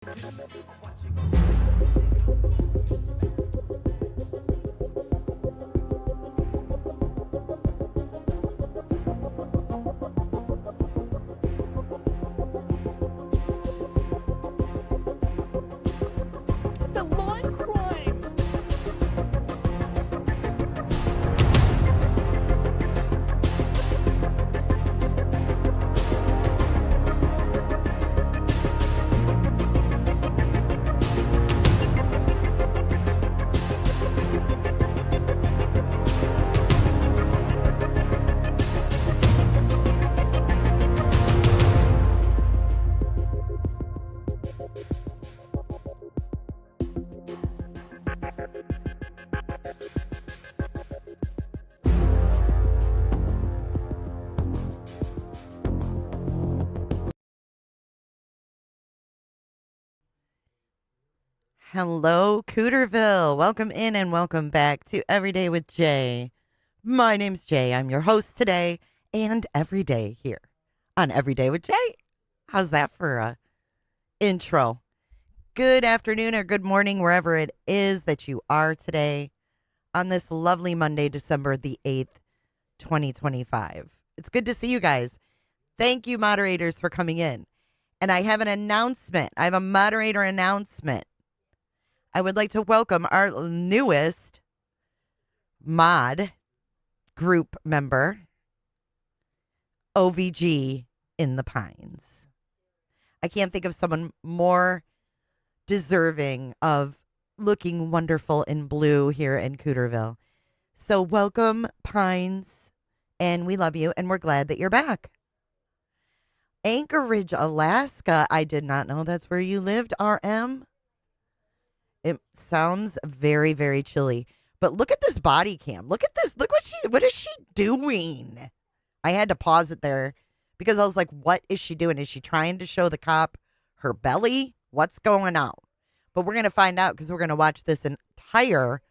The lawn crime. Hello, Cooterville. Welcome in and welcome back to Everyday with Jay. My name's Jay. I'm your host today and every day here on Everyday with Jay. How's that for a intro? Good afternoon or good morning, wherever it is that you are today on this lovely Monday, December the 8th, 2025. It's good to see you guys. Thank you, moderators, for coming in. And I have an announcement. I have a moderator announcement. I would like to welcome our newest mod group member, OVG in the Pines. I can't think of someone more deserving of looking wonderful in blue here in Cooterville. So welcome, Pines, and we love you, and we're glad that you're back. Anchorage, Alaska. I did not know that's where you lived, RM. It sounds very, very chilly. But look at this body cam. Look at this. Look what is she doing? I had to pause it there because I was like, what is she doing? Is she trying to show the cop her belly? What's going on? But we're going to find out because we're going to watch this entire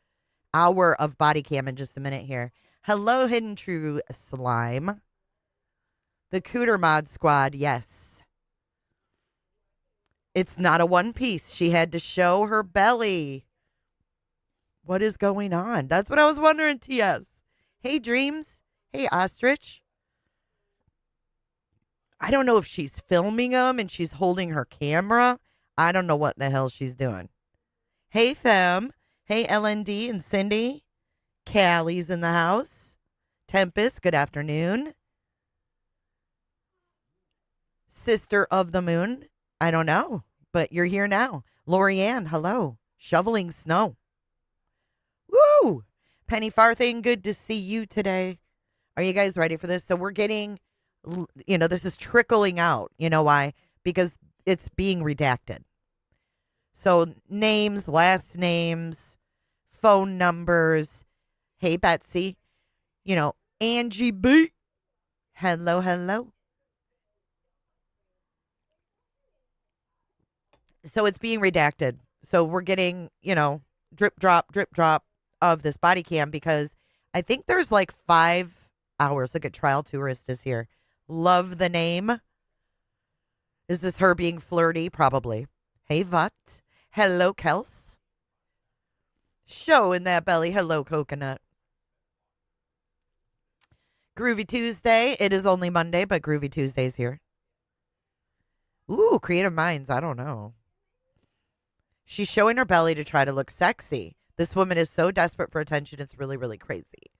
hour of body cam in just a minute here. Hello, Hidden True Slime. The Cooter Mod Squad, yes. It's not a one piece. She had to show her belly. What is going on? That's what I was wondering, TS. Hey, Dreams. Hey, Ostrich. I don't know if she's filming them and she's holding her camera. I don't know what the hell she's doing. Hey, Them. Hey, LND and Cindy. Callie's in the house. Tempest, good afternoon. Sister of the Moon. I don't know, but you're here now. Lorianne, hello. Shoveling snow. Woo! Penny Farthing, good to see you today. Are you guys ready for this? So we're getting, this is trickling out. You know why? Because it's being redacted. So names, last names, phone numbers. Hey, Betsy. Angie B. Hello, hello. So it's being redacted. So we're getting, drip drop of this body cam because I think there's like 5 hours. Look at Trial Tourist is here. Love the name. Is this her being flirty? Probably. Hey, Vut. Hello, Kels. Showing that belly. Hello, Coconut. Groovy Tuesday. It is only Monday, but Groovy Tuesday's here. Ooh, Creative Minds. I don't know. She's showing her belly to try to look sexy. This woman is so desperate for attention. It's really, really crazy.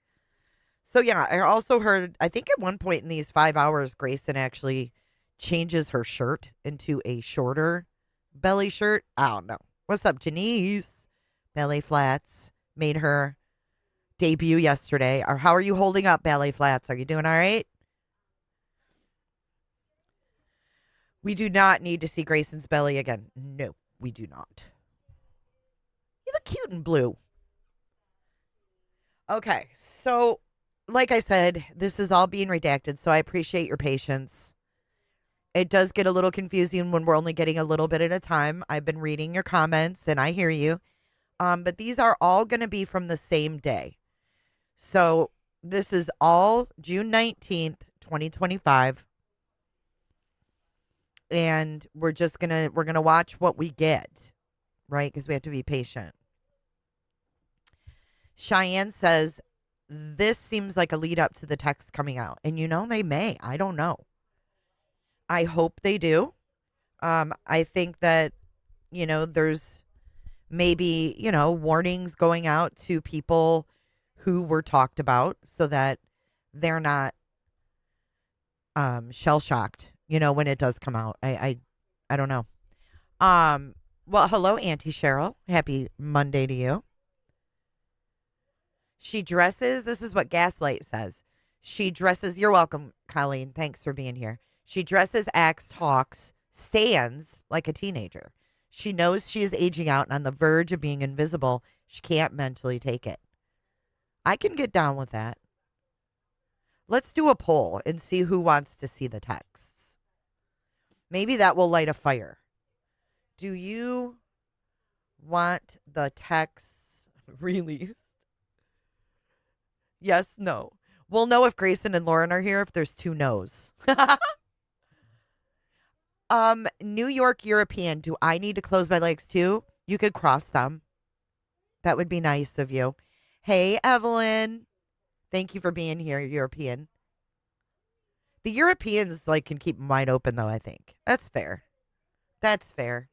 So, yeah, I also heard, I think at one point in these 5 hours, Grayson actually changes her shirt into a shorter belly shirt. I don't know. What's up, Janice? Belly Flats made her debut yesterday. Or how are you holding up, Belly Flats? Are you doing all right? We do not need to see Grayson's belly again. No, we do not. You look cute in blue. Okay, so like I said, this is all being redacted, so I appreciate your patience. It does get a little confusing when we're only getting a little bit at a time. I've been reading your comments, and I hear you. But these are all going to be from the same day. So this is all June 19th, 2025. and we're gonna watch what we get, right? Because we have to be patient. Cheyenne says this seems like a lead up to the text coming out, and they may. I don't know. I hope they do. I think that there's maybe warnings going out to people who were talked about so that they're not shell shocked when it does come out. I don't know. Well, hello, Auntie Cheryl. Happy Monday to you. She dresses, this is what Gaslight says. She dresses, you're welcome, Colleen. Thanks for being here. She dresses, acts, talks, stands like a teenager. She knows she is aging out and on the verge of being invisible. She can't mentally take it. I can get down with that. Let's do a poll and see who wants to see the texts. Maybe that will light a fire. Do you want the texts released? Yes, no. We'll know if Grayson and Lauren are here if there's 2 no's. New York European, do I need to close my legs too? You could cross them. That would be nice of you. Hey, Evelyn. Thank you for being here, European. The Europeans can keep them wide open though, I think. That's fair. That's fair.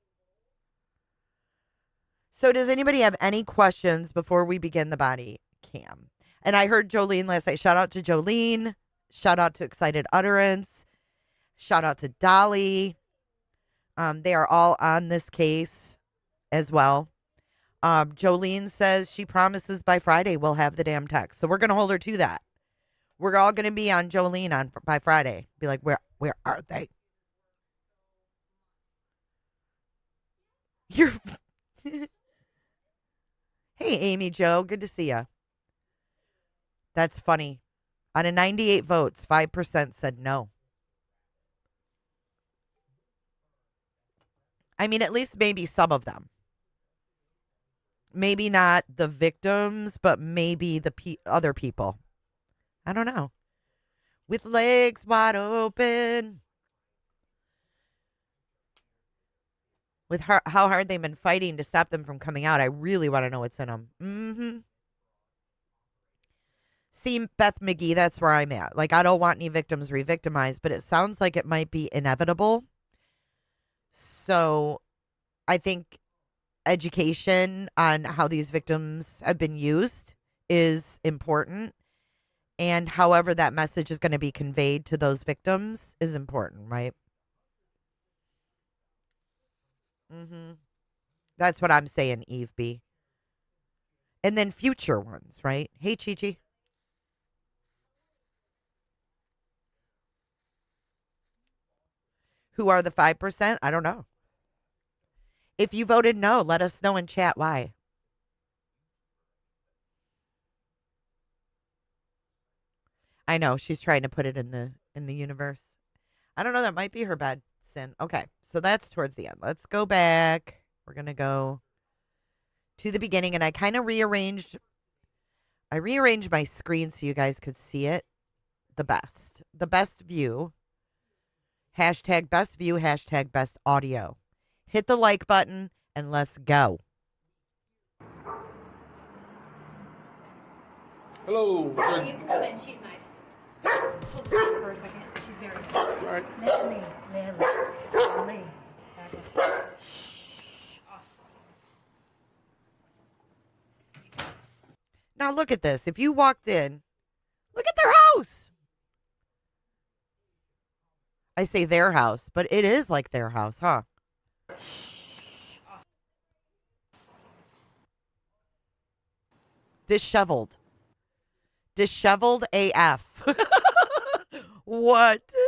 So does anybody have any questions before we begin the body cam? And I heard Jolene last night. Shout out to Jolene. Shout out to Excited Utterance. Shout out to Dolly. They are all on this case as well. Jolene says she promises by Friday we'll have the damn text. So we're going to hold her to that. We're all going to be on Jolene by Friday. Be like, where are they? You're... Hey, Amy Jo. Good to see you. That's funny. Out of 98 votes, 5% said no. I mean, at least maybe some of them. Maybe not the victims, but maybe the other people. I don't know. With legs wide open. With how hard they've been fighting to stop them from coming out. I really want to know what's in them. Mm-hmm. See, Beth McGee, that's where I'm at. I don't want any victims re-victimized, but it sounds like it might be inevitable. So I think education on how these victims have been used is important. And however that message is going to be conveyed to those victims is important, right? Mm-hmm. That's what I'm saying, Eve B. And then future ones, right? Hey, Chi-Chi. Who are the 5%? I don't know. If you voted no, let us know in chat why. I know she's trying to put it in the universe. I don't know. That might be her bad sin. Okay, so that's towards the end. Let's go back. We're gonna go to the beginning, and I kind of rearranged. I rearranged my screen so you guys could see it the best view. Hashtag best view. Hashtag best audio. Hit the like button and let's go. Hello. Sir. You can come in. She's nice. Hold still for a second. She's very nice. All right. Now look at this. If you walked in, look at their house. I say their house, but it is like their house, huh? Disheveled. Disheveled AF. What? See,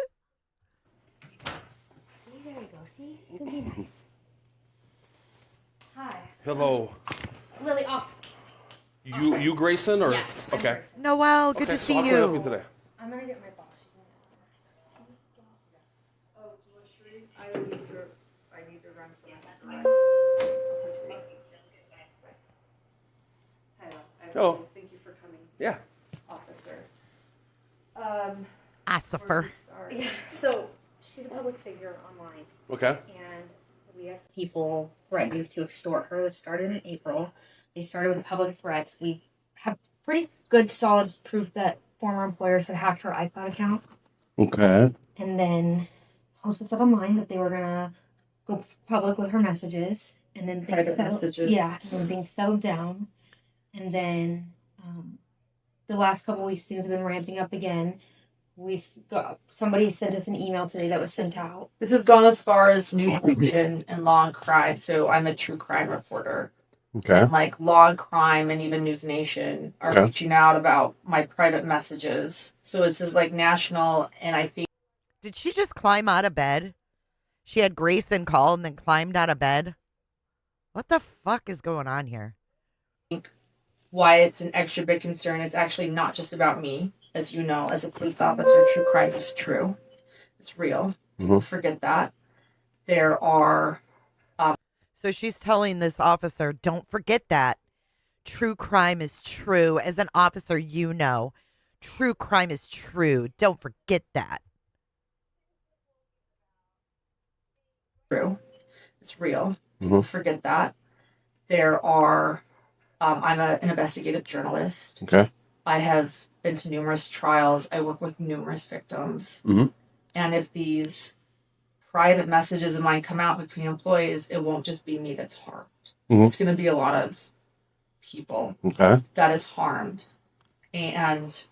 there you go. See? You can be nice. Hi. Hello. Lily, off. You Grayson or Yes, I'm okay? Grayson. Noelle, good Okay, to so see how can I help you you. today? I'm going to get my boss. Oh, what street? I need to run some. Hello. Thank you for coming, Yeah. officer. Ossifer. Yeah, so she's a public figure online, Okay. and we have people threatening to extort her. This started in April. They started with public threats. We have pretty good, solid proof that former employers had hacked her iCloud account, Okay. and then posted stuff online that they were gonna go public with her messages, and then Private messages. Yeah, and then things settled down, and then the last couple weeks things have been ramping up again. We've got somebody sent us an email today that was sent out. This has gone as far as News Nation and Law and Crime. So I'm a true crime reporter. Okay. And like Law and Crime and even News Nation are Okay. reaching out about my private messages. So it's just like national, and I think Did she just climb out of bed? She had Grayson call and then climbed out of bed? What the fuck is going on here? why it's an extra big concern. It's actually not just about me. As you know, as a police officer, true crime is true. It's real. People forget that. There are So she's telling this officer, don't forget that. True crime is true. As an officer, you know. True crime is true. Don't forget that. true. It's real. People forget that. There are I'm an investigative journalist. Okay. I have been to numerous trials. I work with numerous victims. And if these private messages of mine come out between employees, it won't just be me that's harmed. It's going to be a lot of people that is harmed. And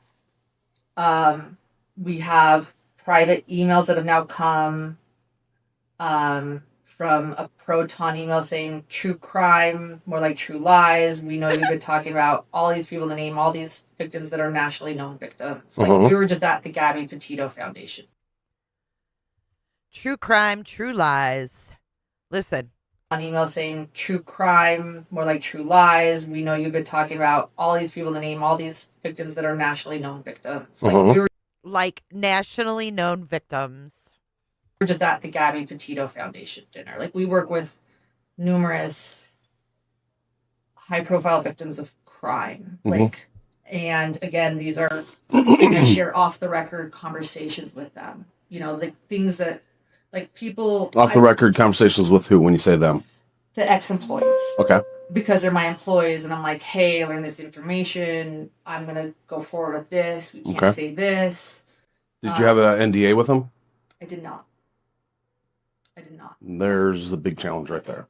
we have private emails that have now come from a Proton email saying true crime, more like true lies. We know you've been talking about all these people to name all these victims that are nationally known victims. Like we were just at the Gabby Petito Foundation. True crime, true lies. Listen. On email saying true crime, more like true lies. We know you've been talking about all these people to name all these victims that are nationally known victims. Like we were like nationally known victims. We're just at the Gabby Petito Foundation dinner. Like we work with numerous high profile victims of crime. Like, and again, these are, I share off the record conversations with them. You know, like things that like people Off the record conversations with who when you say them? The ex-employees. Okay. Because they're my employees, and I'm like, hey, I learned this information. I'm going to go forward with this. We can't say this. Did you have an NDA with them? I did not. I did not. There's the big challenge right there.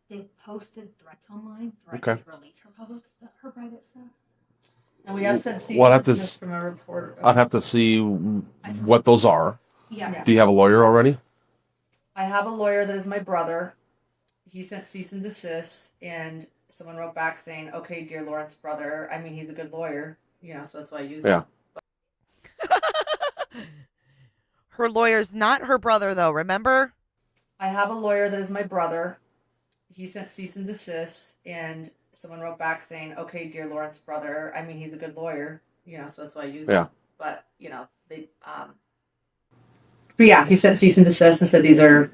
They posted threats online, threatening to release her public stuff, her private stuff. And we have sent Well, I'd have to cease from a reporter. I'd have to see what those are. Yeah. Do you have a lawyer already? I have a lawyer that is my brother. He sent cease and desist, and someone wrote back saying, okay, dear Lawrence brother. I mean, he's a good lawyer, you know, so that's why I use him. Her lawyer's not her brother, though, remember? I have a lawyer that is my brother. He sent cease and desist, and someone wrote back saying, okay, dear Lawrence brother. I mean, he's a good lawyer, you know, so that's why I use him. But, you know, they, but yeah, he sent cease and desist and said these are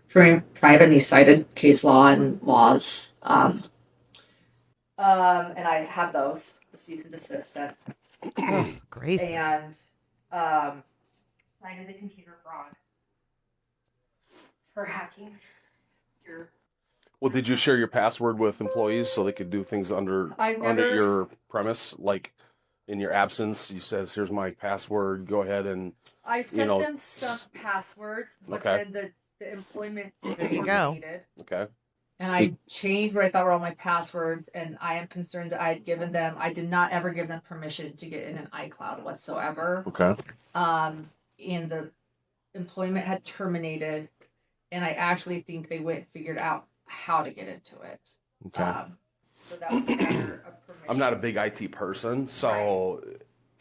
very private, and he cited case law and laws. And I have those, the cease and desist sent. Oh, Grayson. And, Cited the computer fraud for hacking your. Well, did you share your password with employees so they could do things under your premise? Like in your absence, you says, here's my password, go ahead and I sent them some passwords, but then the employment there you go. Okay. And I changed what I thought were all my passwords, and I am concerned that I had given them, I did not ever give them permission to get in an iCloud whatsoever. Okay. And the employment had terminated, and I actually think they went and figured out how to get into it. Okay. So that was never a permission. I'm not a big IT person, so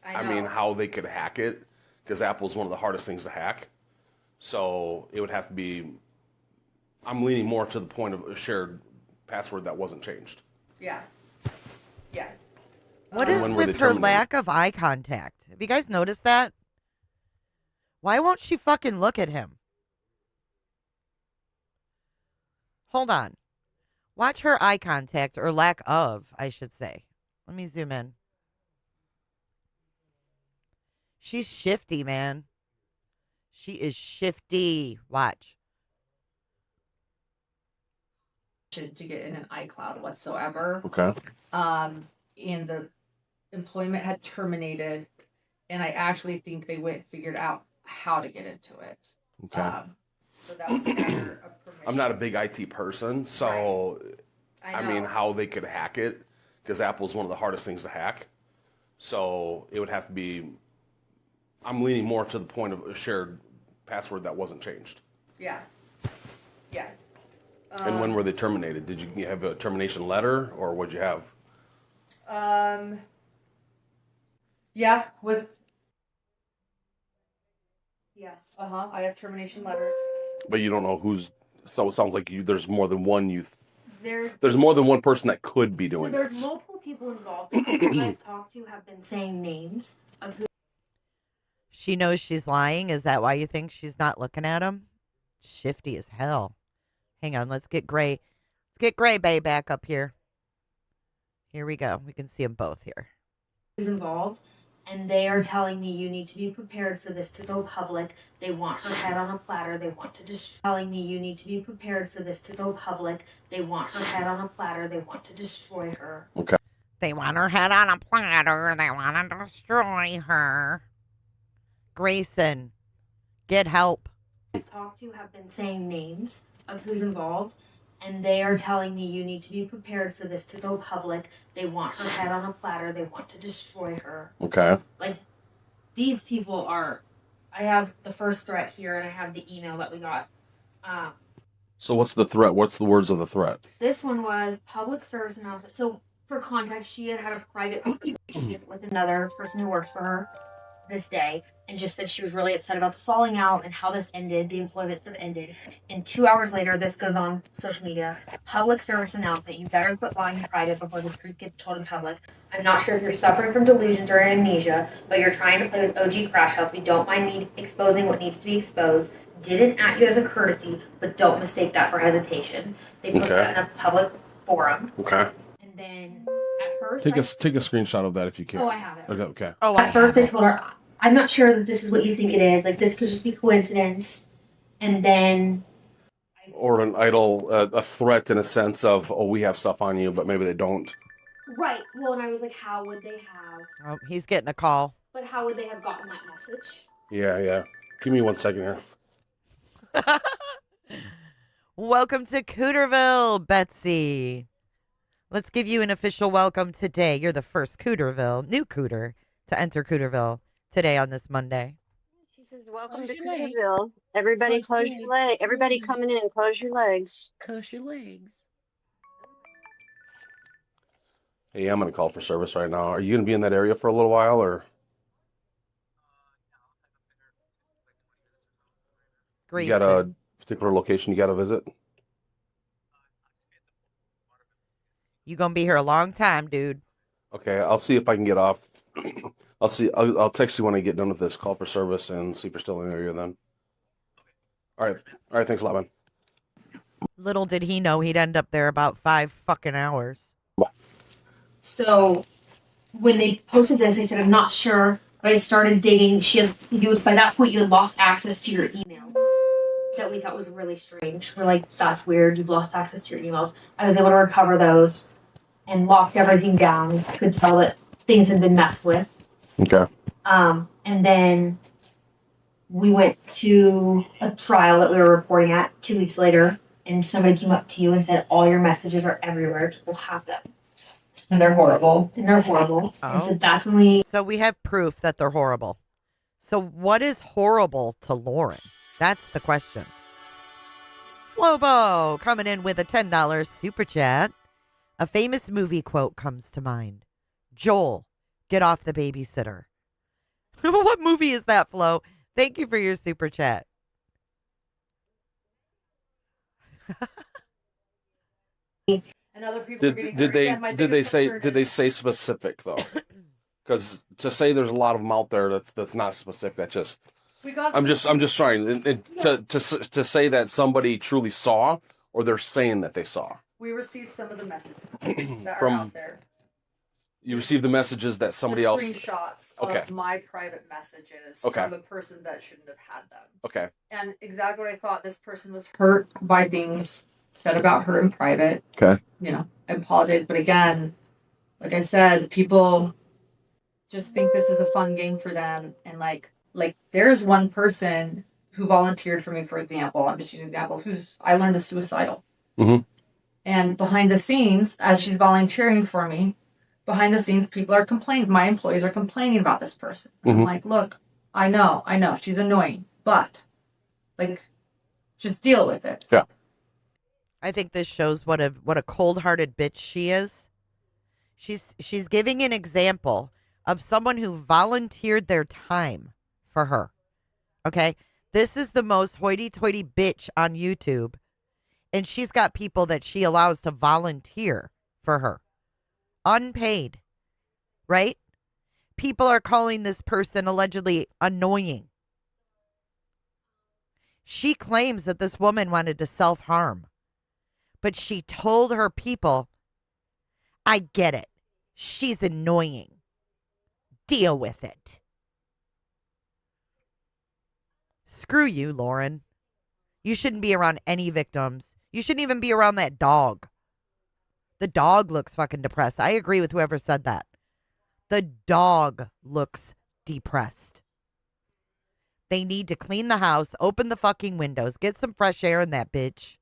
I mean, how they could hack it, because Apple's one of the hardest things to hack. So it would have to be, I'm leaning more to the point of a shared password that wasn't changed. Yeah. Yeah. What is with her lack of eye contact? Have you guys noticed that? Why won't she fucking look at him? Hold on. Watch her eye contact, or lack of, I should say. Let me zoom in. She's shifty, man. She is shifty. Watch. To get in an iCloud whatsoever. Okay. And the employment had terminated, and I actually think they went and figured out how to get into it. Okay. So that was a matter of permission. I'm not a big IT person, so I mean, how they could hack it, because Apple's one of the hardest things to hack. So it would have to be. I'm leaning more to the point of a shared password that wasn't changed. Yeah. Yeah. And when were they terminated? Did you have a termination letter, or what'd you have? Yeah, I have termination letters. But you don't know who's. So it sounds like there's more than one There's more than one person that could be doing there's this. multiple people involved. The people I've talked to have been saying names of who. She knows she's lying. Is that why you think she's not looking at him? Shifty as hell. Hang on. Let's get Gray. Let's get Gray Bay back up here. Here we go. We can see them both here. Who's involved, and they are telling me you need to be prepared for this to go public. They want her head on a platter. They want to just telling me you need to be prepared for this to go public. They want her head on a platter. They want to destroy her. Okay. They want her head on a platter. They want to destroy her. Grayson, get help. I've talked to have been saying names of who's involved, and they are telling me you need to be prepared for this to go public. They want her head on a platter. They want to destroy her. Okay. Like, these people are. I have the first threat here, and I have the email that we got. So what's the threat? What's the words of the threat? This one was public service announcement. So, for context, she had a private conversation with another person who works for her this day, and just that she was really upset about the falling out and how this ended, the employment stuff ended. And 2 hours later, this goes on social media. Public service announcement. You better quit lying in private before the truth gets told in public. I'm not sure if you're suffering from delusions or amnesia, but you're trying to play with OG Crash House. We don't mind exposing what needs to be exposed. Didn't act you as a courtesy, but don't mistake that for hesitation. They put that in a public forum. Okay. And then at first, Take a screenshot of that if you can. Oh, I have it. Okay. Oh, At first, I told her, I'm not sure that this is what you think it is. Like, this could just be coincidence. And then. Or an idle, a threat in a sense of, oh, we have stuff on you, but maybe they don't. Right. Well, and I was like, how would they have. Oh, he's getting a call. But how would they have gotten that message? Yeah. Give me 1 second here. Welcome to Cooterville, Betsy. Let's give you an official welcome today. You're the first new Cooter, to enter Cooterville today on this Monday. She says, welcome to Cooterville. Everybody close your legs. Everybody coming in, close your legs. Close your legs. Hey, I'm going to call for service right now. Are you going to be in that area for a little while, or? Grayson. You got a particular location you got to visit? You gonna be here a long time, dude. Okay, I'll see if I can get off. I'll text you when I get done with this call for service and see if you're still in the area then. All right, thanks a lot, man. Little did he know he'd end up there about 5 fucking hours. So when they posted this, they said, I'm not sure. But I started digging. By that point, you had lost access to your emails. That we thought was really strange. We're like, that's weird. You've lost access to your emails. I was able to recover those and locked everything down. Could tell that things had been messed with. Okay. And then we went to a trial that we were reporting at 2 weeks later, and somebody came up to you and said, all your messages are everywhere. People have them. And they're horrible. Oh. And so that's when we... So we have proof that they're horrible. So what is horrible to Lauren? That's the question. Flobo coming in with a $10 super chat. A famous movie quote comes to mind. Joel, get off the babysitter. What movie is that, Flo? Thank you for your super chat. And other people are getting Did hurt. Again, my they biggest concern did they is- say specific though? Because to say there's a lot of them out there that's not specific, that just We got I'm just trying to say that somebody truly saw, or they're saying that they saw. We received some of the messages that are From- out there. You received the messages that somebody else. Screenshots Okay. of my private messages Okay. from a person that shouldn't have had them. Okay. And exactly what I thought. This person was hurt by things said about her in private. Okay. You know, I apologize, but again, like I said, people just think this is a fun game for them, and like there's one person who volunteered for me, for example. I'm just using an example. I learned is suicidal. Mm-hmm. And behind the scenes, as she's volunteering for me, behind the scenes, people are complaining. My employees are complaining about this person. Mm-hmm. I'm like, look, I know, she's annoying, but like, just deal with it. Yeah. I think this shows what a cold-hearted bitch she is. She's giving an example of someone who volunteered their time for her. Okay? This is the most hoity-toity bitch on YouTube. And she's got people that she allows to volunteer for her. Unpaid. Right? People are calling this person allegedly annoying. She claims that this woman wanted to self-harm. But she told her people, I get it. She's annoying. Deal with it. Screw you, Lauren. You shouldn't be around any victims. You shouldn't even be around that dog. The dog looks fucking depressed. I agree with whoever said that. The dog looks depressed. They need to clean the house, open the fucking windows, get some fresh air in that bitch,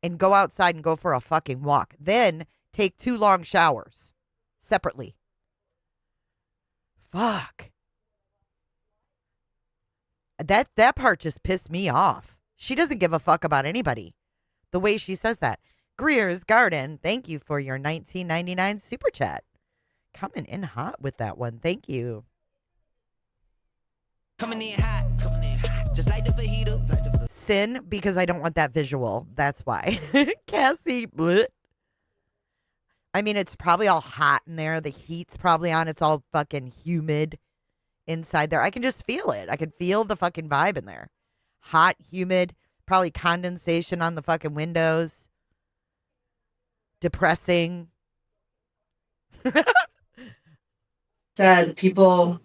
and go outside and go for a fucking walk. Then take 2 long showers separately. Fuck. That part just pissed me off. She doesn't give a fuck about anybody. The way she says that. Greer's Garden, thank you for your $19.99 super chat. Coming in hot with that one. Thank you. Coming in hot, just like the fajita. Sin, because I don't want that visual. That's why. Cassie, bleh. I mean, it's probably all hot in there. The heat's probably on. It's all fucking humid inside there. I can just feel it. I can feel the fucking vibe in there. Hot, humid, probably condensation on the fucking windows. Depressing. Said people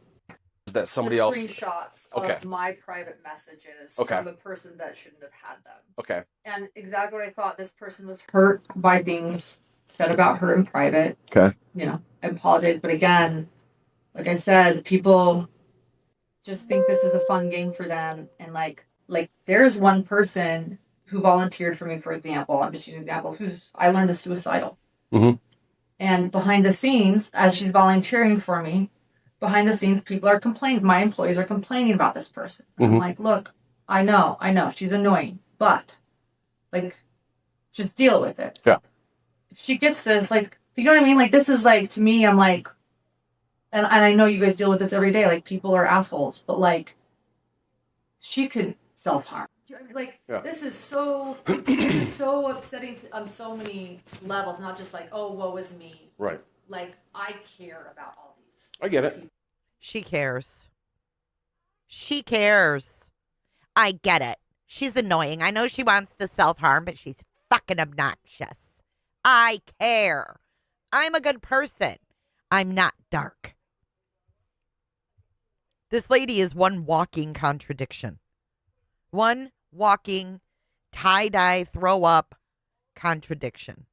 That somebody else. Screenshots Okay. of my private messages Okay. from a person that shouldn't have had them. Okay. And exactly what I thought. This person was hurt by things said about her in private. Okay. You know, I apologize, but again, like I said, people just think this is a fun game for them, and like there's one person who volunteered for me, for example. I'm just using an example. I learned is suicidal. Mm-hmm. And behind the scenes, as she's volunteering for me, behind the scenes, people are complaining. My employees are complaining about this person. Mm-hmm. I'm like, look, I know, she's annoying, but like, just deal with it. Yeah. If she gets this, like, you know what I mean? Like, this is like, to me, I'm like, and I know you guys deal with this every day. Like, people are assholes, but like, she could self-harm. Like, Yeah. this is so upsetting on so many levels. Not just like, oh, woe is me. Right. Like, I care about all these. I get it. She cares. She cares. I get it. She's annoying. I know she wants to self-harm, but she's fucking obnoxious. I care. I'm a good person. I'm not dark. This lady is one walking contradiction. One walking tie-dye throw up contradiction.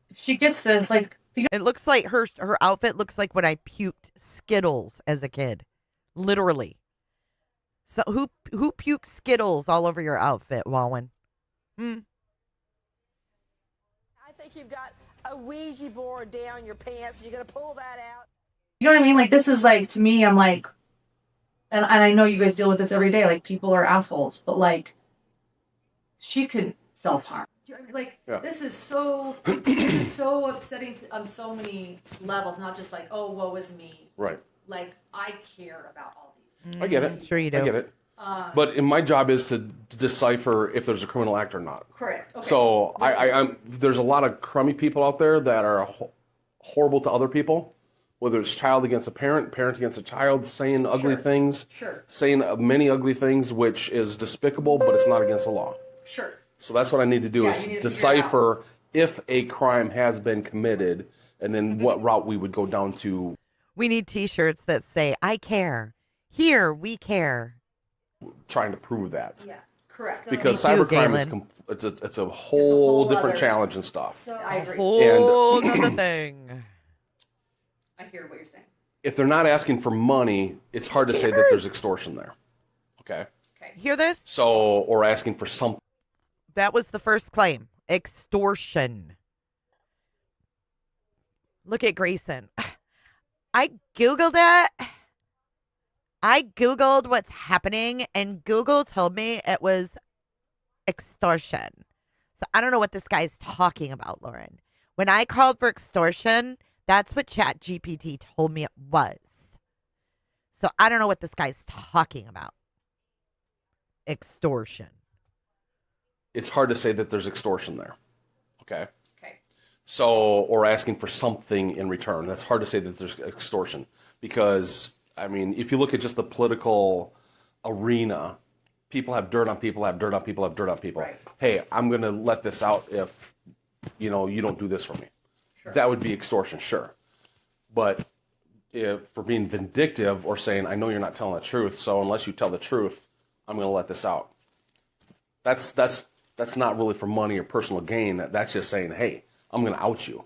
If she gets this, like, It looks like her outfit looks like when I puked Skittles as a kid. Literally. So who puked Skittles all over your outfit, Walwyn? I think you've got a Ouija board down your pants and you're going to pull that out. you know what I mean? Like, this is like, to me, I'm like, and I know you guys deal with this every day. Like, people are assholes, but like, she could self-harm. Like, Yeah. this is so upsetting on so many levels. Not just like, oh, woe is me. Right. Like, I care about all these. I get it. Sure you do. I get it. But my job is to decipher if there's a criminal act or not. Correct. Okay. So there's a lot of crummy people out there that are horrible to other people, whether it's child against a parent, parent against a child, saying ugly things, saying many ugly things, which is despicable, but it's not against the law. Sure. So that's what I need to do Yeah, is you need to figure it decipher if a crime has been committed, and then what route we would go down to. We need T-shirts that say, I care. Here, we care. Trying to prove that. Yeah, correct. Because Me too, cybercrime is it's a whole different challenge and stuff. So I agree. Whole other thing. I hear what you're saying. If they're not asking for money, it's hard to say that there's extortion there. Okay? Hear this? So, or asking for something. That was the first claim. Extortion. Look at Grayson. I Googled it. I Googled what's happening, and Google told me it was extortion. So I don't know what this guy's talking about, Lauren. When I called for extortion, that's what ChatGPT told me it was. So I don't know what this guy's talking about. Extortion. It's hard to say that there's extortion there. Okay? Okay. So, or asking for something in return. That's hard to say that there's extortion. Because, I mean, if you look at just the political arena, people have dirt on people, have dirt on people, have dirt on people. Right. Hey, I'm going to let this out if, you know, you don't do this for me. Sure. That would be extortion, sure. But if for being vindictive or saying, I know you're not telling the truth, so unless you tell the truth, I'm going to let this out. That's not really for money or personal gain. That's just saying, hey, I'm going to out you.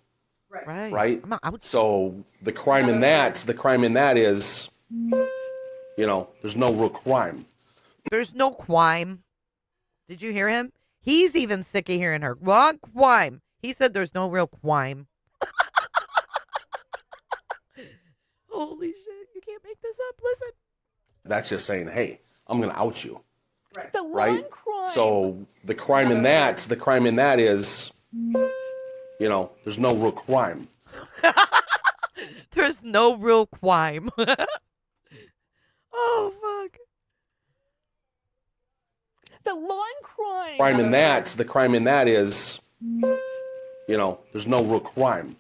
Right? I'm gonna out you. So the crime in that is, you know, there's no real crime. There's no crime. Did you hear him? He's even sick of hearing her. What crime? He said there's no real crime. Holy shit. You can't make this up. Listen. That's just saying, hey, I'm going to out you. The lawn Right? crime. So the crime in that is, you know, there's no real crime. There's no real crime. Oh, fuck. The lawn crime. The crime in that is, you know, there's no real crime.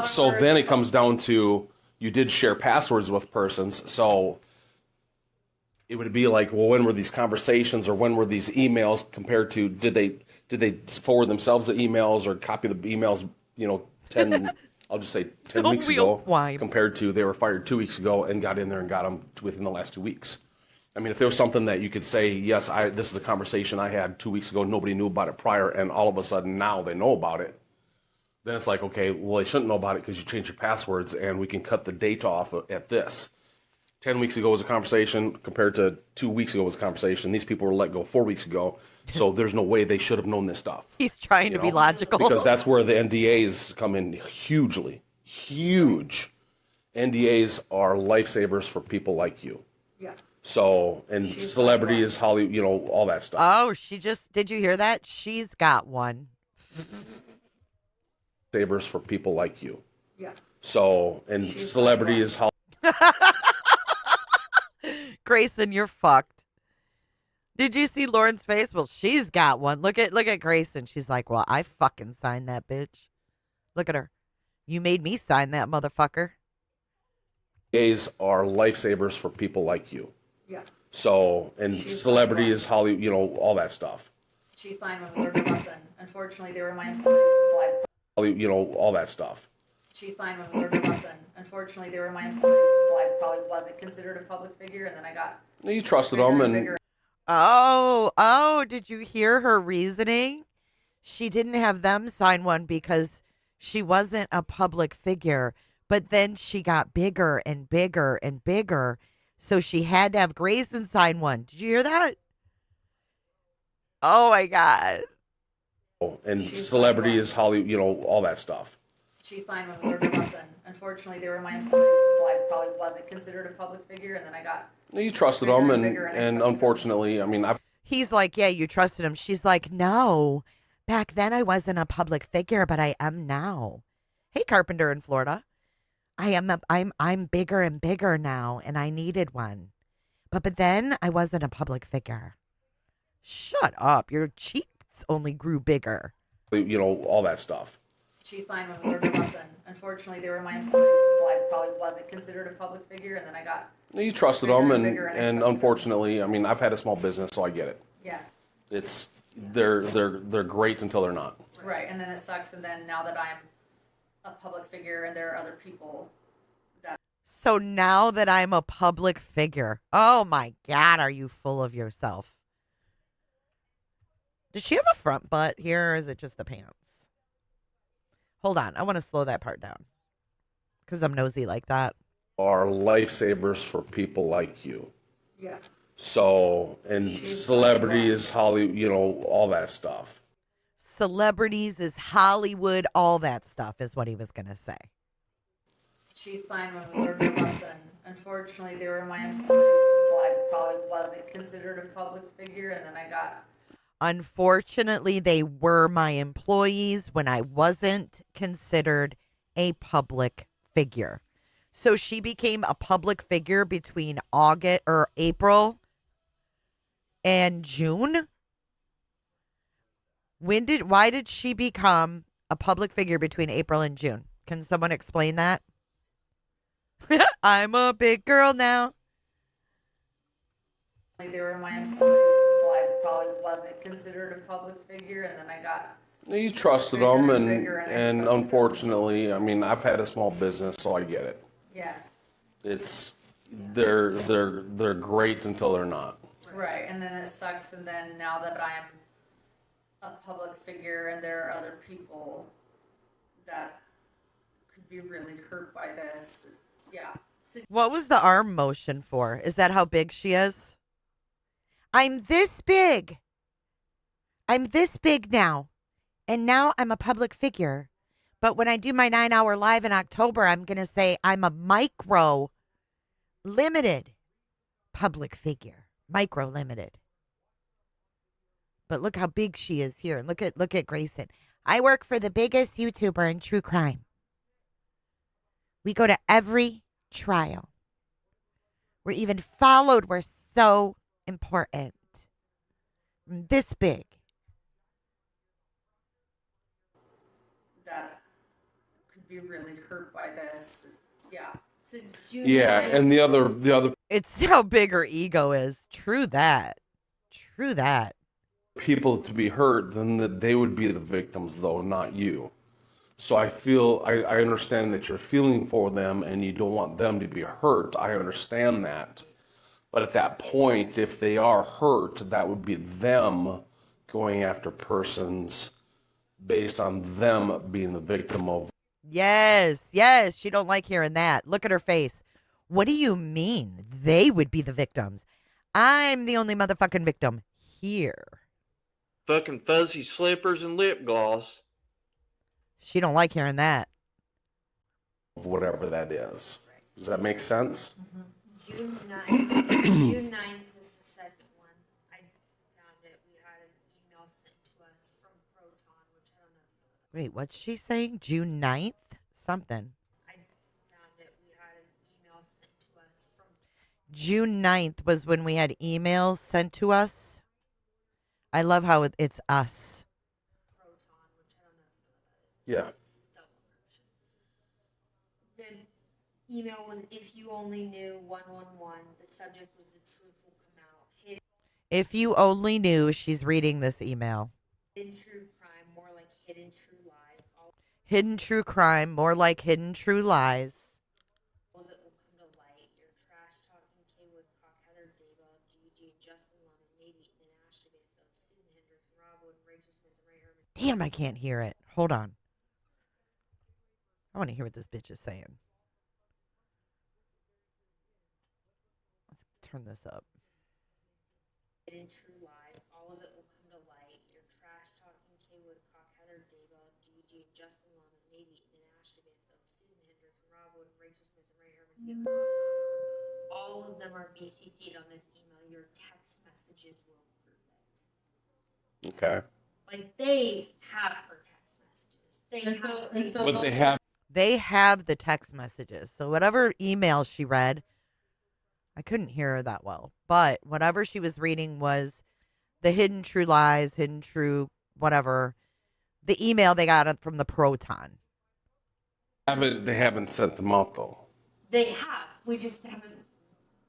So then it comes down to, you did share passwords with persons, so it would be like, well, when were these conversations or when were these emails compared to, did they forward themselves the emails or copy the emails, you know, 10, I'll just say 10 No weeks real ago crime. compared to they were fired 2 weeks ago and got in there and got them within the last 2 weeks. I mean, if there was something that you could say, yes, this is a conversation I had 2 weeks ago, nobody knew about it prior, and all of a sudden now they know about it, then it's like, okay, well, they shouldn't know about it because you changed your passwords and we can cut the date off at this. 10 weeks ago was a conversation compared to 2 weeks ago was a conversation. These people were let go 4 weeks ago, so there's no way they should have known this stuff. He's trying to be logical. Because that's where the NDAs come in hugely. Huge. NDAs are lifesavers for people like you. Yeah. So, and celebrities, Hollywood, you know, all that stuff. Oh, did you hear that? She's got one. Savers for people like you. Yeah. So, and celebrities, Hollywood. Grayson, you're fucked. Did you see Lauren's face? Well, she's got one. Look at Grayson. She's like, well, I fucking signed that bitch. Look at her. You made me sign that motherfucker. NDAs are lifesavers for people like you. Yeah. So, and celebrities, Hollywood, you know, all that stuff. She signed when we learned a lesson. Unfortunately, they were my employees. You know, all that stuff. She signed when we learned a lesson. Unfortunately, they were my employees. Well, I probably wasn't considered a public figure, and then I got. You trusted them, and bigger. Oh, did you hear her reasoning? She didn't have them sign one because she wasn't a public figure, but then she got bigger and bigger and bigger, so she had to have Grayson sign one. Did you hear that? Oh my God. and celebrities, Hollywood, you know, all that stuff. She signed when we learned a lesson. Unfortunately, they were my employees. Well, I probably wasn't considered a public figure, and then I got. You trusted them, and unfortunately, I mean, He's like, yeah, you trusted him. She's like, no, back then I wasn't a public figure, but I am now. Hey, Carpenter in Florida. I'm bigger and bigger now, and I needed one. But then I wasn't a public figure. Shut up. Your cheeks only grew bigger. you know, all that stuff. She signed when we learned a lesson. Unfortunately, they were my employees. Well, I probably wasn't considered a public figure, and then I got. You trusted them, and unfortunately, I mean, I've had a small business, so I get it. Yeah. It's they're great until they're not. Right, and then it sucks, and then now that I'm a public figure and there are other people that... So now that I'm a public figure, oh my God, are you full of yourself? Does she have a front butt here, or is it just the pants? Hold on, I want to slow that part down because I'm nosy like that. Are lifesavers for people like you. Yeah. So, and celebrities, Hollywood, all that stuff. Celebrities is Hollywood, all that stuff is what he was going to say. She signed when we learned the lesson. Unfortunately, they were my employees. Well, I probably wasn't considered a public figure, and then I got... Unfortunately, they were my employees when I wasn't considered a public figure. So she became a public figure between April and June. Why did she become a public figure between April and June? Can someone explain that? I'm a big girl now. They were my employees. Well, I probably wasn't considered a public figure, and then I got... You trusted them, and unfortunately, I mean, I've had a small business, so I get it. Yeah. They're great until they're not. Right, and then it sucks, and then now that I'm a public figure and there are other people that could be really hurt by this, yeah. So, what was the arm motion for? Is that how big she is? I'm this big. I'm this big now. And now I'm a public figure. But when I do my 9-hour live in October, I'm going to say I'm a micro limited public figure. Micro limited. But look how big she is here. Look at Grayson. I work for the biggest YouTuber in true crime. We go to every trial. We're even followed. We're so important. This big. that could be really hurt by this, yeah. So June Yeah, 9th, and the other It's how big her ego is. True that. True that. people to be hurt, then that they would be the victims, though, not you. So I understand that you're feeling for them and you don't want them to be hurt. I understand that. But at that point, if they are hurt, that would be them going after persons based on them being the victim of. Yes, yes. She don't like hearing that. Look at her face. What do you mean? They would be the victims. I'm the only motherfucking victim here. Fucking fuzzy slippers and lip gloss. She don't like hearing that. Whatever that is. Does that make sense? June 9th. June 9th was the second one. I found it. We had an email sent to us from Proton, which I don't know. Wait, what's she saying? June 9th? Something. I found it. We had an email sent to us from June 9th was when we had emails sent to us. I love how it's us. Proton, which I don't know. Yeah. The email was, if you only knew 111. The subject was the truth will come out. If you only knew, she's reading this email. Hidden true crime, more like hidden true lies. All Hidden true crime, more like hidden true lies. of it will come to light. Your trash talking Kaywood, Cock, Heather, Daybell, Gigi, Justin Lund, Nate Eaton, and Ashley Banfield, Susan Hendricks, Rob Wood, Rachel Smith, and Ray Herman. Damn, I can't hear it. Hold on. I want to hear what this bitch is saying. Let's turn this up. Hidden true lies. All of it will come to light. Your trash talking Kaywood, Cock, Heather, Daybell, Gigi, Justin Lund, Nate Eaton, and Ashley Banfield, Susan Hendricks, Rob Wood, Rachel Smith, and Ray Herman. All of them are BCC'd on this email. Your text messages will prove it. Okay. Like, they have her text messages. They And have so But they have. They have the text messages. So whatever email she read, I couldn't hear her that well. But whatever she was reading was the hidden true lies, hidden true whatever. The email they got from the Proton. They haven't sent them out, though. They have. We just haven't.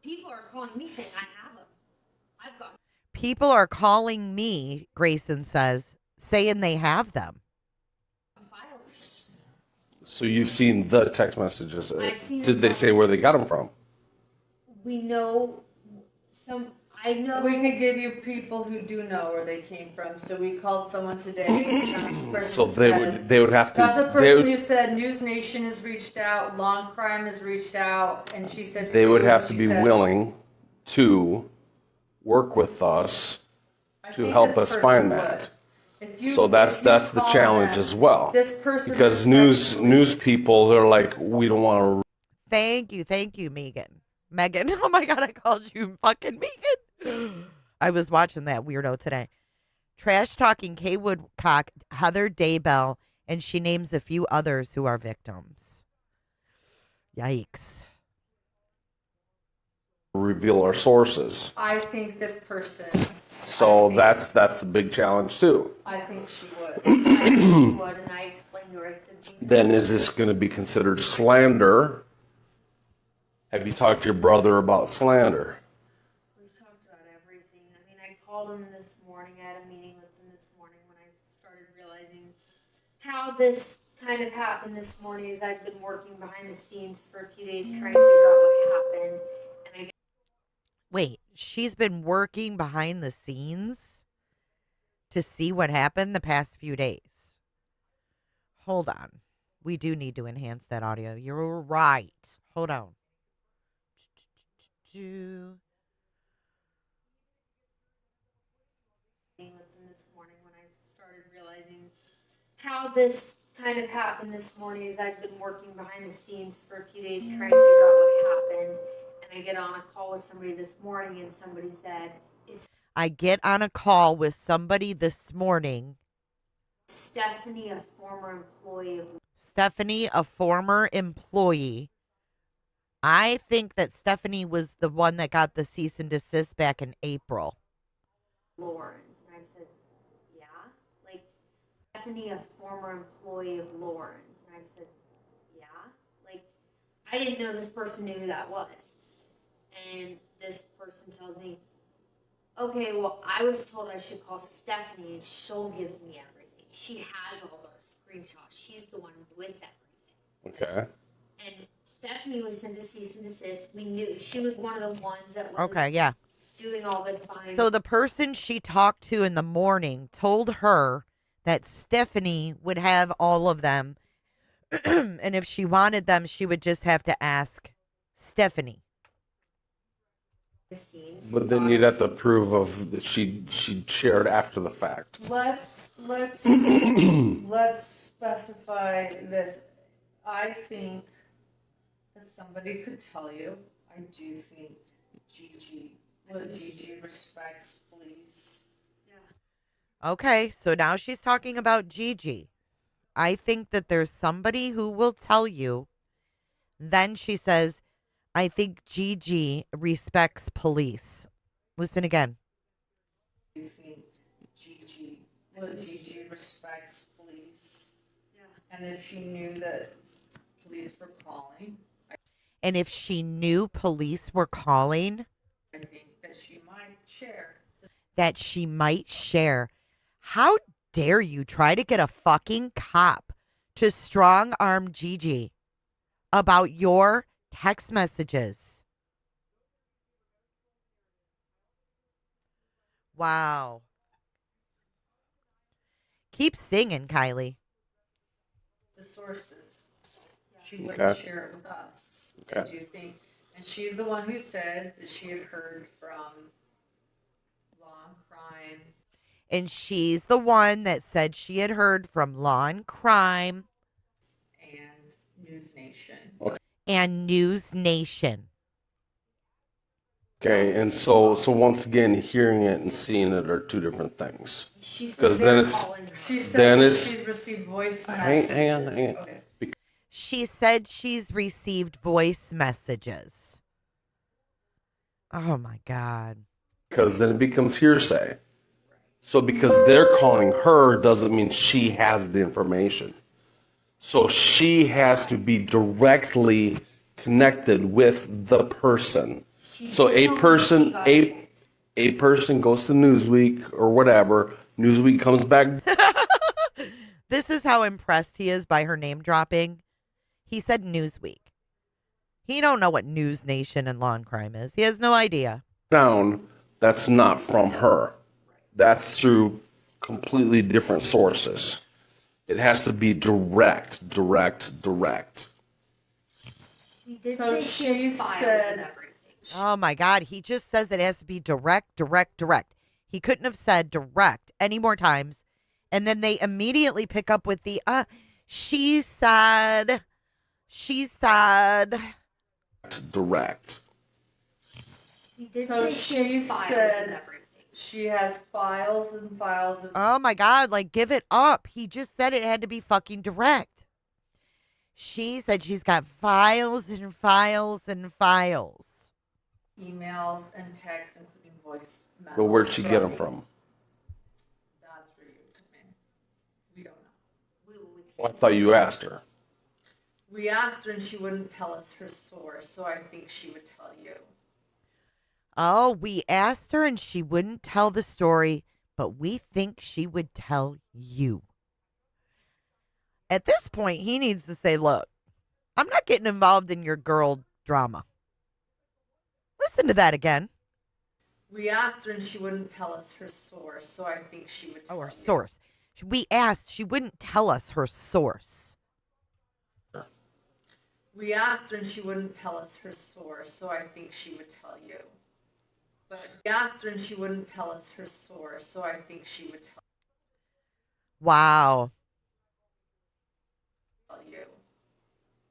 People are calling me saying I have them. I've got. People are calling me, Grayson says, saying they have them. So you've seen the text messages. I've seen Did they say where they got them from? We know some. I know. We could give you people who do know where they came from. So we called someone today. So they would have to. That's the person who said News Nation has reached out, Law Crime has reached out, and she said they would have to be willing to work with us to help us find that. So that's the challenge as well. This person, because news people, they're like, we don't want to. Thank you, Megan. Oh my God, I called you fucking Megan. I was watching that weirdo today. Trash talking Kay Woodcock, Heather Daybell, and she names a few others who are victims. Yikes. Reveal our sources. I think this person. So that's the big challenge too. I think she would. I think she would, and I explained to her. I said, Then is this going to be considered slander? Have you talked to your brother about slander? we've talked about everything. I mean, I called him this morning. I had a meeting with him this morning when I started realizing how this kind of happened this morning. Is I've been working behind the scenes for a few days trying to figure out what happened, and I. Wait, she's been working behind the scenes to see what happened the past few days. Hold on. We do need to enhance that audio. You're right. Hold on. With him this morning when I started realizing how this kind of happened this morning. Is I've been working behind the scenes for a few days trying to figure out what happened. I get on a call with somebody this morning and somebody said, I get on a call with somebody this morning. Stephanie, a former employee. Stephanie, a former employee. I think that Stephanie was the one that got the cease and desist back in April. Lawrence. And I said, yeah? Like, Stephanie, a former employee of Lawrence. And I said, yeah? Like, I didn't know this person knew who that was. And this person tells me, okay, well, I was told I should call Stephanie and she'll give me everything. She has all those screenshots. She's the one with everything. Okay. And Stephanie was sent to cease and desist. We knew she was one of the ones that was doing all this behind. So the person she talked to in the morning told her that Stephanie would have all of them. And if she wanted them, she would just have to ask Stephanie. But then you'd have to prove of that she shared after the fact. Let's specify this. I think that somebody could tell you. I do think Gigi respects police. Yeah. Okay, so now she's talking about Gigi. I think that there's somebody who will tell you. Then she says, I think Gigi respects police. Listen again. I think Gigi respects police. Yeah. And if she knew that police were calling. And if she knew police were calling. I think that she might share. How dare you try to get a fucking cop to strong arm Gigi about your text messages? Wow. Keep singing, Kylie. The sources. She wouldn't share it with us. Okay. Do you think? And she's the one who said that she had heard from Law and Crime. And she's the one that said she had heard from Law and Crime. And News Nation. Okay. And News Nation. Okay, and so once again, hearing it and seeing it are two different things. Because then it's She said she's received voice messages. hang on. Okay. She said she's received voice messages. Oh my God. Because then it becomes hearsay. So because they're calling her doesn't mean she has the information. So she has to be directly connected with the person. So a person A person goes to Newsweek or whatever. Newsweek comes back. This is how impressed he is by her name dropping. He said Newsweek. He don't know what News Nation and Law and Crime is. He has no idea. Down. That's not from her. That's through completely different sources. It has to be direct. So she said, Oh my God. He just says it has to be direct. He couldn't have said direct any more times. And then they immediately pick up with the, she said. Direct. So she said she has files and files of. Oh my God, like give it up. He just said it had to be fucking direct. She said she's got files and files and files. Emails and texts, including voice memos. But where'd she get them from? That's where you would come in. We don't know. Well, I thought you asked her. We asked her and she wouldn't tell us her source, so I think she would tell you. Oh, we asked her and she wouldn't tell the story, but we think she would tell you. At this point, he needs to say, look, I'm not getting involved in your girl drama. Listen to that again. We asked her and she wouldn't tell us her source, so I think she would tell you. Oh, her source. We asked, she wouldn't tell us her source. We asked her and she wouldn't tell us her source, so I think she would tell you. But we asked her and she wouldn't tell us her source, so I think she would tell Wow. you.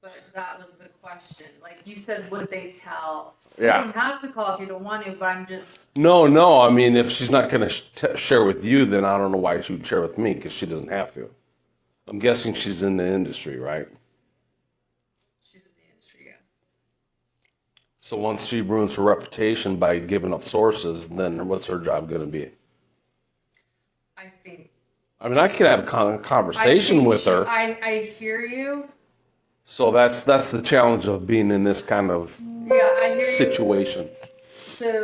But that was the question. Like you said, would they tell? Yeah. You don't have to call if you don't want to, but I'm just. No. I mean, if she's not going to share with you, then I don't know why she would share with me, because she doesn't have to. I'm guessing she's in the industry, right? She's in the industry, yeah. So once she ruins her reputation by giving up sources, then what's her job going to be? I think. I mean, I could have a conversation with her. I hear you. So that's the challenge of being in this kind of I hear situation. So,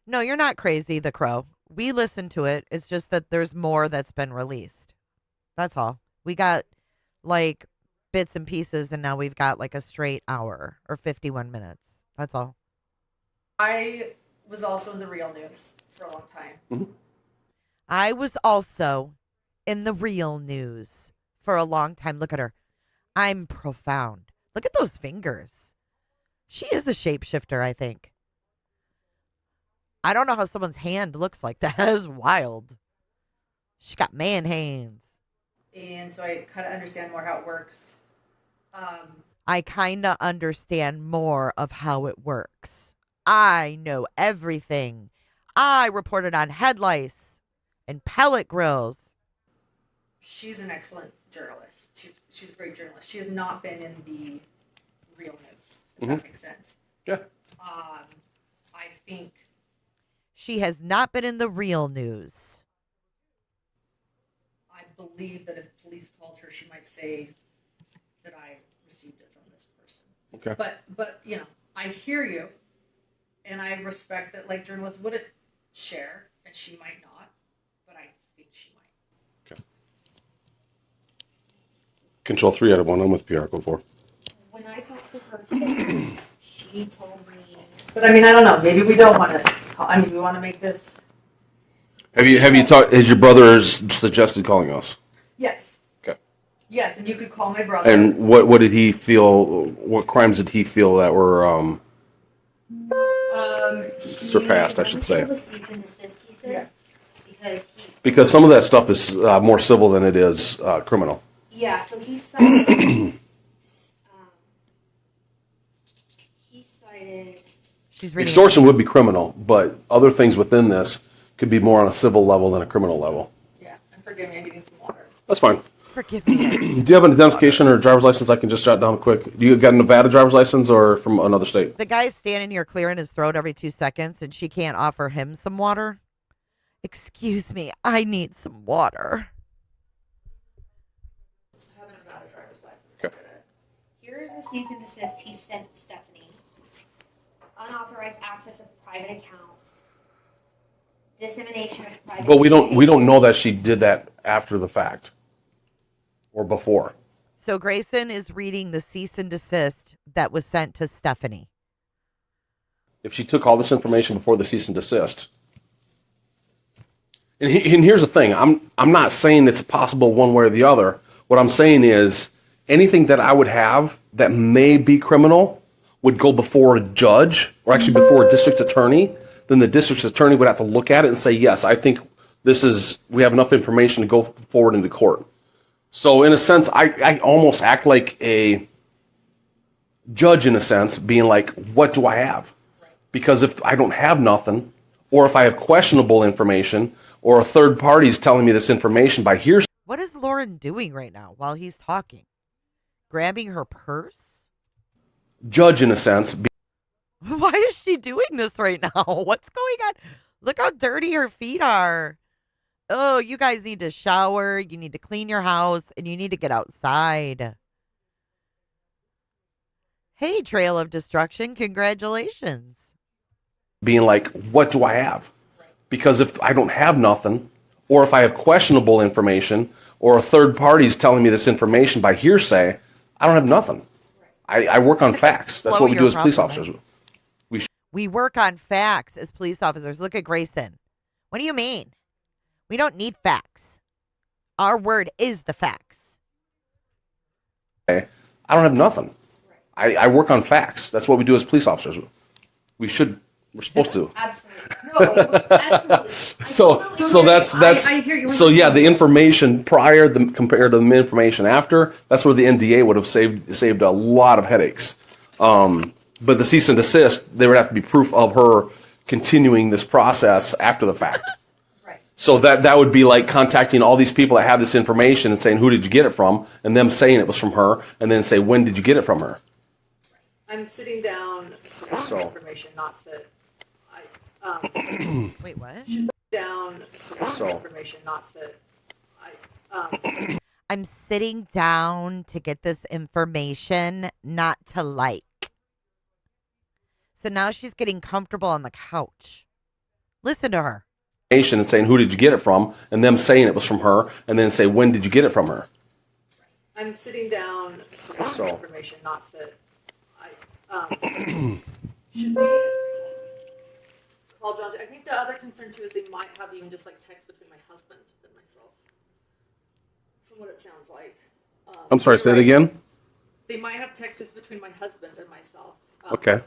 No, you're not crazy, The Crow. We listened to it. It's just that there's more that's been released. That's all. We got like bits and pieces, and now we've got like a straight hour or 51 minutes. That's all. I was also in the real news for a long time. Mm-hmm. I was also in the real news for a long time. Look at her. I'm profound. Look at those fingers. She is a shapeshifter, I think. I don't know how someone's hand looks like that. That is wild. She got man hands. And so I kind of understand more how it works. I kind of understand more of how it works. I know everything. I reported on head lice and pellet grills. She's an excellent journalist. She's a great journalist. She has not been in the real news, if that makes sense. Yeah. I think She has not been in the real news. I believe that if police called her, she might say that I received it from this person. Okay. But you know, I hear you, and I respect that. Like journalists wouldn't share, and she might not, but I think she might. Okay. Control 3 out of 1. I'm with PR. Go 4. When I talked to her today, she told me. But I mean, I don't know. Maybe we don't want to. I mean, we want to make this. Have you talked? Has your brother suggested calling us? Yes. Okay. Yes, and you could call my brother. And what did he feel? What crimes did he feel that were surpassed? I should say. Yeah. Because some of that stuff is more civil than it is criminal. Yeah, so he cited. He cited. She's reading. Extortion would be criminal, but other things within this could be more on a civil level than a criminal level. Yeah, and forgive me, I'm getting some water. That's fine. Forgive me. Do you have an identification or a driver's license I can just jot down quick? Do you got a Nevada driver's license or from another state? The guy's standing here clearing his throat every 2 seconds, and she can't offer him some water. Excuse me, I need some water. I have a Nevada driver's license. Okay. Here's the cease and desist he sent Stephanie. Unauthorized access of private accounts. dissemination of private. But we don't know that she did that after the fact or before. So Grayson is reading the cease and desist that was sent to Stephanie. If she took all this information before the cease and desist. And here's the thing. I'm not saying it's possible one way or the other. What I'm saying is anything that I would have that may be criminal would go before a judge or actually before a district attorney. Then the district attorney would have to look at it and say, yes, I think we have enough information to go forward into court. So in a sense, I almost act like a judge in a sense, being like, what do I have? Because if I don't have nothing, or if I have questionable information, or a third party is telling me this information by hearsay. What is Lauren doing right now while he's talking? Grabbing her purse? Judge in a sense. Why is she doing this right now? What's going on? Look how dirty her feet are. Oh, you guys need to shower. You need to clean your house, and you need to get outside. Hey, Trail of Destruction, congratulations. Being like, what do I have? Because if I don't have nothing, or if I have questionable information, or a third party is telling me this information by hearsay, I don't have nothing. I work on facts. That's what we do as police officers. We work on facts as police officers. Look at Grayson. What do you mean? We don't need facts. Our word is the facts. I don't have nothing. I work on facts. That's what we do as police officers. We're supposed to. Absolutely. No, absolutely. So that's I hear you. so yeah, the information prior compared to the information after, that's where the NDA would have saved a lot of headaches. But the cease and desist, there would have to be proof of her continuing this process after the fact. Right. So that would be like contacting all these people that have this information and saying, who did you get it from? And them saying it was from her, and then say, when did you get it from her? I'm sitting down to get So- information, not to. Wait, what? Down to get So- information, not to. I'm sitting down to get this information, not to like. So now she's getting comfortable on the couch. Listen to her. And saying, who did you get it from? And them saying it was from her, and then say, when did you get it from her? I'm sitting down to get So- information, not to. Should we call John? I think the other concern too is they might have even just like text between my husband and myself. From what it sounds like. I'm sorry, say it again? They might have texts between my husband and myself. Okay.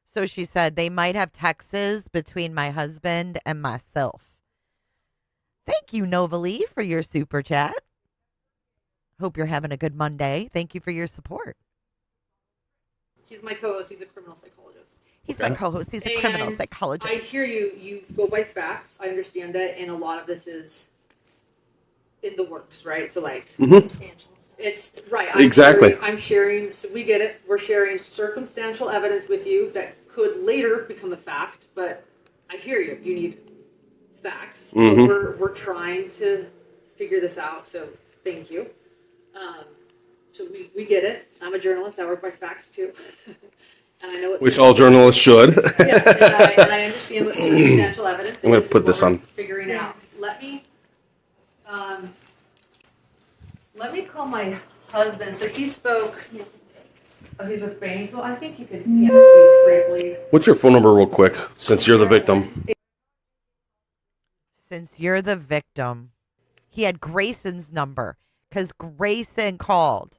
So she said they might have texts between my husband and myself. Thank you, Novalee, for your super chat. Hope you're having a good Monday. Thank you for your support. He's my co-host. He's a criminal psychologist. He's my co-host. He's a criminal psychologist. I hear you. You go by facts. I understand that, and a lot of this is in the works, right? So like, it's right. Exactly. I'm sharing. So we get it. We're sharing circumstantial evidence with you that could later become a fact. But I hear you. You need facts. Mm-hmm. We're trying to figure this out. So thank you. So we get it. I'm a journalist. I work by facts too. And I know what Which all journalists should. yeah, and I understand what circumstantial evidence is. I'm going to put this on. Figuring out. Let me call my husband. So he spoke. Oh, he's with Banks. Well, I think you could speak briefly. What's your phone number real quick, since you're the victim? Since you're the victim, he had Grayson's number because Grayson called.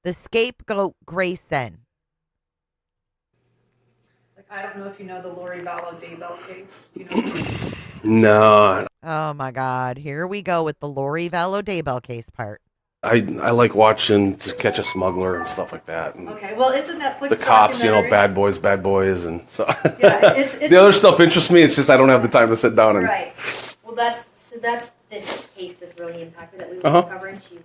The scapegoat, Grayson. Like, I don't know if you know the Lori Vallow Daybell case. Do you know? No. Oh my God. Here we go with the Lori Vallow Daybell case part. I like watching To Catch a Smuggler and stuff like that. And Okay, well, it's a Netflix the cops, documentary. bad boys, and so. Yeah, it's the other stuff interests me. It's just I don't have the time to sit down and. Right. Well, that's this case that's really impacted that we were covering. She's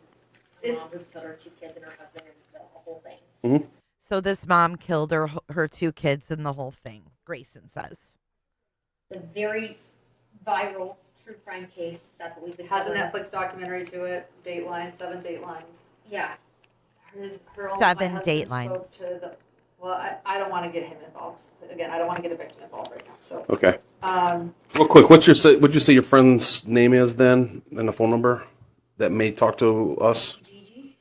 the mom who killed her 2 kids and her husband and the whole thing. Mm-hmm. So this mom killed her 2 kids and the whole thing, Grayson says. It's a very viral true crime case. That's what we've been Has a covering. Netflix documentary to it. Dateline, 7 Datelines. Yeah. Seven Datelines. Spoke to Well, I don't want to get him involved. Again, I don't want to get a victim involved right now. So Okay. Real quick, what'd you say your friend's name is then, and the phone number that may talk to us? Gigi.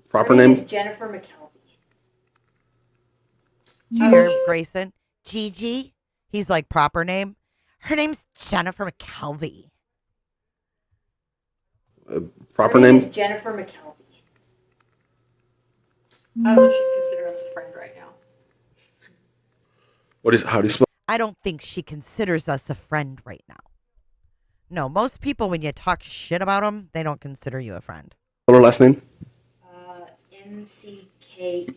Proper Her name? is Jennifer McKelvey. Did you hear Grayson? Gigi? He's like, proper name? Her name's Jennifer McKelvey. Proper Her name? is Jennifer McKelvey. I don't know if she'd consider us a friend right now. How do you spell? I don't think she considers us a friend right now. No, most people, when you talk shit about them, they don't consider you a friend. Her last name? McKelvey.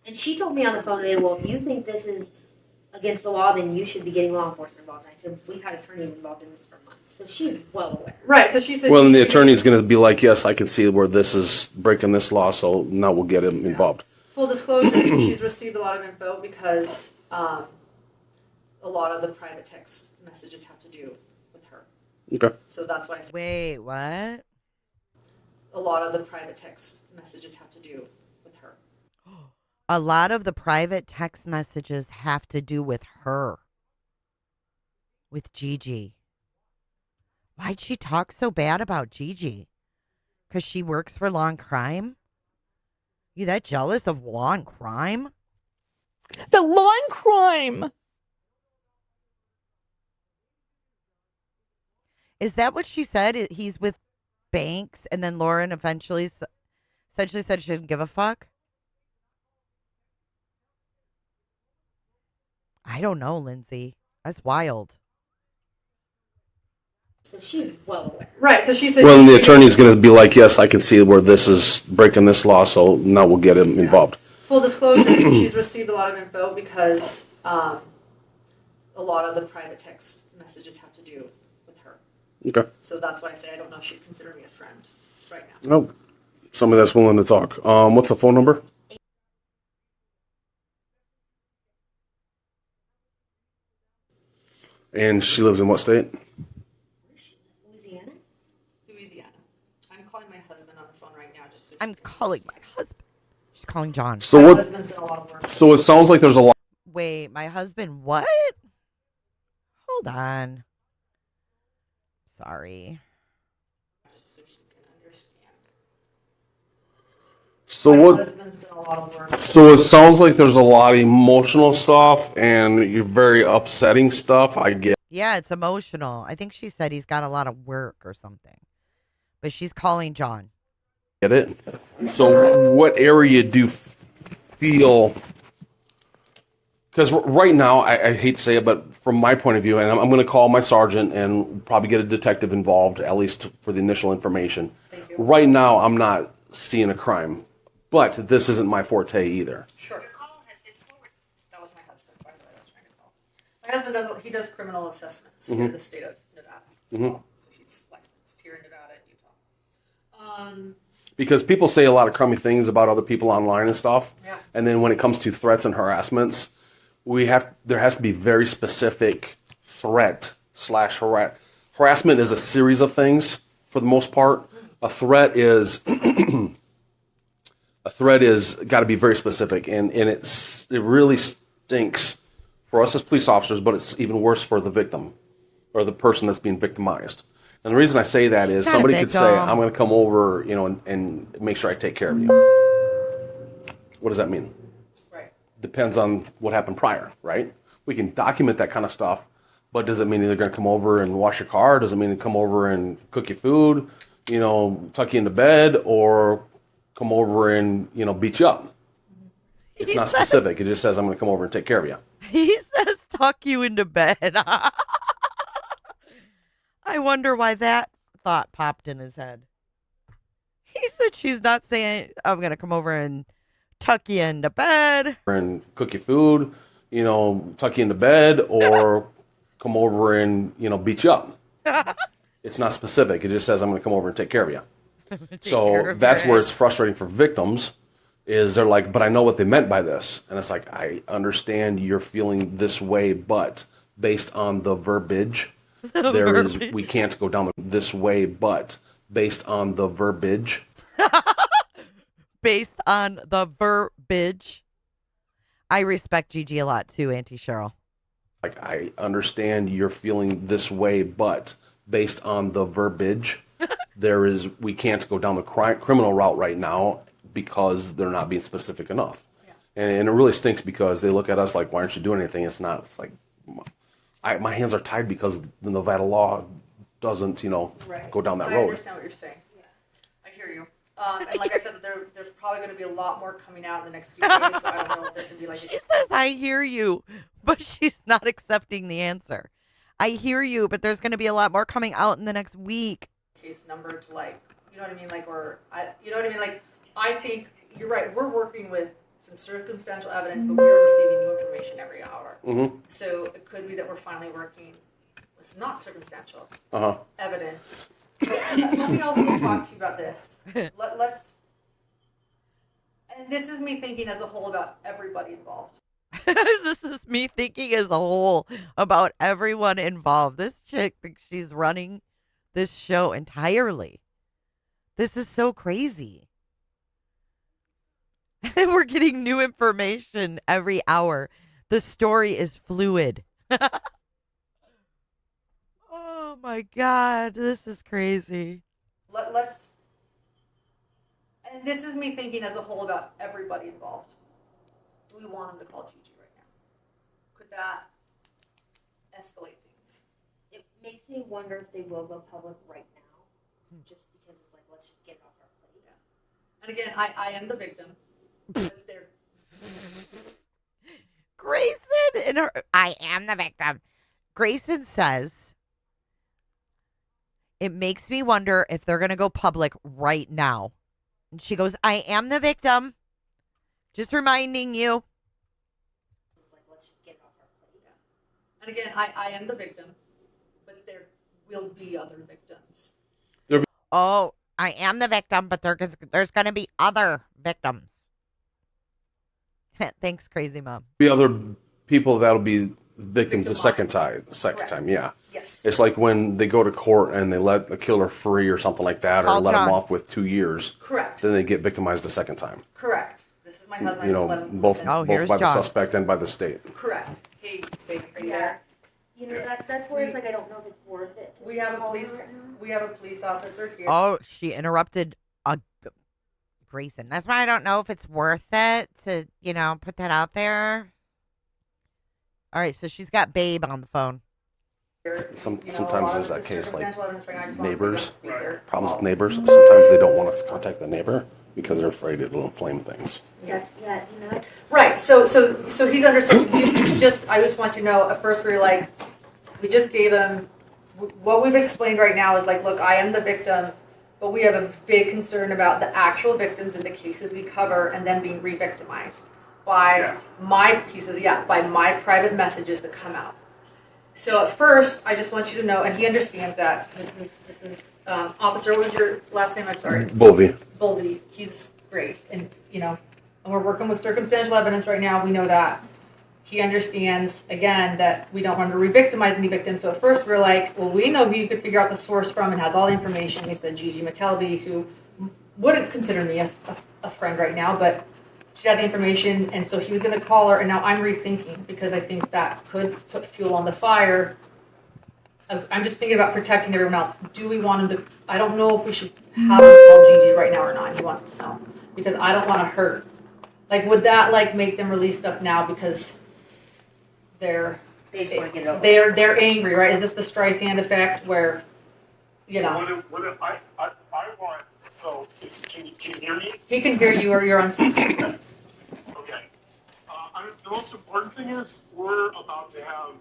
And she told me on the phone today, well, if you think this is against the law, then you should be getting law enforcement involved. And I said, we've had attorneys involved in this for months. So she's well aware. Right, so she said... Well, and the attorney's going to be like, yes, I can see where this is breaking this law, so now we'll get him involved. Full disclosure, she's received a lot of info because a lot of the private text messages have to do with her. Okay. So that's why I said... Wait, what? A lot of the private text messages have to do with her. A lot of the private text messages have to do with her. With Gigi. Why'd she talk so bad about Gigi? Because she works for law and crime? You that jealous of law and crime? The law and crime. Is that what she said? He's with Banks, and then Lauren essentially said she didn't give a fuck? I don't know, Lindsay. That's wild. So she's well aware. Right, so she said... Well, and the attorney's going to be like, yes, I can see where this is breaking this law, so now we'll get him involved. Full disclosure, she's received a lot of info because a lot of the private text messages have to do with her. Okay. So that's why I say I don't know if she'd consider me a friend right now. Nope. Somebody that's willing to talk. What's the phone number? And she lives in what state? Louisiana. Louisiana. I'm calling my husband on the phone right now just so I'm calling my husband. She's calling John. So my what? husband's in a lot of work. So it sounds like there's a lot. Wait, my husband what? Hold on. Sorry. Just so she can understand. So My what? husband's in a lot of work. So it sounds like there's a lot of emotional stuff and you're very upsetting stuff. I get. Yeah, it's emotional. I think she said he's got a lot of work or something. But she's calling John. Get it? So what area do you feel? Because right now, I hate to say it, but from my point of view, and I'm going to call my sergeant and probably get a detective involved, at least for the initial information. Thank you. Right now, I'm not seeing a crime, but this isn't my forte either. Sure. That was my husband, by the way, I was trying to call. My husband does criminal assessments here in the state of Nevada. So he's licensed here in Nevada and Utah. Because people say a lot of crummy things about other people online and stuff, Yeah. and then when it comes to threats and harassments, there has to be very specific threat / harassment is a series of things for the most part. A threat is got to be very specific, and it really stinks for us as police officers, but it's even worse for the victim or the person that's being victimized. And the reason I say that is Not a somebody could say, victim. I'm going to come over, and make sure I take care of you. What does that mean? Right. Depends on what happened prior, right? We can document that kind of stuff, but does it mean they're going to come over and wash your car? Does it mean to come over and cook your food, tuck you into bed, or come over and, beat you up? It's not specific. It just says, I'm going to come over and take care of you. He says tuck you into bed. I wonder why that thought popped in his head. He said she's not saying, I'm going to come over and tuck you into bed. And cook your food, tuck you into bed, or come over and, beat you up. It's not specific. It just says, I'm going to come over and take care of you. So that's where it's frustrating for victims, is they're like, but I know what they meant by this. And it's like, I understand you're feeling this way, but based on the verbiage, we can't go down this way, but based on the verbiage. based on the verbiage. I respect Gigi a lot too, Auntie Cheryl. Like, I understand you're feeling this way, but based on the verbiage, we can't go down the criminal route right now because they're not being specific enough. Yeah. And it really stinks because they look at us like, why aren't you doing anything? It's not. It's like, my hands are tied because the Nevada law doesn't, go down that road. I understand what you're saying. Yeah. I hear you. And like I said, there's probably going to be a lot more coming out in the next few days, so I don't know if there can be like... She says, I hear you, but she's not accepting the answer. I hear you, but there's going to be a lot more coming out in the next week. Case number to you know what I mean? You know what I mean? I think you're right. We're working with some circumstantial evidence, but we're receiving new information every hour. Mm-hmm. So it could be that we're finally working with some not circumstantial evidence. Let me also talk to you about this. Let's, and this is me thinking as a whole about everybody involved. This is me thinking as a whole about everyone involved. This chick thinks she's running this show entirely. This is so crazy. We're getting new information every hour. The story is fluid. Oh my God, this is crazy. Let's, and this is me thinking as a whole about everybody involved. Do we want him to call Gigi right now? Could that escalate things? It makes me wonder if they will go public right now, just because it's like, let's just get it off our plate. Yeah. And again, I am the victim. Grayson and her, I am the victim. Grayson says, it makes me wonder if they're going to go public right now. And she goes, I am the victim. Just reminding you. Like, let's just get it off our plate. Yeah. And again, I am the victim, but there will be other victims. Oh, I am the victim, but there's going to be other victims. Thanks, crazy mom. Be other people that'll be victims the second time, yeah. Yes. It's like when they go to court and they let a killer free or something like that, or let him off with 2 years. Correct. Then they get victimized a second time. Correct. This is my husband. Both by the suspect and by the state. Correct. Hey, babe, are you there? You know, that's where it's like, I don't know if it's worth it. We have a police officer here. Oh, she interrupted Grayson. That's why I don't know if it's worth it to, put that out there. All right, so she's got Babe on the phone. Sometimes there's that case, like neighbors, problems with neighbors. Sometimes they don't want us to contact the neighbor because they're afraid it'll inflame things. Yeah, Right, so he's understanding. I just want you to know, at first we were like, we just gave him, what we've explained right now is like, look, I am the victim, but we have a big concern about the actual victims in the cases we cover and then being re-victimized by my private messages that come out. So at first, I just want you to know, and he understands that. This is Officer, what was your last name? I'm sorry. Bolby. He's great. And, and we're working with circumstantial evidence right now. We know that. He understands, again, that we don't want to re-victimize any victims. So at first, we're like, well, we know who you could figure out the source from and has all the information. He said Gigi McKelvey, who wouldn't consider me a friend right now, but she had the information, and so he was going to call her, and now I'm rethinking because I think that could put fuel on the fire. I'm just thinking about protecting everyone else. Do we want him to, I don't know if we should have him call Gigi right now or not. He wants to know because I don't want to hurt. Like, would that, make them release stuff now because they just want to get it over. They're angry, right? Is this the Streisand effect where, What if I want, so, can you hear me? He can hear you or you're on speaker. Okay. The most important thing is we're about to have,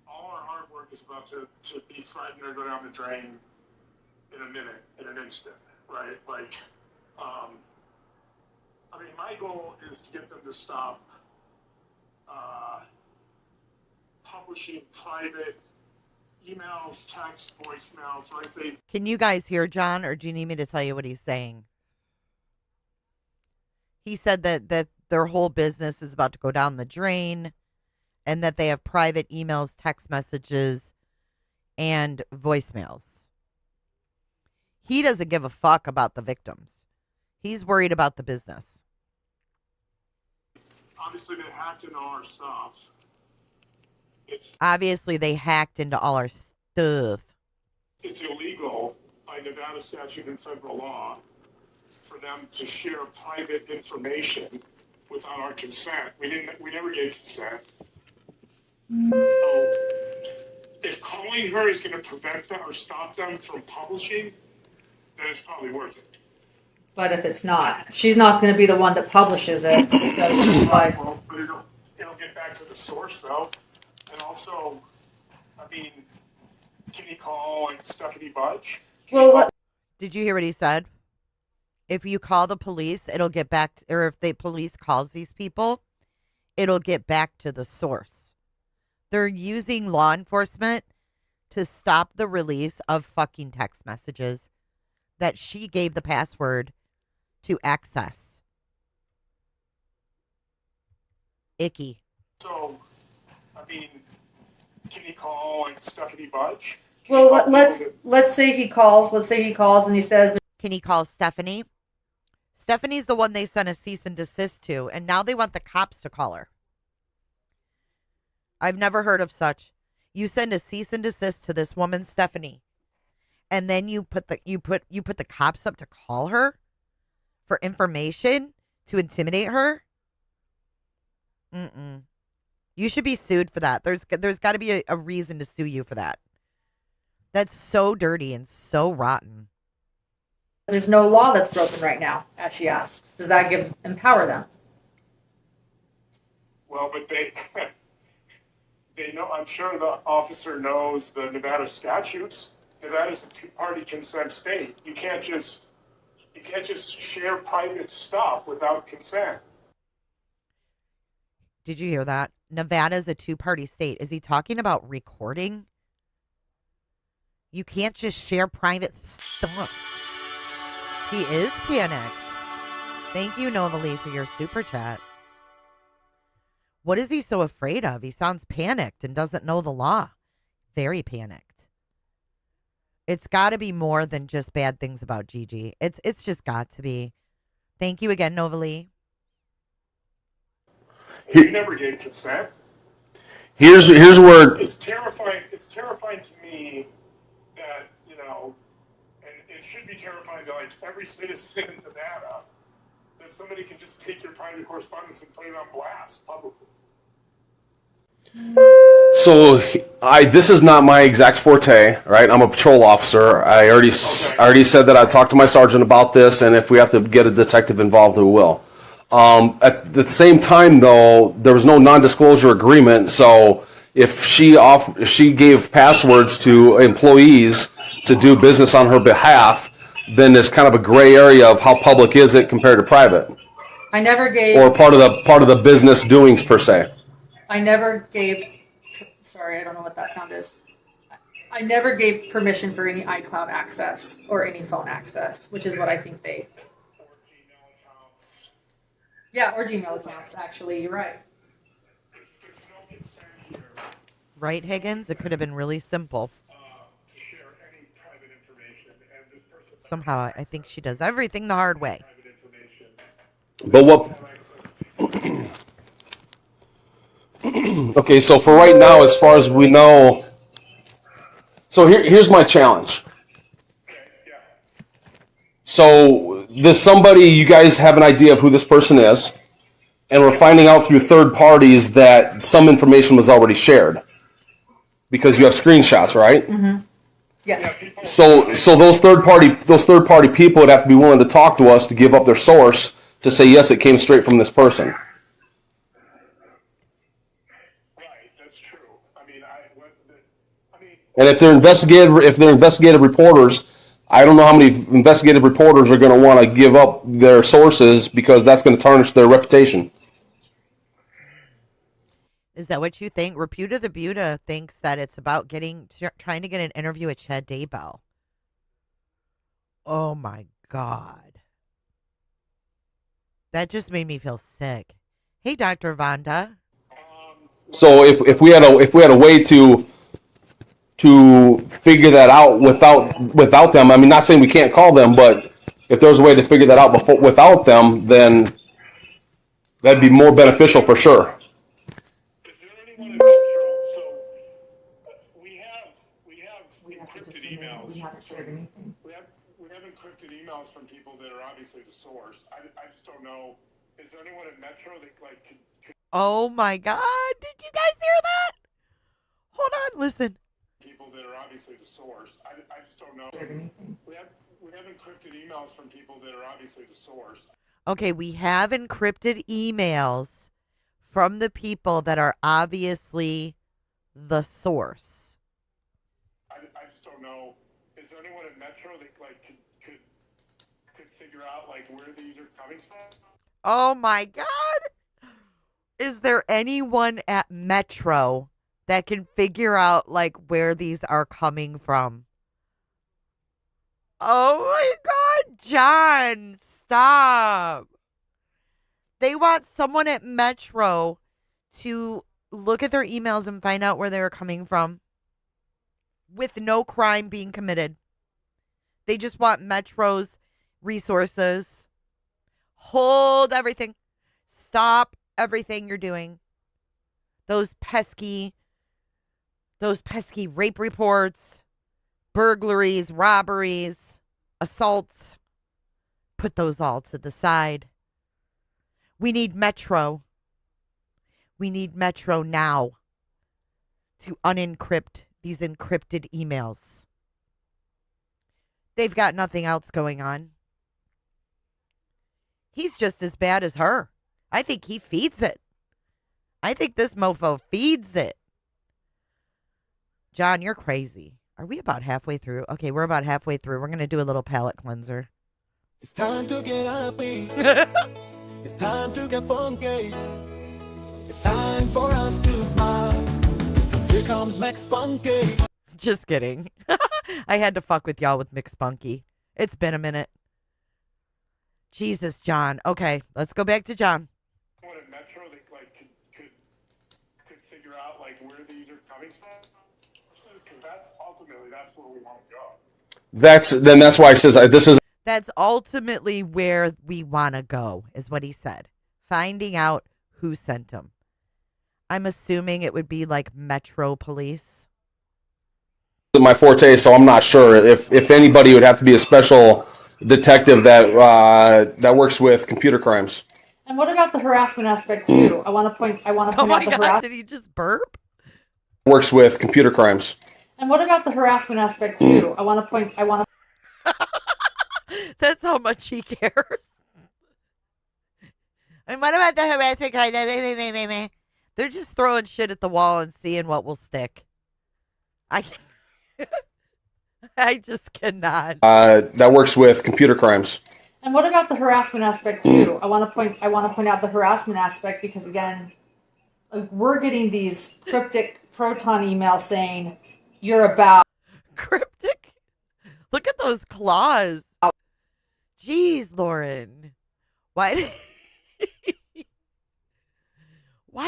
all our hard work is about to be threatened or go down the drain in a minute, in an instant, right? My goal is to get them to stop publishing private emails, text, voicemails, right? Can you guys hear John, or do you need me to tell you what he's saying? He said that their whole business is about to go down the drain and that they have private emails, text messages, and voicemails. He doesn't give a fuck about the victims. He's worried about the business. Obviously, they hacked into all our stuff. Obviously, they hacked into all our stuff. It's illegal by Nevada statute and federal law for them to share private information without our consent. We never gave consent. So if calling her is going to prevent them or stop them from publishing, then it's probably worth it. But if it's not, she's not going to be the one that publishes it. So like, But it'll get back to the source though. And also, I mean, can he call like Stephanie Budge? Did you hear what he said? If you call the police, it'll get back to, or if the police calls these people, it'll get back to the source. They're using law enforcement to stop the release of fucking text messages that she gave the password to access. Icky. So, I mean, can he call like Stephanie Budge? well, let's say he calls. Let's say he calls and he says, Can he call Stephanie? Stephanie's the one they sent a cease and desist to, and now they want the cops to call her. I've never heard of such. You send a cease and desist to this woman, Stephanie, and then you put the cops up to call her for information to intimidate her. You should be sued for that. There's got to be a reason to sue you for that. That's so dirty and so rotten. there's no law that's broken right now, as she asks. Does that empower them? Well, but they know. I'm sure the officer knows the Nevada statutes. Nevada is a two-party consent state. You can't just share private stuff without consent. Did you hear that? Nevada is a two-party state. Is he talking about recording? You can't just share private stuff. He is panicked. Thank you, Novalee, for your super chat. What is he so afraid of? He sounds panicked and doesn't know the law. Very panicked. It's got to be more than just bad things about Gigi. It's just got to be. Thank you again, Novalee. You never gave consent. Here's where It's terrifying. It's terrifying to me that, and it should be terrifying to like every citizen in Nevada that somebody can just take your private correspondence and put it on blast publicly. So this is not my exact forte, right? I'm a patrol officer. I already said that I talked to my sergeant about this, and if we have to get a detective involved, we will. At the same time, though, there was no non-disclosure agreement. So if she gave passwords to employees to do business on her behalf, then there's kind of a gray area of how public is it compared to private, I never gave. or part of the business doings per se. I never gave. Sorry, I don't know what that sound is. I never gave permission for any iCloud access or any phone access, which is what I think they. Yeah, or Gmail accounts, actually. You're right. Right, Higgins? It could have been really simple. Somehow, I think she does everything the hard way. But what... Okay, so for right now, as far as we know... So here's my challenge. So there's somebody, you guys have an idea of who this person is, and we're finding out through third parties that some information was already shared. Because you have screenshots, right? Mm-hmm. Yes. So those third party people would have to be willing to talk to us to give up their source to say yes, it came straight from this person. Right, that's true. And if they're investigative reporters, I don't know how many investigative reporters are going to want to give up their sources because that's going to tarnish their reputation. Is that what you think? Reputa the Buta thinks that it's about trying to get an interview with Chad Daybell. Oh my God. That just made me feel sick. Hey, Dr. Vonda. So if we had a way to to figure that out without them. I mean, not saying we can't call them, but if there's a way to figure that out without them, then that'd be more beneficial for sure. Is there anyone in Metro? So we have encrypted emails. We haven't shared anything. We have encrypted emails from people that are obviously the source. I just don't know. Is there anyone in Metro that like could Oh my God. Did you guys hear that? Hold on, listen. people that are obviously the source? I just don't know. We have encrypted emails from people that are obviously the source. Okay, we have encrypted emails from the people that are obviously the source. I just don't know. Is there anyone in Metro that like could figure out like where these are coming from? Oh my God. Is there anyone at Metro that can figure out like where these are coming from? Oh my God, John, stop. They want someone at Metro to look at their emails and find out where they're coming from with no crime being committed. They just want Metro's resources. Hold everything. Stop everything you're doing. Those pesky rape reports, burglaries, robberies, assaults. Put those all to the side. We need Metro. We need Metro now to unencrypt these encrypted emails. They've got nothing else going on. He's just as bad as her. I think he feeds it. I think this mofo feeds it. John, you're crazy. Are we about halfway through? Okay, we're about halfway through. We're going to do a little palate cleanser. It's time to get happy. It's time to get funky. It's time for us to smile. 'Cause here comes Max Spunky. Just kidding. I had to fuck with y'all with Mix Spunky. It's been a minute. Jesus, John. Okay, let's go back to John. Anyone in Metro that like could figure out like where these are coming from? Because that's ultimately where we want to go. That's why I says this is. That's ultimately where we want to go, is what he said. Finding out who sent him. I'm assuming it would be like Metro Police. My forte, so I'm not sure if anybody. It would have to be a special detective that works with computer crimes. And what about the harassment aspect too? I want to point Oh out my the God, harassment. did he just burp? Works with computer crimes. And what about the harassment aspect too? I want to. That's how much he cares. And what about the harassment card? They're just throwing shit at the wall and seeing what will stick. I just cannot. That works with computer crimes. And what about the harassment aspect too? I want to point out the harassment aspect because again, we're getting these cryptic proton emails saying you're about Cryptic? Look at those claws. Jeez, Lauren. Why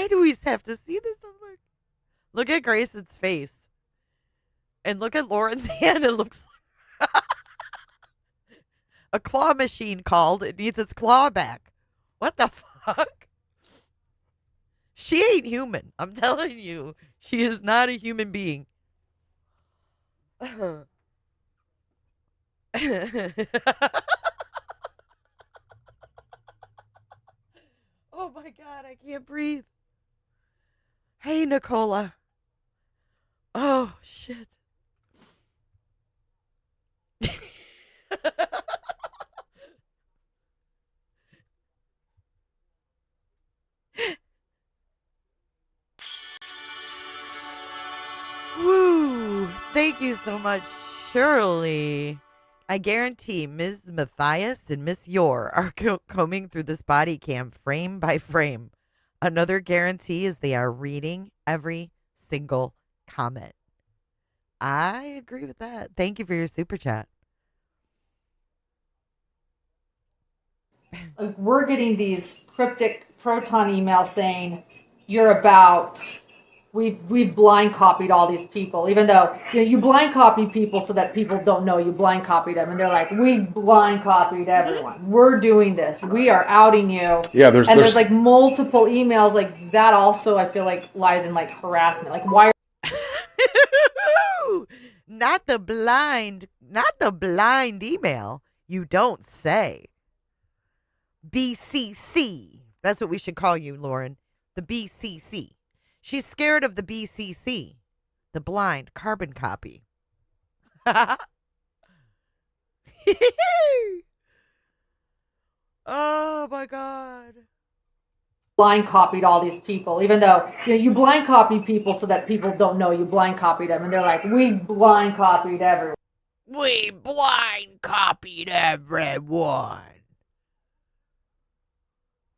do we have to see this? Look at Grayson's face. And look at Lauren's hand. It looks like a claw machine called. It needs its claw back. What the fuck? She ain't human. I'm telling you. She is not a human being. Oh my God, I can't breathe. Hey, Nicola. Oh, shit. Woo! Thank you so much, Shirley. I guarantee Ms. Matthias and Miss Yor are combing through this body cam frame by frame. Another guarantee is they are reading every single comment. I agree with that. Thank you for your super chat. we're getting these cryptic proton emails saying you're about we've blind copied all these people, even though you blind copy people so that people don't know you blind copied them, and they're like, we blind copied everyone. We're doing this. We are outing you. Yeah, there's like multiple emails like that. Also, I feel like lies in like harassment. Like why? Not the blind email. You don't say. BCC. That's what we should call you, Lauren. The BCC. She's scared of the BCC, the blind carbon copy. Oh my God. Blind copied all these people, even though you blind copy people so that people don't know you blind copied them, and they're like, we blind copied everyone. We blind copied everyone.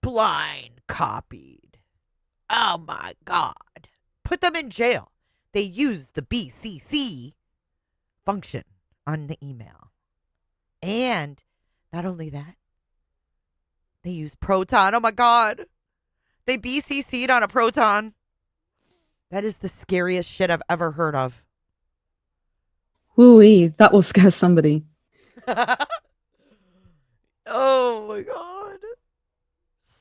Blind copied. Oh my God. Put them in jail. They used the BCC function on the email. And not only that, they used Proton. Oh my God. They BCC'd on a Proton. That is the scariest shit I've ever heard of. Ooh-wee, that will scare somebody. Oh my God.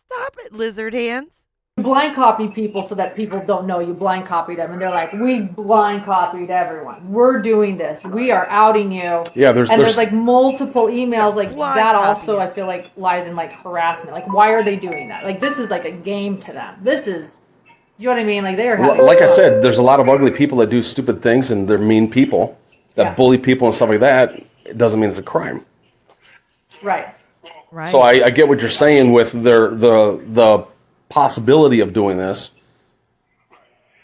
Stop it, lizard hands. You blind copy people so that people don't know you blind copied them, and they're like, we blind copied everyone. We're doing this. We are outing you. Yeah, there's like multiple emails like blind that. copy. Also, I feel like lies in like harassment. Like, why are they doing that? Like, this is like a game to them. This is, you know what I mean? Like, they are having, like I said, there's a lot of ugly people that do stupid things, and they're mean people that bully people and stuff like that. It doesn't mean it's a crime. right. Right. So I get what you're saying with the possibility of doing this,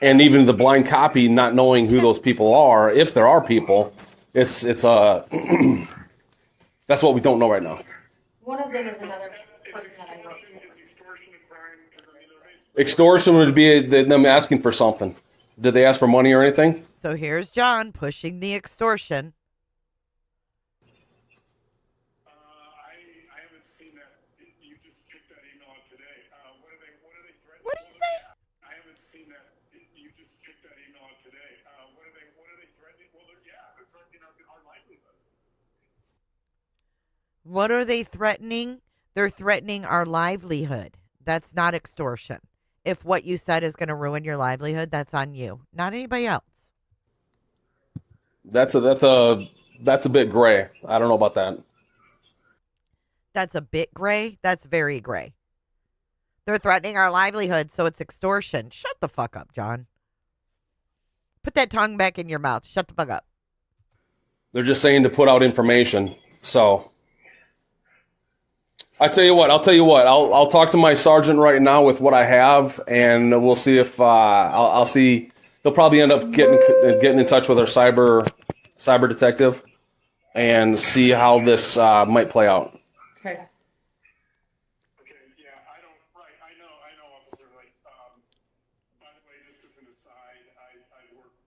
and even the blind copy, not knowing who those people are, if there are people, it's that's what we don't know right now. One of them is another person that I wrote. Extortion would be them asking for something. Did they ask for money or anything? So here's John pushing the extortion. I haven't seen that. You just kicked that email out today. What are they threatening? What do you say? I haven't seen that. You just kicked that email out today. What are they threatening? Well, they're threatening our livelihood. What are they threatening? They're threatening our livelihood. That's not extortion. If what you said is going to ruin your livelihood, that's on you, not anybody else. That's a bit gray. I don't know about that. That's a bit gray. That's very gray. They're threatening our livelihood, so it's extortion. Shut the fuck up, John. Put that tongue back in your mouth. Shut the fuck up. They're just saying to put out information. So I'll tell you what. I'll talk to my sergeant right now with what I have, and we'll see if I'll see. They'll probably end up getting in touch with our cyber detective and see how this might play out. Okay. Okay, yeah, I know, officer. Like, by the way, just as an aside, I've worked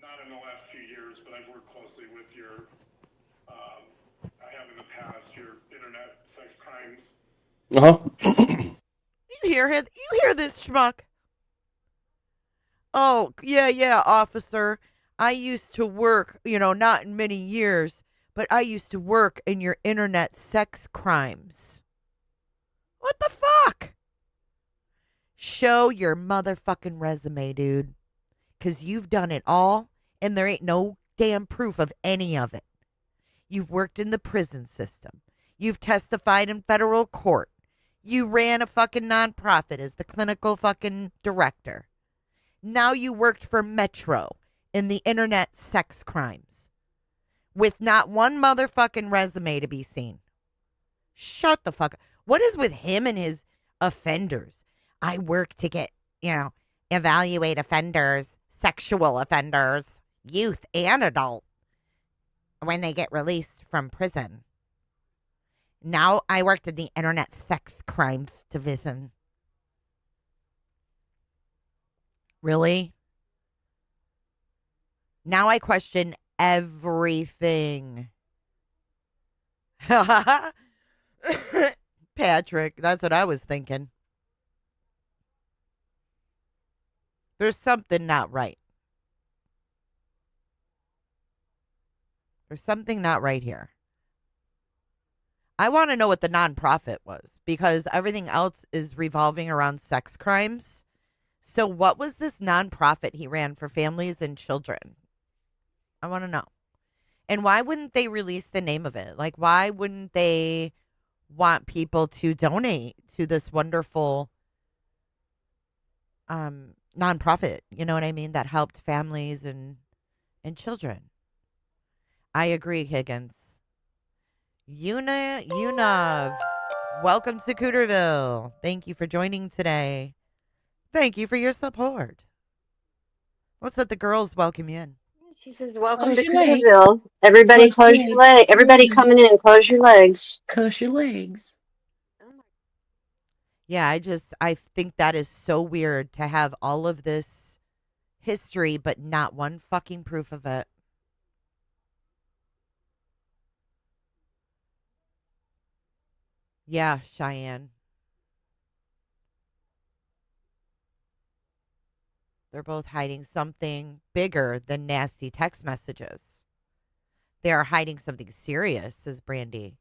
not in the last few years, but I've worked closely with your. I have in the past your internet sex crimes. You hear this, schmuck? Oh, yeah, officer. I used to work, not in many years, but I used to work in your internet sex crimes. What the fuck? Show your motherfucking resume, dude. Because you've done it all, and there ain't no damn proof of any of it. You've worked in the prison system. You've testified in federal court. You ran a fucking nonprofit as the clinical fucking director. Now you worked for Metro in the internet sex crimes with not one motherfucking resume to be seen. Shut the fuck up. What is with him and his offenders? I work to get, evaluate offenders, sexual offenders, youth and adult when they get released from prison. Now I worked in the internet sex crimes division. Really? Now I question everything. Patrick, that's what I was thinking. There's something not right. There's something not right here. I want to know what the nonprofit was because everything else is revolving around sex crimes. So what was this nonprofit he ran for families and children? I want to know. And why wouldn't they release the name of it? Like, why wouldn't they want people to donate to this wonderful nonprofit? You know what I mean? That helped families and children. I agree, Higgins. Una, welcome to Cooterville. Thank you for joining today. Thank you for your support. Let's let the girls welcome you in. She says, "Welcome to Cooterville. Everybody, close your legs. Everybody coming in, close your legs. Close your legs." Yeah, I think that is so weird to have all of this history, but not one fucking proof of it. Yeah, Cheyenne. They're both hiding something bigger than nasty text messages. They are hiding something serious, says Brandy.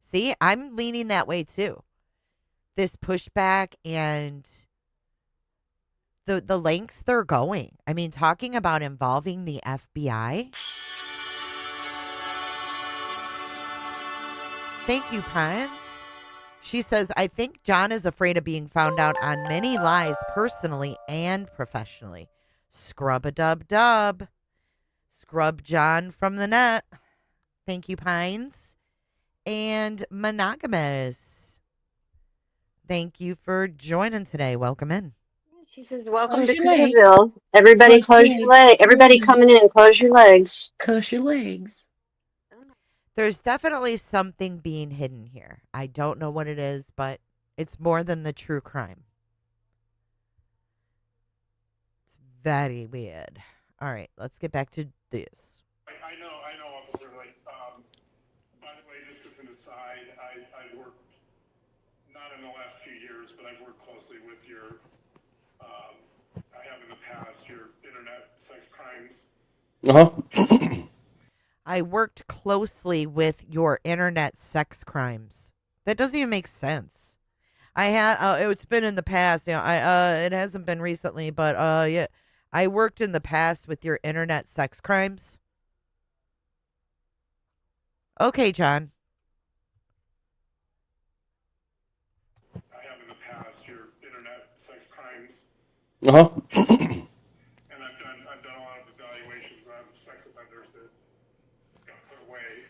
See, I'm leaning that way too. This pushback and the lengths they're going. I mean, talking about involving the FBI. Thank you, Pines. She says, I think John is afraid of being found out on many lies personally and professionally. Scrub-a-dub-dub. Scrub John from the net. Thank you, Pines. And Monogamous. Thank you for joining today. Welcome in. She says, "Welcome to Cooterville. Everybody, close your legs. Everybody coming in, close your legs. Close your legs." There's definitely something being hidden here. I don't know what it is, but it's more than the true crime. It's very weird. All right, let's get back to this. I know, Officer. Like, by the way, just as an aside, I worked not in the last few years, but I've worked closely with your. I have in the past your internet sex crimes. I worked closely with your internet sex crimes. That doesn't even make sense. I had it's been in the past. You know, it hasn't been recently, but yeah, I worked in the past with your internet sex crimes. Okay, John. I have in the past your internet sex crimes. Uh huh. And I've done a lot of evaluations on sex offenders that got put away.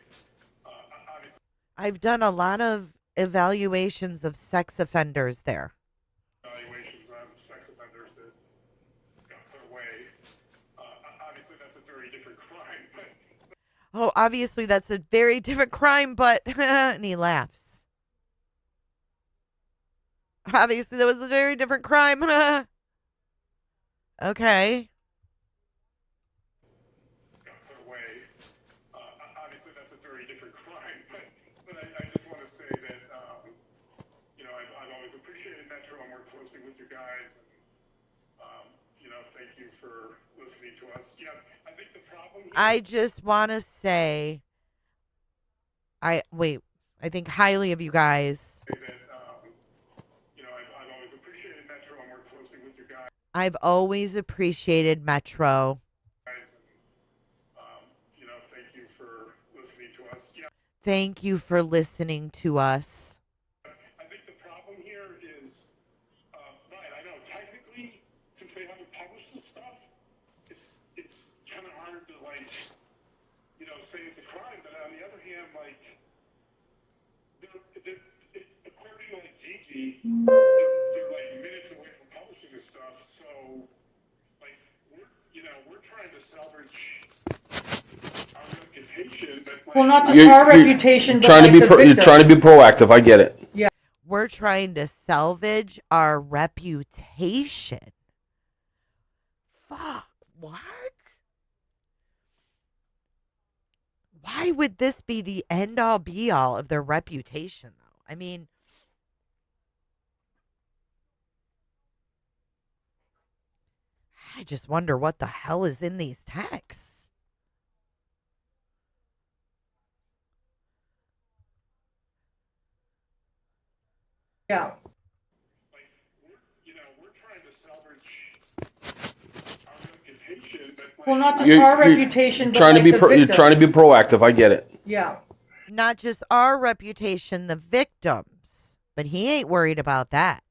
Obviously, I've done a lot of evaluations of sex offenders there. evaluations on sex offenders that got put away. Obviously, that's a very different crime, but. Oh, obviously that's a very different crime, but and he laughs. Obviously that was a very different crime. Okay. Got put away. Obviously, that's a very different crime, but I just want to say that you know I've always appreciated Metro and worked closely with you guys. And, you know, thank you for listening to us. Yeah, I think the problem. I just want to say, I think highly of you guys. That, you know, I've always appreciated Metro and worked closely with you guys. I've always appreciated Metro. You know, thank you for listening to us. Yeah. Thank you for listening to us. I think the problem here is, right, I know technically, since they haven't published this stuff, it's kind of hard to, like, you know, say it's a crime, but on the other hand, like, according to, like, Gigi, they're like minutes away from publishing this stuff, so, like, we're trying to salvage our reputation, but, like, Well, not just our reputation, but trying like to the you're victims. trying to be proactive. I get it. Yeah. We're trying to salvage our reputation. Fuck, what? Why would this be the end all be all of their reputation, though? I mean, I just wonder what the hell is in these texts. Yeah. Like, we're trying to salvage our reputation, but Well, not just our reputation, but trying like to be the you're victims. trying to be proactive. I get it. Yeah. Not just our reputation, the victims. But he ain't worried about that.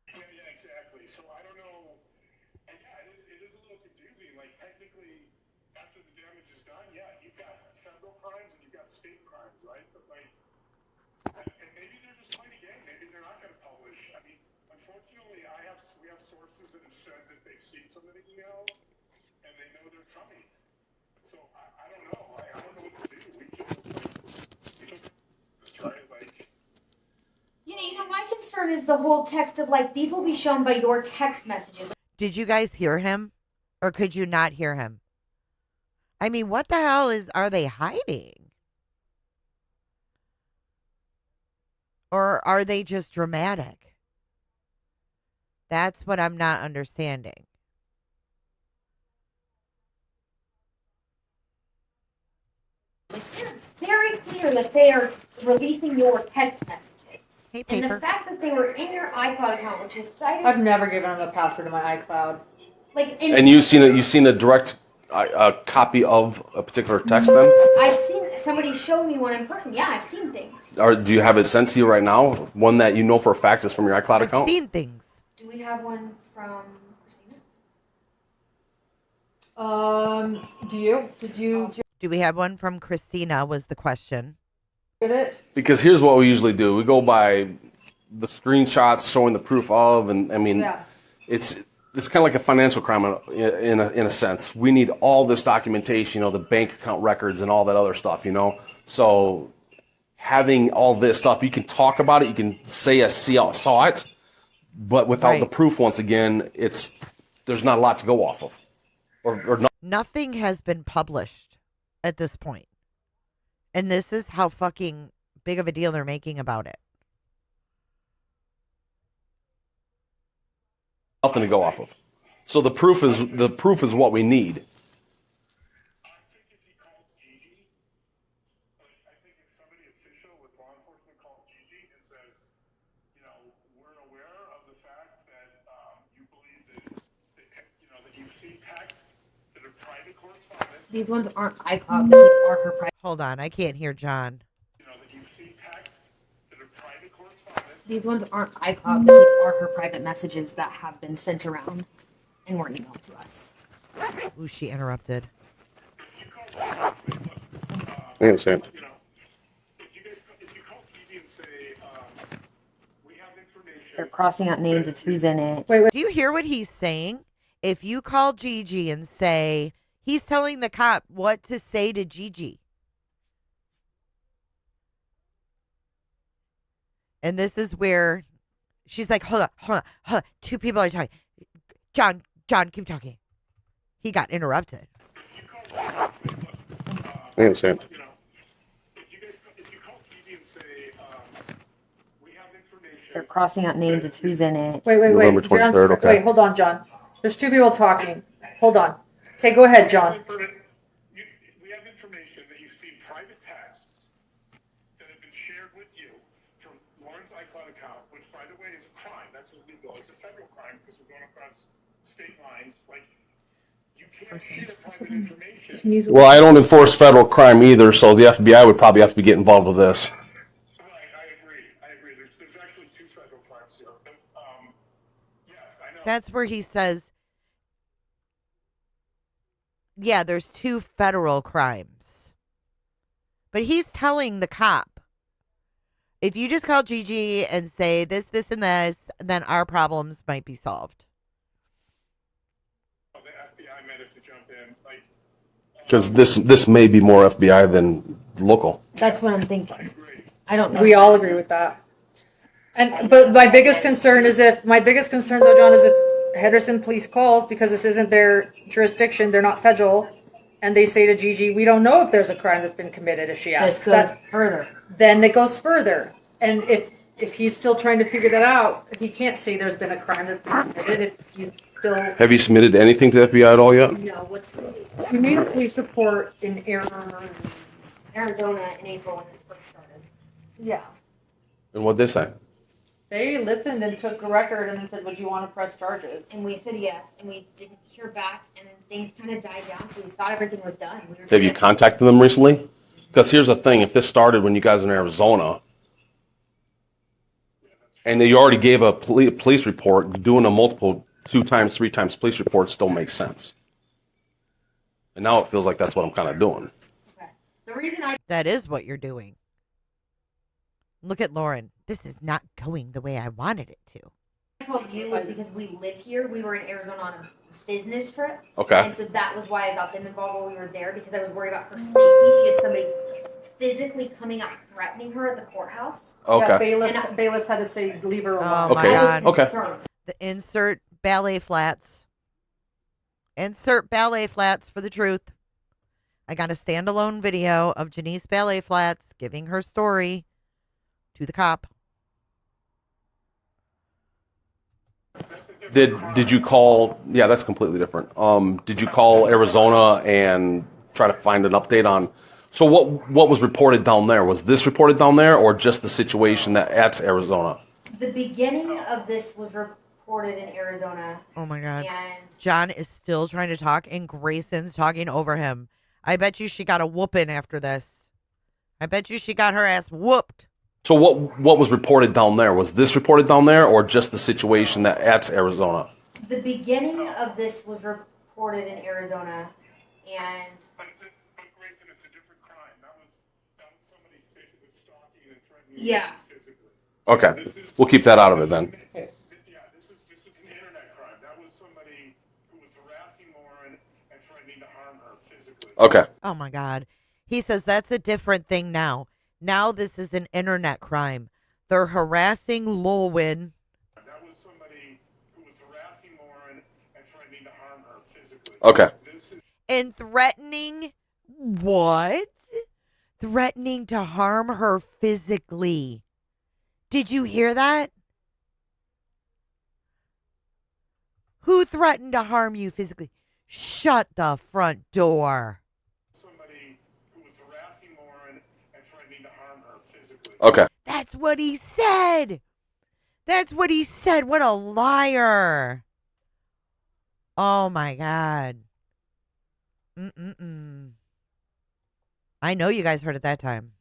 Yeah, exactly. So I don't know. And yeah, it is a little confusing. Like, technically, after the damage is done, yeah, you've got federal crimes and you've got state crimes, right? But like, and maybe they're just playing a game. Maybe they're not going to publish. I mean, unfortunately, we have sources that have said that they've seen some of the emails and they know they're coming. So I don't know. I don't know what to do. We just try to like. My concern is the whole text of like these will be shown by your text messages. Did you guys hear him? Or could you not hear him? I mean, what the hell are they hiding? Or are they just dramatic? That's what I'm not understanding. It's very clear that they are releasing your text messages. Hey, and paper. the fact that they were in your iCloud account, which is cited. I've never given them a password to my iCloud. Like, And you've seen a direct copy of a particular text then? I've seen somebody show me one in person. Yeah, I've seen things. Or do you have it sent to you right now? One that you know for a fact is from your iCloud account? I've seen things. Do we have one from Christina? Do you? Did you Do we have one from Christina was the question. get it? Because here's what we usually do. We go by the screenshots showing the proof of, and I mean, Yeah. it's kind of like a financial crime in a sense. We need all this documentation, the bank account records and all that other stuff, So having all this stuff, you can talk about it, you can say I saw it, but without the proof, once again, there's not a lot to go off of. Or not. Nothing has been published at this point. And this is how fucking big of a deal they're making about it. Nothing to go off of. So the proof is what we need. I think if he calls Gigi, I think if somebody official with law enforcement calls Gigi and says, we're aware of the fact that you believe that you've seen texts that are private correspondence. These ones aren't iCloud, but these are her private. Hold on, I can't hear John. That you've seen texts that are private correspondence. These ones aren't iCloud, but these are her private messages that have been sent around and were emailed to us. Ooh, she interrupted. I understand. If you call Gigi and say, we have information. They're crossing out names of who's in it. Wait. Do you hear what he's saying? If you call Gigi and say, he's telling the cop what to say to Gigi. And this is where she's like, hold on. Two people are talking. John, keep talking. He got interrupted. I understand. If you call Gigi and say, we have information. They're crossing out names of who's in it. Wait. November 23rd, okay. Wait, hold on, John. There's two people talking. Hold on. Okay, go ahead, John. We have information that you've seen private texts that have been shared with you from Lauren's iCloud account, which, by the way, is a crime. That's illegal. It's a federal crime because we're going across state lines. Like, you can't share private information. Well, I don't enforce federal crime either, so the FBI would probably have to get involved with this. Right, I agree. There's actually two federal crimes here. But, yes, I know. That's where he says, yeah, there's two federal crimes. But he's telling the cop, if you just call Gigi and say this, and this, then our problems might be solved. The FBI might have to jump in. Because this may be more FBI than local. That's what I'm thinking. I don't know. We all agree with that. But my biggest concern though, John, is if Henderson police calls, because this isn't their jurisdiction, they're not federal, and they say to Gigi, we don't know if there's a crime that's been committed, if she asks. This goes further. Then it goes further. And if he's still trying to figure that out, he can't say there's been a crime that's been committed if he's still. Have you submitted anything to the FBI at all yet? No, We made a police report in Arizona in April when this first started. Yeah. And what'd they say? They listened and took a record and then said, would you want to press charges? And we said yes, and we didn't hear back, and then things kind of died down, so we thought everything was done. Have you contacted them recently? Because here's the thing, if this started when you guys were in Arizona, and you already gave a police report, doing a multiple 2 times, 3 times police report still makes sense. And now it feels like that's what I'm kind of doing. Okay. The reason I That is what you're doing. Look at Lauren. This is not going the way I wanted it to. told you was because we live here. We were in Arizona on a business trip. Okay. And so that was why I got them involved while we were there, because I was worried about her safety. She had somebody physically coming out threatening her at the courthouse. Okay. Yeah, bailiffs had to say, leave her alone. Oh my God. Okay. The insert ballet flats. Insert ballet flats for the truth. I got a standalone video of Janice Ballet Flats giving her story to the cop. Did you call? Yeah, that's completely different. Did you call Arizona and try to find an update on? So what was reported down there? Was this reported down there, or just the situation at Arizona? The beginning of this was reported in Arizona. Oh my God. And John is still trying to talk, and Grayson's talking over him. I bet you she got a whooping after this. I bet you she got her ass whooped. So what was reported down there? Was this reported down there, or just the situation at Arizona? the beginning of this was reported in Arizona, and Grayson, it's a different crime. That was somebody's basically stalking and threatening yeah. physically. Okay, we'll keep that out of it then. Yeah, this is an internet crime. That was somebody who was harassing Lauren and threatening to harm her physically. Okay. Oh my God. He says that's a different thing now. Now this is an internet crime. They're harassing Lolwyn. That was somebody who was harassing Lauren and threatening to harm her physically. Okay. And threatening what? Threatening to harm her physically. Did you hear that? Who threatened to harm you physically? Shut the front door. Somebody who was harassing Lauren and threatening to harm her physically. Okay. That's what he said. That's what he said. What a liar. Oh my God. I know you guys heard it that time.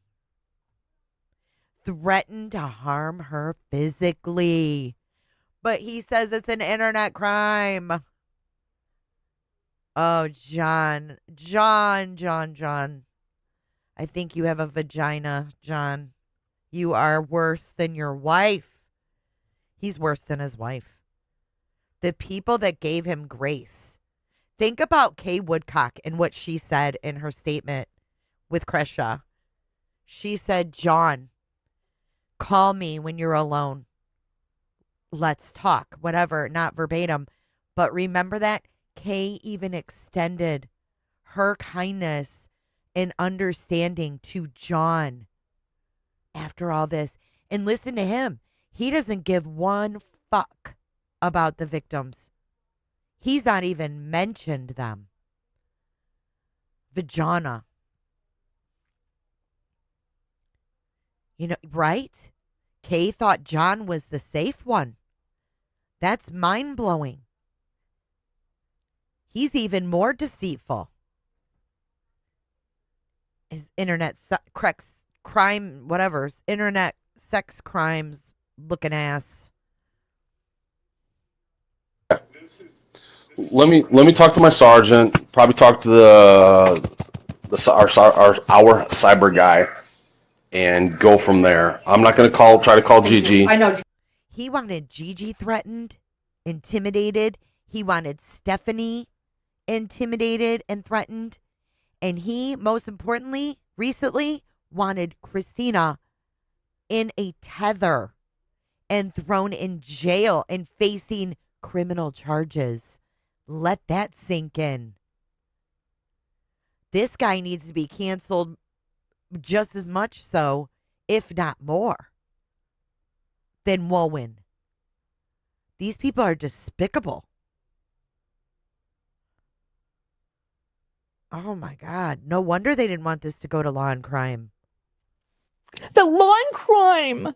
Threatened to harm her physically. But he says it's an internet crime. Oh, John. John. I think you have a vagina, John. You are worse than your wife. He's worse than his wife. The people that gave him grace. Think about Kay Woodcock and what she said in her statement with Creshaw. She said, John, call me when you're alone. Let's talk. Whatever, not verbatim. But remember that Kay even extended her kindness and understanding to John after all this. And listen to him. He doesn't give one fuck about the victims. He's not even mentioned them. Vagina. You know, right? Kay thought John was the safe one. That's mind-blowing. He's even more deceitful. His internet crime, whatever, internet sex crimes looking ass. Let me talk to my sergeant. Probably talk to our cyber guy, and go from there. I'm not going to try to call Gigi. I know. He wanted Gigi threatened, intimidated. He wanted Stephanie intimidated and threatened. And he, most importantly, recently wanted Christina in a tether and thrown in jail and facing criminal charges. Let that sink in. This guy needs to be canceled just as much so, if not more, than Wowen. These people are despicable. Oh my God. No wonder they didn't want this to go to Law and Crime. The Law and Crime.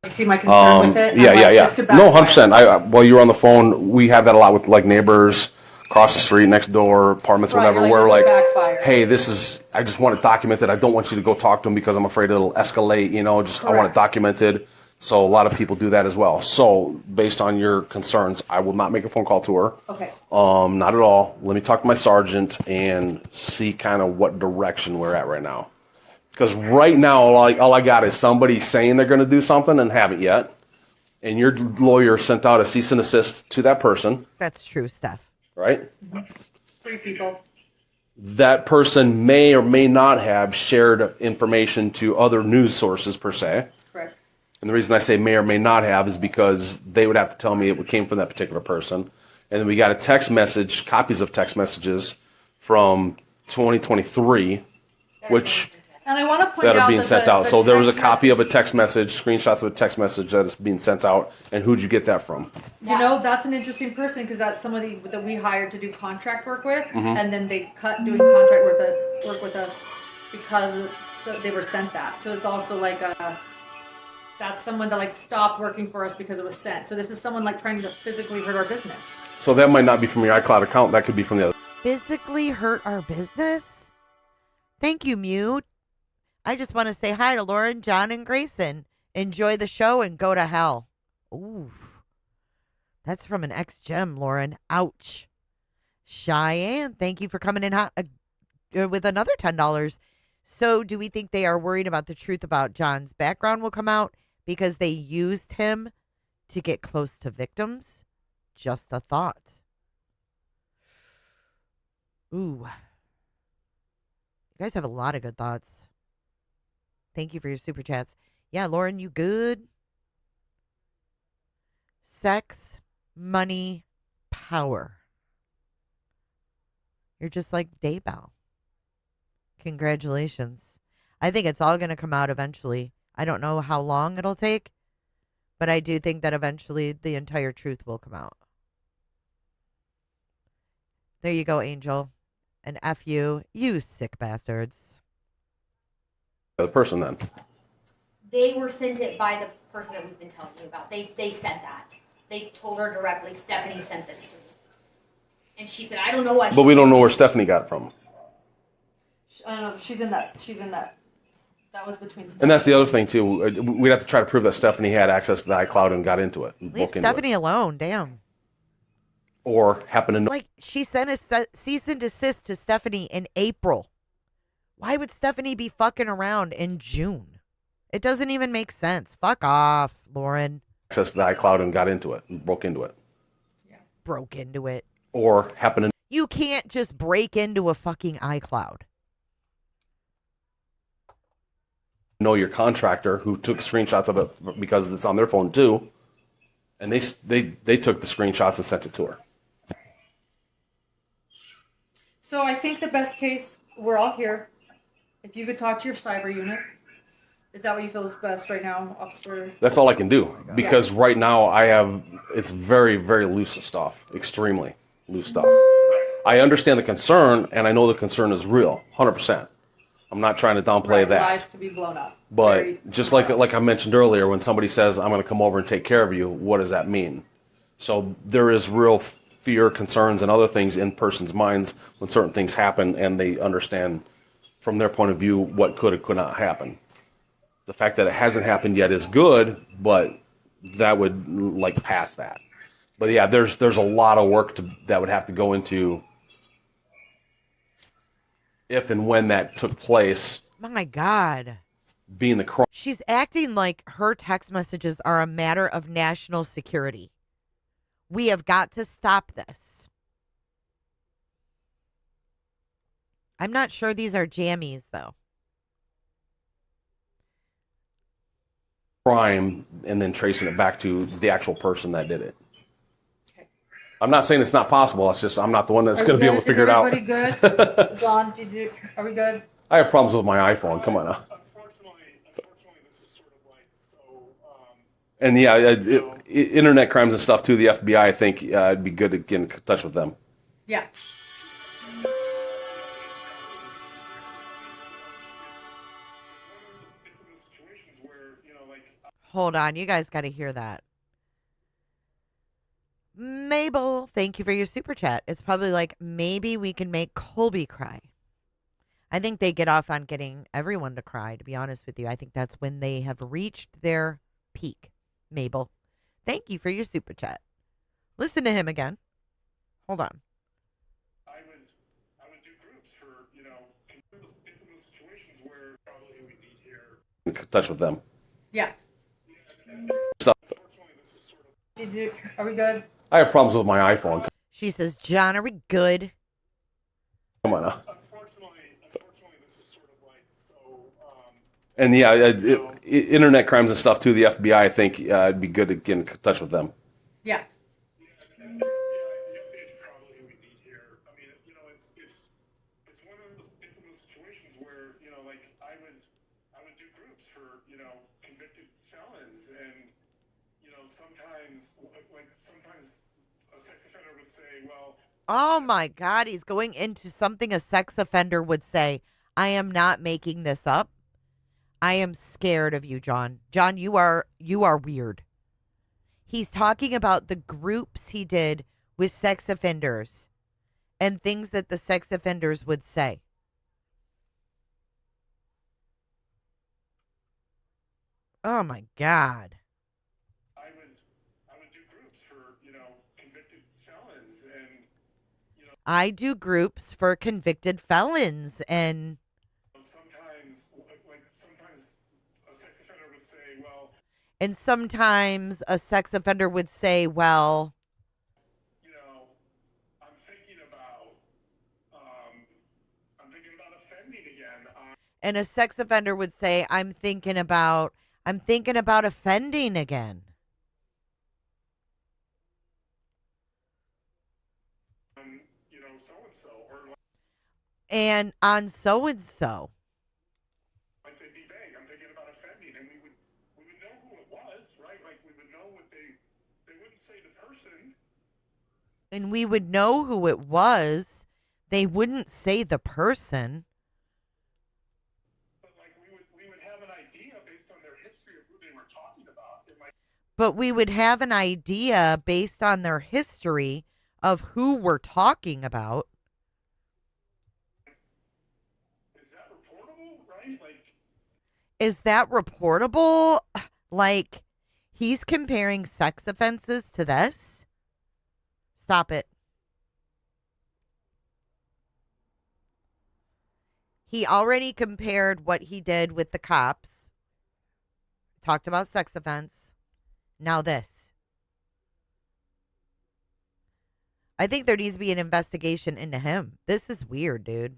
You see my concern with it? Yeah. No, 100%. While you were on the phone, we have that a lot with like neighbors across the street, next door, apartments, whatever, where like, hey, I just want it documented. I don't want you to go talk to them because I'm afraid it'll escalate, I want it documented. So a lot of people do that as well. So based on your concerns, I will not make a phone call to her. Okay. Not at all. Let me talk to my sergeant and see kind of what direction we're at right now. Because right now, all I got is somebody saying they're going to do something and haven't yet. And your lawyer sent out a cease and desist to that person. That's true, Steph. Right? 3 people. That person may or may not have shared information to other news sources per se. Correct. And the reason I say may or may not have is because they would have to tell me it came from that particular person. And then we got a text message, copies of text messages from 2023, which and I want to point that out are being that sent out. So there was a copy of a text message, screenshots of a text message that is being sent out. And who'd you get that from? You know, that's an interesting person because that's somebody that we hired to do contract work with, and then they cut doing contract work with us because they were sent that. So it's also like that's someone that like stopped working for us because it was sent. So this is someone like trying to physically hurt our business. So that might not be from your iCloud account. That could be from the other. Physically hurt our business? Thank you, Mute. I just want to say hi to Lauren, John, and Grayson. Enjoy the show and go to hell. Ooh. That's from an ex-gem, Lauren. Ouch. Cheyenne, thank you for coming in hot with another $10. So do we think they are worried about the truth about John's background will come out because they used him to get close to victims? Just a thought. Ooh. You guys have a lot of good thoughts. Thank you for your super chats. Yeah, Lauren, you good? Sex, money, power. You're just like Daybell. Congratulations. I think it's all going to come out eventually. I don't know how long it'll take, but I do think that eventually the entire truth will come out. There you go, Angel. And F you sick bastards. The person then. They were sent it by the person that we've been telling you about. They said that. They told her directly, Stephanie sent this to me. And she said, I don't know why. But we don't know where Stephanie got it from. I don't know. She's in that. That was between. And that's the other thing, too. We'd have to try to prove that Stephanie had access to the iCloud and got into it. Leave Stephanie alone. Damn. Or happened to know. Like, she sent a cease and desist to Stephanie in April. Why would Stephanie be fucking around in June? It doesn't even make sense. Fuck off, Lauren. Access to the iCloud and got into it. And broke into it. Yeah. Broke into it. Or happened to. You can't just break into a fucking iCloud. Know your contractor who took screenshots of it because it's on their phone too. And they took the screenshots and sent it to her. So I think the best case, we're all here. If you could talk to your cyber unit, is that what you feel is best right now, officer? That's all I can do because right now it's very, very loose stuff, extremely loose stuff. I understand the concern and I know the concern is real, 100%. I'm not trying to downplay that. Lives to be blown up. But just like I mentioned earlier, when somebody says, I'm going to come over and take care of you, what does that mean? So there is real fear, concerns, and other things in person's minds when certain things happen and they understand from their point of view what could or could not happen. The fact that it hasn't happened yet is good, but that would like pass that. But yeah, there's a lot of work that would have to go into if and when that took place. My God. Being the crime. She's acting like her text messages are a matter of national security. We have got to stop this. I'm not sure these are jammies, though. Crime and then tracing it back to the actual person that did it. Okay. I'm not saying it's not possible. It's just I'm not the one that's going to be able to figure it out. Is everybody good? John, are we good? I have problems with my iPhone. Come on now. Unfortunately, this is sort of like so. And yeah, internet crimes and stuff too. The FBI, I think it'd be good to get in touch with them. Yeah. Hold on, you guys got to hear that. Mabel, thank you for your super chat. It's probably like, maybe we can make Colby cry. I think they get off on getting everyone to cry, to be honest with you. I think that's when they have reached their peak. Mabel, thank you for your super chat. Listen to him again. Hold on. I would do groups for, intimate situations where probably we need here. In touch with them. Yeah. Stuff. Are we good? I have problems with my iPhone. She says, John, are we good? Come on now. Unfortunately, this is sort of like so. And yeah, internet crimes and stuff too. The FBI, I think it'd be good to get in touch with them. Yeah. The updates probably we need here. I mean, it's one of those intimate situations where I would do groups for convicted felons, and sometimes a sex offender would say, well. Oh my God, he's going into something a sex offender would say. I am not making this up. I am scared of you, John. John, you are weird. He's talking about the groups he did with sex offenders and things that the sex offenders would say. Oh my God. I would do groups for, convicted felons, and I do groups for convicted felons, and sometimes a sex offender would say, well, sometimes a sex offender would say, well, I'm thinking about offending again. And a sex offender would say, I'm thinking about offending again. So-and-so, or And on so-and-so. like they'd be vague. I'm thinking about offending, and we would know who it was, right? Like we would know what they wouldn't say the person. And we would know who it was. They wouldn't say the person. But like we would have an idea based on their history of who they were talking about. But we would have an idea based on their history of who we're talking about. Is that reportable, right? Is that reportable? Like, he's comparing sex offenses to this? Stop it. He already compared what he did with the cops. Talked about sex offense. Now this. I think there needs to be an investigation into him. This is weird, dude.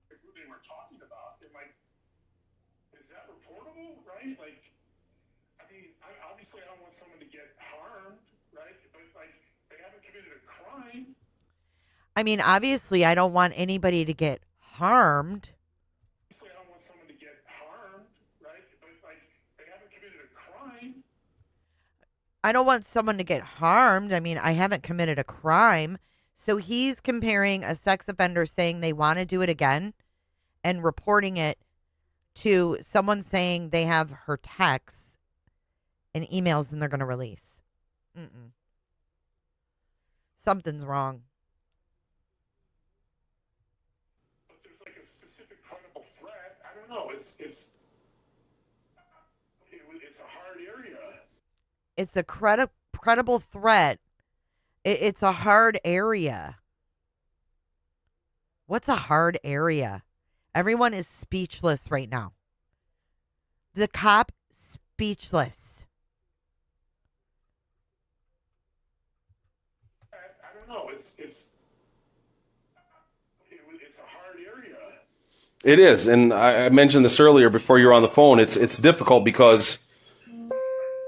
Who they were talking about. Is that reportable, right? Obviously I don't want someone to get harmed, right? But they haven't committed a crime. I mean, obviously I don't want anybody to get harmed. Obviously I don't want someone to get harmed, right? But they haven't committed a crime. I don't want someone to get harmed. I mean, I haven't committed a crime. So he's comparing a sex offender saying they want to do it again and reporting it to someone saying they have her texts and emails and they're going to release. Something's wrong. But there's a specific credible threat. I don't know. It's a hard area. It's a credible threat. It's a hard area. What's a hard area? Everyone is speechless right now. The cop, speechless. I don't know. It's a hard area. It is, and I mentioned this earlier before you were on the phone. It's difficult because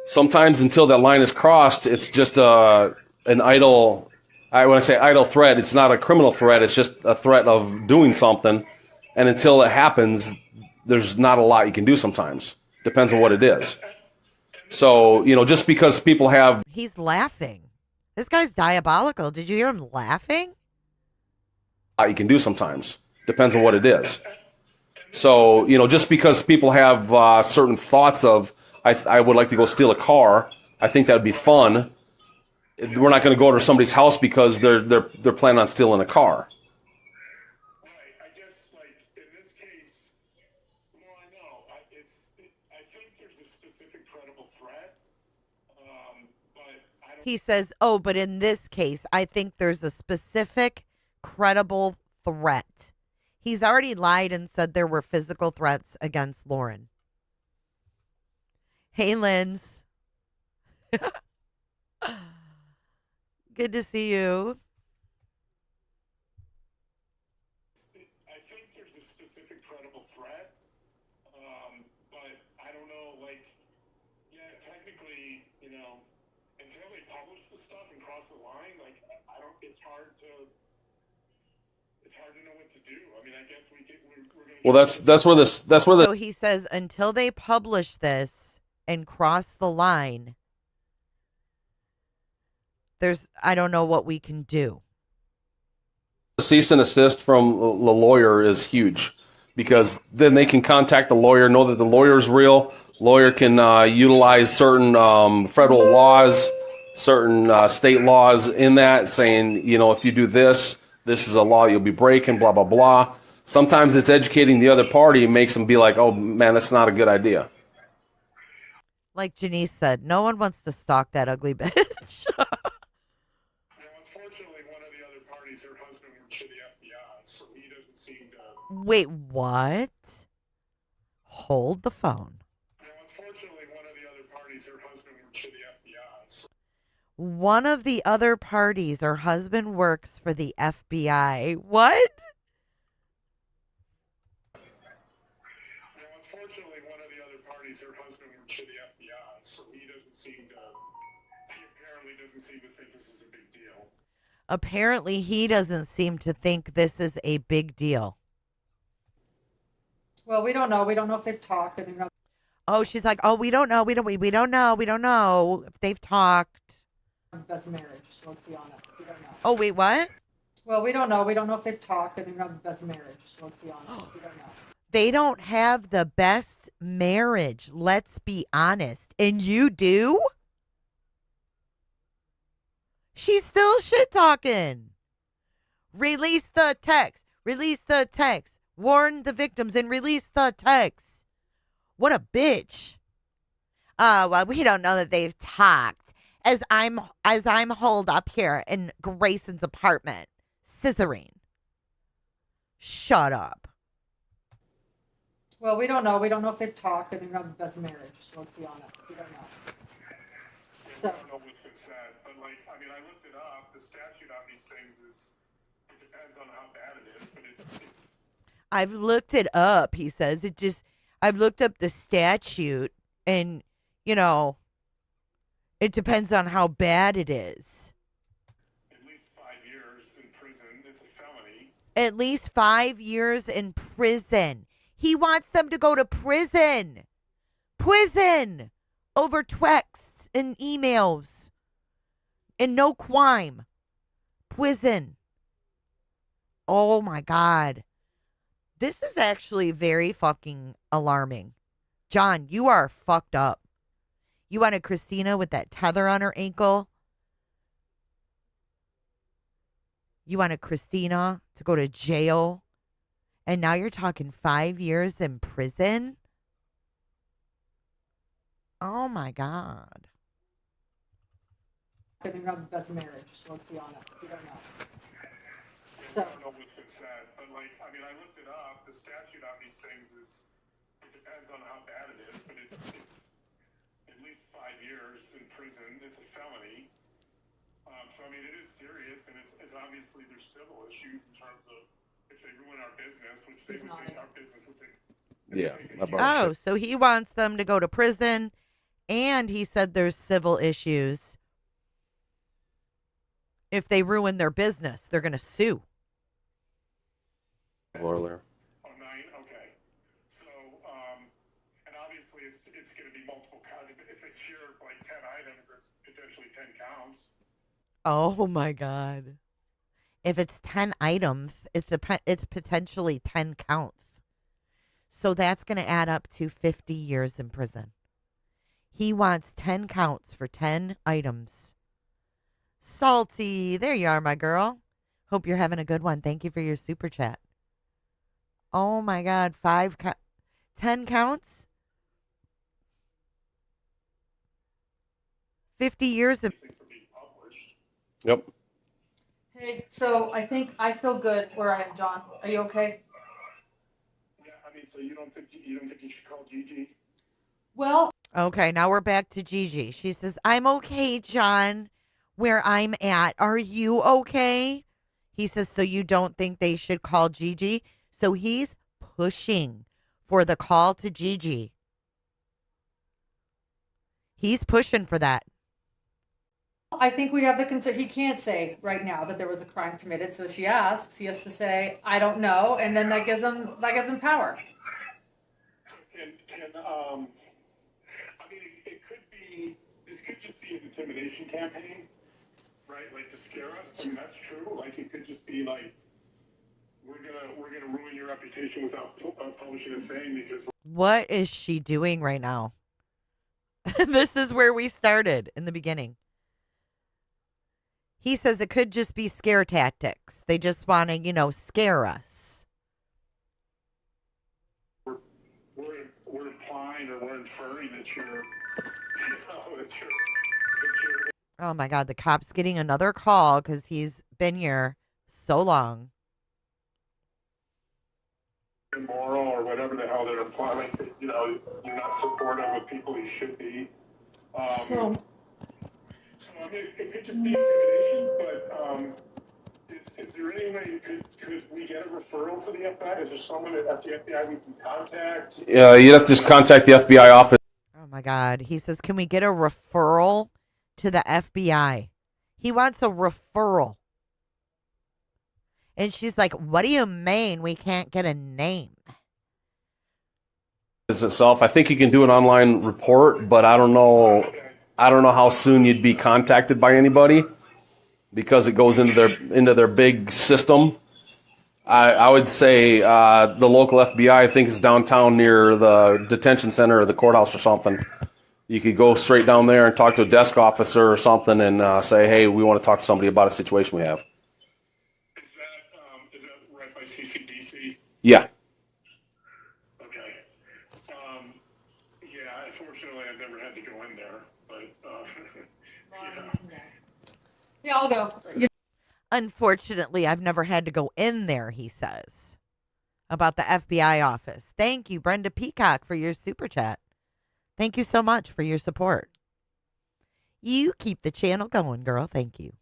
sometimes until that line is crossed, it's just an idle. When I say idle threat, it's not a criminal threat. It's just a threat of doing something, and until it happens, there's not a lot you can do. Sometimes depends on what it is. So just because people have, He's laughing. This guy's diabolical. Did you hear him laughing? You can do sometimes. Depends on what it is. So, just because people have certain thoughts of, I would like to go steal a car, I think that would be fun. We're not going to go to somebody's house because they're planning on stealing a car. Right. I guess, in this case, I know. I think there's a specific credible threat, but I don't. He says, oh, but in this case, I think there's a specific credible threat. He's already lied and said there were physical threats against Lauren. Hey, Linz. Good to see you. I think there's a specific credible threat, but I don't know, technically, until they publish the stuff and cross the line, it's hard to know what to do. I mean, I guess we're going to... Well, that's where So he says until they publish this and cross the line, I don't know what we can do. cease and assist from the lawyer is huge, because then they can contact the lawyer, know that the lawyer is real. Lawyer can utilize certain federal laws, certain state laws in that, saying, if you do this, this is a law you'll be breaking, blah, blah, blah. Sometimes it's educating the other party and makes them be like, oh, man, that's not a good idea. Like Janice said, no one wants to stalk that ugly bitch. Unfortunately, one of the other parties, her husband works for the FBI, so he doesn't seem to... Wait, what? Hold the phone. Unfortunately, one of the other parties, her husband works for the FBI. So... One of the other parties, her husband works for the FBI. What? Unfortunately, one of the other parties, her husband works for the FBI, so he apparently doesn't seem to think this is a big deal. Apparently, he doesn't seem to think this is a big deal. Well, we don't know. We don't know if they've talked. Oh, she's like, oh, we don't know. We don't know if they've talked. Best marriage, so let's be honest. We don't know. Oh, wait, what? Well, we don't know. We don't know if they've talked. They've not the best marriage, so let's be honest. We don't know. They don't have the best marriage. Let's be honest. And you do? She's still shit talking. Release the text. Release the text. Warn the victims and release the text. What a bitch. Well, we don't know that they've talked. As I'm holed up here in Grayson's apartment, scissoring. Shut up. Well, we don't know. We don't know if they've talked. They've not the best marriage, so let's be honest. We don't know. I don't know what's been said, but I looked it up. The statute on these things it depends on how bad it is, but it's I've looked it up, he says. I've looked up the statute, and, it depends on how bad it is. At least 5 years in prison. It's a felony. At least 5 years in prison. He wants them to go to prison. Prison over texts and emails. And no crime. Prison. Oh my God. This is actually very fucking alarming. John, you are fucked up. You wanted Christina with that tether on her ankle. You wanted Christina to go to jail. And now you're talking 5 years in prison? Oh my God. They've not the best marriage, so let's be honest. We don't know. I don't know what's been said, but I looked it up. The statute on these things it depends on how bad it is, but it's at least 5 years in prison. It's a felony. So it is serious, and it's obviously there's civil issues in terms of if they ruin our business, which they would think our business would think. Yeah. Oh, so he wants them to go to prison, and he said there's civil issues. If they ruin their business, they're going to sue. Earlier. Oh, 9? Okay. So, and obviously it's going to be multiple counts. If it's here 10 items, it's potentially 10 counts. Oh my God. If it's 10 items, it's potentially 10 counts. So that's going to add up to 50 years in prison. He wants 10 counts for 10 items. Salty. There you are, my girl. Hope you're having a good one. Thank you for your super chat. Oh, my God. 10 counts? 50 years of... Yep. Hey, so I feel good where I am, John. Are you okay? Yeah, I mean, so you don't think you should call Gigi? Well, Okay, now we're back to Gigi. She says, I'm okay, John, where I'm at. Are you okay? He says, so you don't think they should call Gigi? So he's pushing for the call to Gigi. He's pushing for that. I think we have the concern. He can't say right now that there was a crime committed. So she asks, he has to say, I don't know. And then that gives him power. I mean, it could be, this could just be an intimidation campaign, right? Like to scare us. I mean, that's true. Like it could just be like, we're gonna ruin your reputation without publishing a thing because. What is she doing right now? This is where we started in the beginning. He says it could just be scare tactics. They just want to, scare us. We're implying or we're inferring that you're. Oh my God, the cop's getting another call because he's been here so long. Immoral or whatever the hell they're implying. You're not supportive of people you should be. So I mean, it could just be intimidation, but is there any way could we get a referral to the FBI? Is there someone at the FBI we can contact? Yeah, you'd have to just contact the FBI office. Oh my God. He says, can we get a referral to the FBI? He wants a referral. And she's like, what do you mean we can't get a name? Itself, I think you can do an online report, but I don't know how soon you'd be contacted by anybody because it goes into their big system. I would say the local FBI, I think, is downtown near the detention center or the courthouse or something. You could go straight down there and talk to a desk officer or something and say, hey, we want to talk to somebody about a situation we have. Is that right by CCDC? Yeah. Okay. Yeah, unfortunately, I've never had to go in there, but Yeah, I'll go. Unfortunately, I've never had to go in there, he says. About the FBI office. Thank you, Brenda Peacock, for your super chat. Thank you so much for your support. You keep the channel going, girl. Thank you.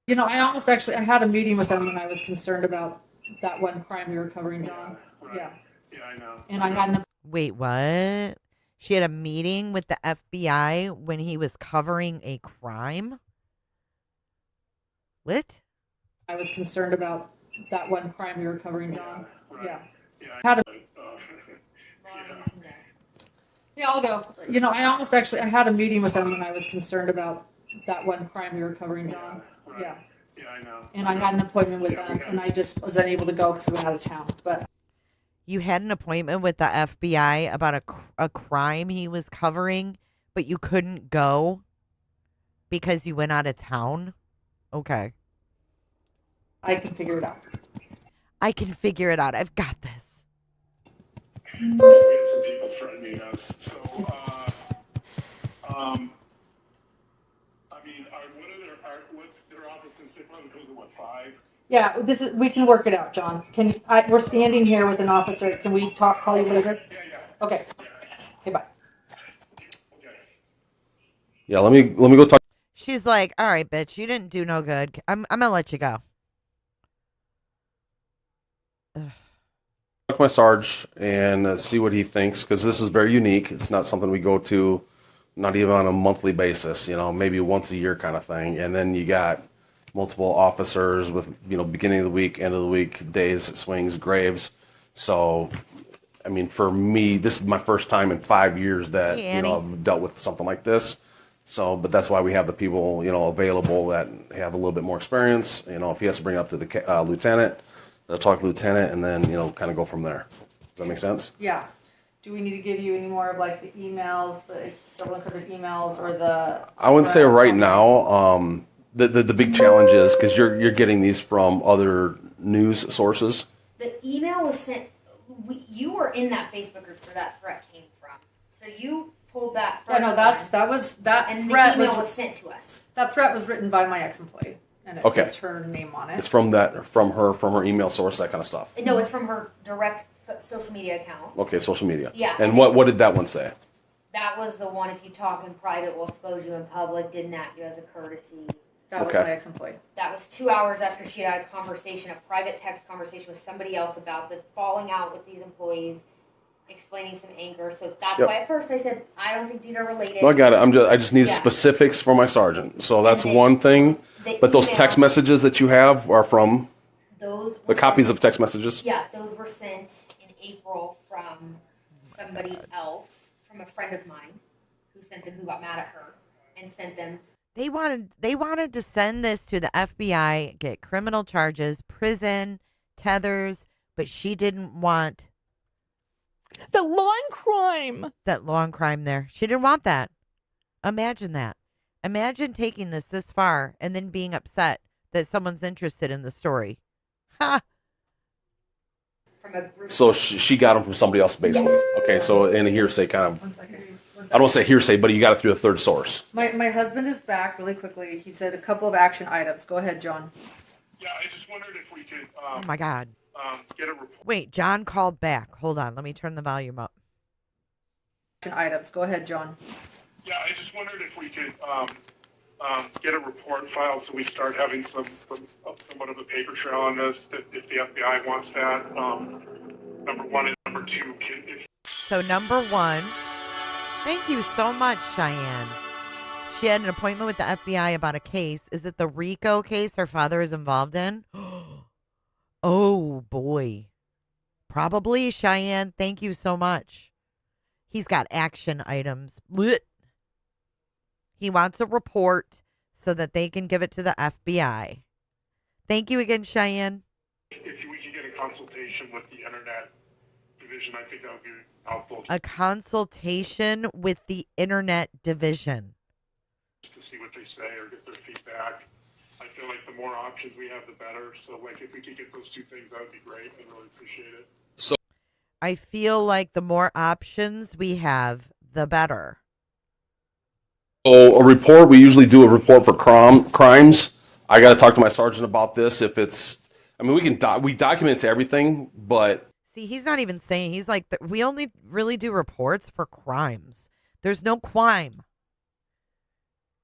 I had a meeting with them when I was concerned about that one crime we were covering, John. Right. Yeah. Yeah, I know. And I had Wait, what? She had a meeting with the FBI when he was covering a crime? What? I was concerned about that one crime we were covering, John. Right. Yeah. Yeah, Yeah, I'll go. I had a meeting with them when I was concerned about that one crime we were covering, John. Right. Yeah. Yeah, I know. And I had an appointment with them, and I just was unable to go because we went out of town. But You had an appointment with the FBI about a crime he was covering, but you couldn't go because you went out of town? Okay. I can figure it out. I can figure it out. I've got this. We had some people threatening us. So, I mean, what's their office in State Department? Goes to what, 5? Yeah, we can work it out, John. We're standing here with an officer. Can we call you later? Yeah. Okay. Okay, bye. Okay. Yeah, let me go talk. She's like, all right, bitch, you didn't do no good. I'm going to let you go. Talk to my Sarge and see what he thinks, because this is very unique. It's not something we go to, not even on a monthly basis, maybe once a year kind of thing. And then you got multiple officers with, beginning of the week, end of the week, days, swings, graves. So, I mean, for me, this is my first time in 5 years that, Hey, Annie. I've dealt with something like this. So, but that's why we have the people, available that have a little bit more experience. If he has to bring it up to the lieutenant, they'll talk to the lieutenant, and then, kind of go from there. Does that make sense? Yeah. Do we need to give you any more of like the emails, the double encrypted emails, or the? I wouldn't say right now. The big challenge is because you're getting these from other news sources. The email was sent. You were in that Facebook group where that threat came from. So you pulled that. Yeah, no, that was and the email was sent to us. That threat was written by my ex-employee, and it's her name on it. It's from her email source, that kind of stuff. No, it's from her direct social media account. Okay, social media. Yeah. And what did that one say? That was the one. If you talk in private, we'll expose you in public. Didn't act you as a courtesy. That was my ex-employee. That was 2 hours after she had a private text conversation with somebody else about the falling out with these employees, explaining some anger. So that's why at first I said, I don't think these are related. Well, I got it. I just need specifics for my sergeant. So that's one thing. But those text messages that you have are from the copies of text messages? Yeah, those were sent in April from somebody else, from a friend of mine who sent them, who got mad at her and sent them. They wanted to send this to the FBI, get criminal charges, prison, tethers, but she didn't want the law crime. That law crime there. She didn't want that. Imagine that. Imagine taking this far and then being upset that someone's interested in the story. Ha! So she got them from somebody else, basically. Yes. Okay, so in a hearsay kind of. 1 second. I don't say hearsay, but you got it through a third source. My husband is back really quickly. He said a couple of action items. Go ahead, John. Yeah, I just wondered if we could. Oh my God. Get a report. Wait, John called back. Hold on. Let me turn the volume up. Action items. Go ahead, John. Yeah, I just wondered if we could get a report filed so we start having somewhat of a paper trail on this. If the FBI wants that, number one, and number two. So number one. Thank you so much, Cheyenne. She had an appointment with the FBI about a case. Is it the RICO case her father is involved in? Oh, boy. Probably, Cheyenne. Thank you so much. He's got action items. Blech. He wants a report so that they can give it to the FBI. Thank you again, Cheyenne. If we could get a consultation with the Internet Division, I think that would be helpful. A consultation with the Internet Division. To see what they say or get their feedback. I feel like the more options we have, the better. So, like, if we could get those two things, that would be great. I really appreciate it. So, I feel like the more options we have, the better. So, a report, we usually do a report for crimes. I got to talk to my sergeant about this. If it's, I mean, we document everything, but. See, he's not even saying, he's like, we only really do reports for crimes. There's no crime.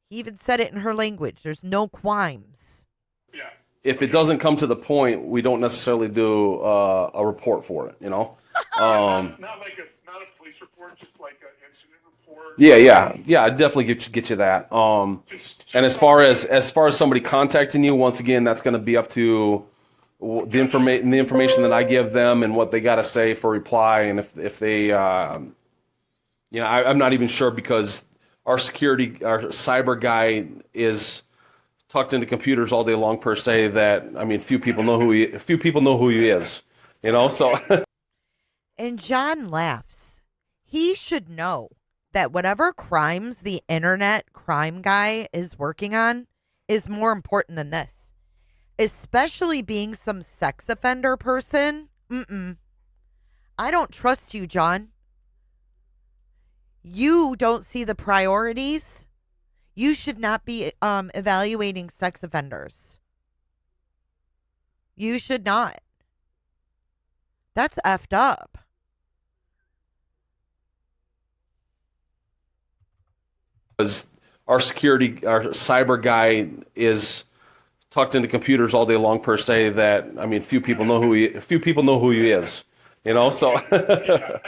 He even said it in her language. There's no crimes. Yeah. If it doesn't come to the point, we don't necessarily do a report for it, not like not a police report, just like an incident report. Yeah. I'd definitely get you that. And as far as somebody contacting you, once again, that's going to be up to the information that I give them and what they got to say for reply, and if they, I'm not even sure because. Our cyber guy is tucked into computers all day long per se. That I mean, few people know who he is. So. And John laughs. He should know that whatever crimes the internet crime guy is working on is more important than this, especially being some sex offender person. I don't trust you, John. You don't see the priorities. You should not be evaluating sex offenders. You should not. That's effed up. Because our cyber guy is tucked into computers all day long per se. That I mean, few people know who he is. So.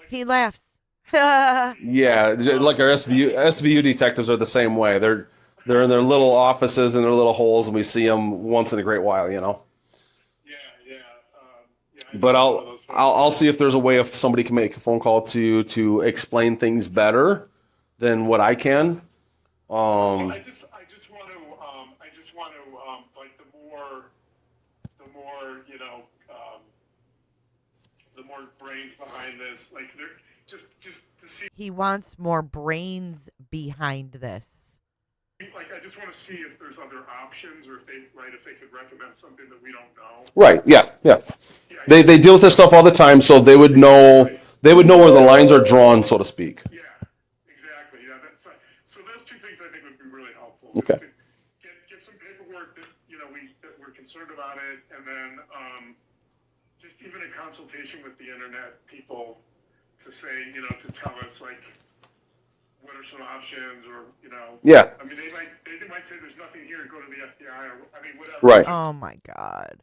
He laughs. Yeah, like our SVU detectives are the same way. They're in their little offices and their little holes, and we see them once in a great while, Yeah. But I'll I'll see if there's a way if somebody can make a phone call to explain things better than what I can. I just want to like the more the more brains behind this, like they're just to see. He wants more brains behind this. Like, I just want to see if there's other options, or if they could recommend something that we don't know. Right. Yeah. They deal with this stuff all the time, so they would know where the lines are drawn, so to speak. Yeah, exactly. Yeah, so those two things I think would be really helpful. Okay. Just to get some paperwork that that we're concerned about it, and then just even a consultation with the internet people to say, to tell us like what are some options, or Yeah. I mean, they might say there's nothing here, go to the FBI, or whatever. Right. Oh my God.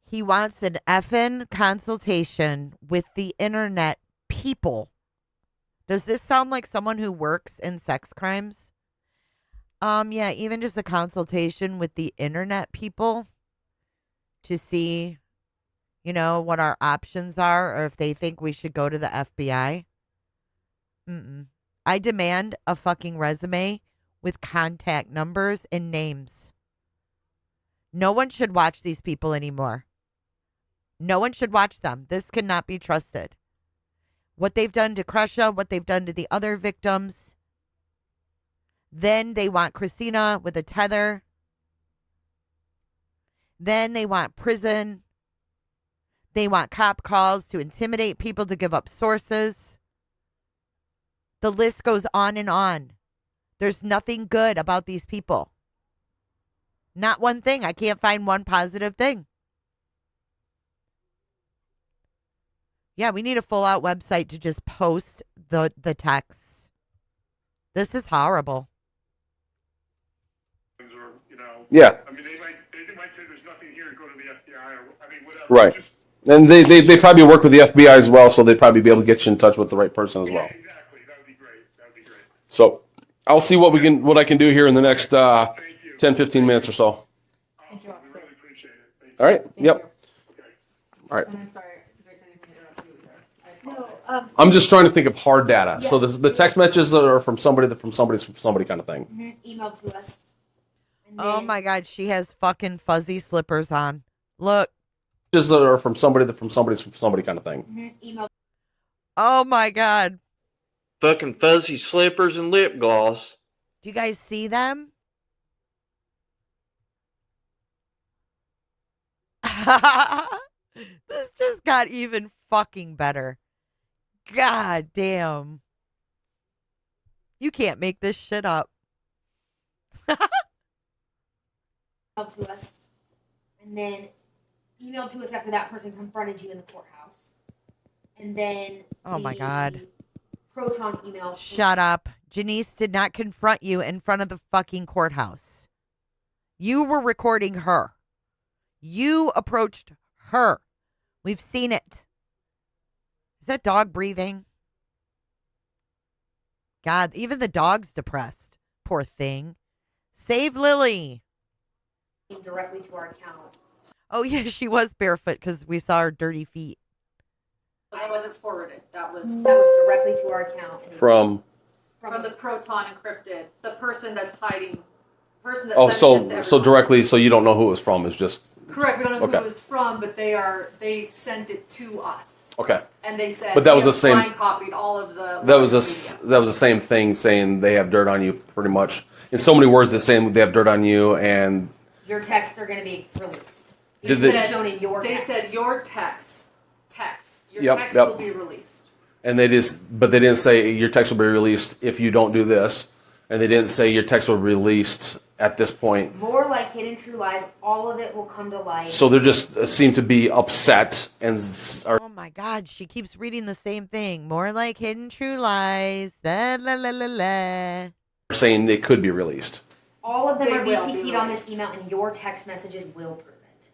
He wants an effing consultation with the internet people. Does this sound like someone who works in sex crimes? Yeah, even just a consultation with the internet people to see, what our options are, or if they think we should go to the FBI. I demand a fucking resume with contact numbers and names. No one should watch these people anymore. No one should watch them. This cannot be trusted. What they've done to Kresha, what they've done to the other victims. Then they want Christina with a tether. Then they want prison. They want cop calls to intimidate people to give up sources. The list goes on and on. There's nothing good about these people. Not one thing. I can't find one positive thing. Yeah, we need a full-out website to just post the texts. This is horrible. Yeah. I mean, they might say there's nothing here, go to the FBI, or whatever. Right. And they probably work with the FBI as well, so they'd probably be able to get you in touch with the right person as well. Yeah, exactly. That would be great. So I'll see what I can do here in the next 10, 15 minutes or so. Thank you, officer. Really appreciate it. Thank you. All right. Thank Yep. you. All right. And I'm sorry, Grayson, I didn't mean to interrupt you either. No, I'm just trying to think of hard data. Yeah. So the text messages are from somebody kind of thing. email to us. And Oh then- my God, she has fucking fuzzy slippers on. Look. Just are from somebody kind of thing. Email. Oh my God. Fucking fuzzy slippers and lip gloss. Do you guys see them? This just got even fucking better. God damn. You can't make this shit up. Email to us. And then email to us after that person confronted you in the courthouse. And then Oh my the God. Proton email. Shut up. Janice did not confront you in front of the fucking courthouse. You were recording her. You approached her. We've seen it. Is that dog breathing? God, even the dog's depressed. Poor thing. Save Lily. Directly to our account. Oh, yeah, she was barefoot because we saw her dirty feet. That wasn't forwarded. That was directly to our account. From the Proton encrypted. The person that's hiding. Person that's oh, sending this to so everyone. directly, so you don't know who it was from. It's just Correct. We don't know Okay. who it was from, but they sent it to us. okay. And they said, But that we was have the same- blind copied all of the. That was media. that was the same thing, saying they have dirt on you, pretty much. In so many words, it's saying they have dirt on you, and Your texts are going to be released. Did They they- said shown in your They text. said your text. Your Yep, text yep. will be released. and they didn't say your text will be released if you don't do this, and they didn't say your text will be released at this point. More like Hidden True Lies, all of it will come to light. So they just seem to be upset and are Oh my God, she keeps reading the same thing. More like Hidden True Lies. La la la la la. saying it could be released. All of them They are will be BCC'd on this released. email, and your text messages will prove it.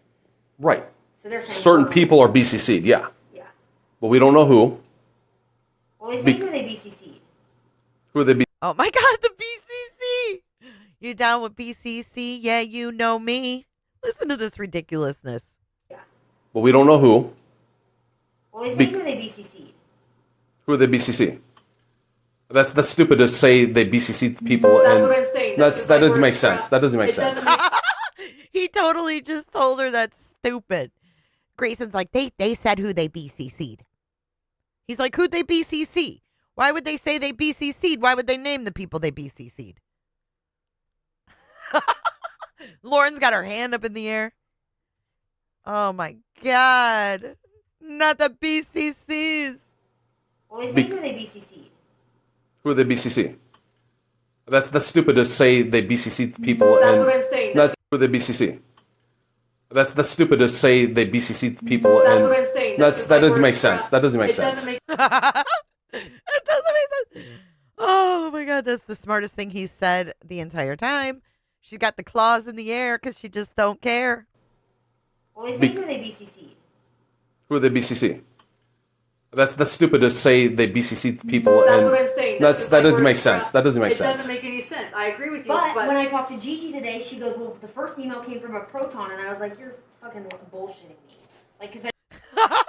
Right. So they're saying Certain we're- people are BCC'd, yeah, Yeah. but we don't know who. Well, they Be- say who they BCC'd. Who they be? Oh my God, the BCC. You down with BCC? Yeah, you know me. Listen to this ridiculousness. But we don't know who. Well, they say who they BCC'd. Who are they BCC? That's stupid to say they BCC people. That's and what I'm saying. That doesn't make sense. That doesn't make sense. He totally just told her that's stupid. Grayson's like, they said who they BCC'd. He's like, who'd they BCC? Why would they say they BCC'd? Why would they name the people they BCC'd? Lauren's got her hand up in the air. Oh my God. Not the BCCs. Well, they say who they BCC'd. Who are they BCC? That's stupid to say they BCC people. That's and what I'm saying. That's who they BCC. That's stupid to say they BCC people. That's and what I'm saying. That doesn't make sense. That doesn't make sense. It doesn't make sense. Oh my God, that's the smartest thing he's said the entire time. She's got the claws in the air because she just don't care. Well, they say who they BCC'd. Who are they BCC? That's stupid to say they BCC people. That's and what I'm saying. That doesn't make sense. That doesn't make It sense. doesn't make any sense. I agree with you. But when I talked to Gigi today, she goes, well, the first email came from a Proton, and I was like, you're fucking bullshitting me. Like, cause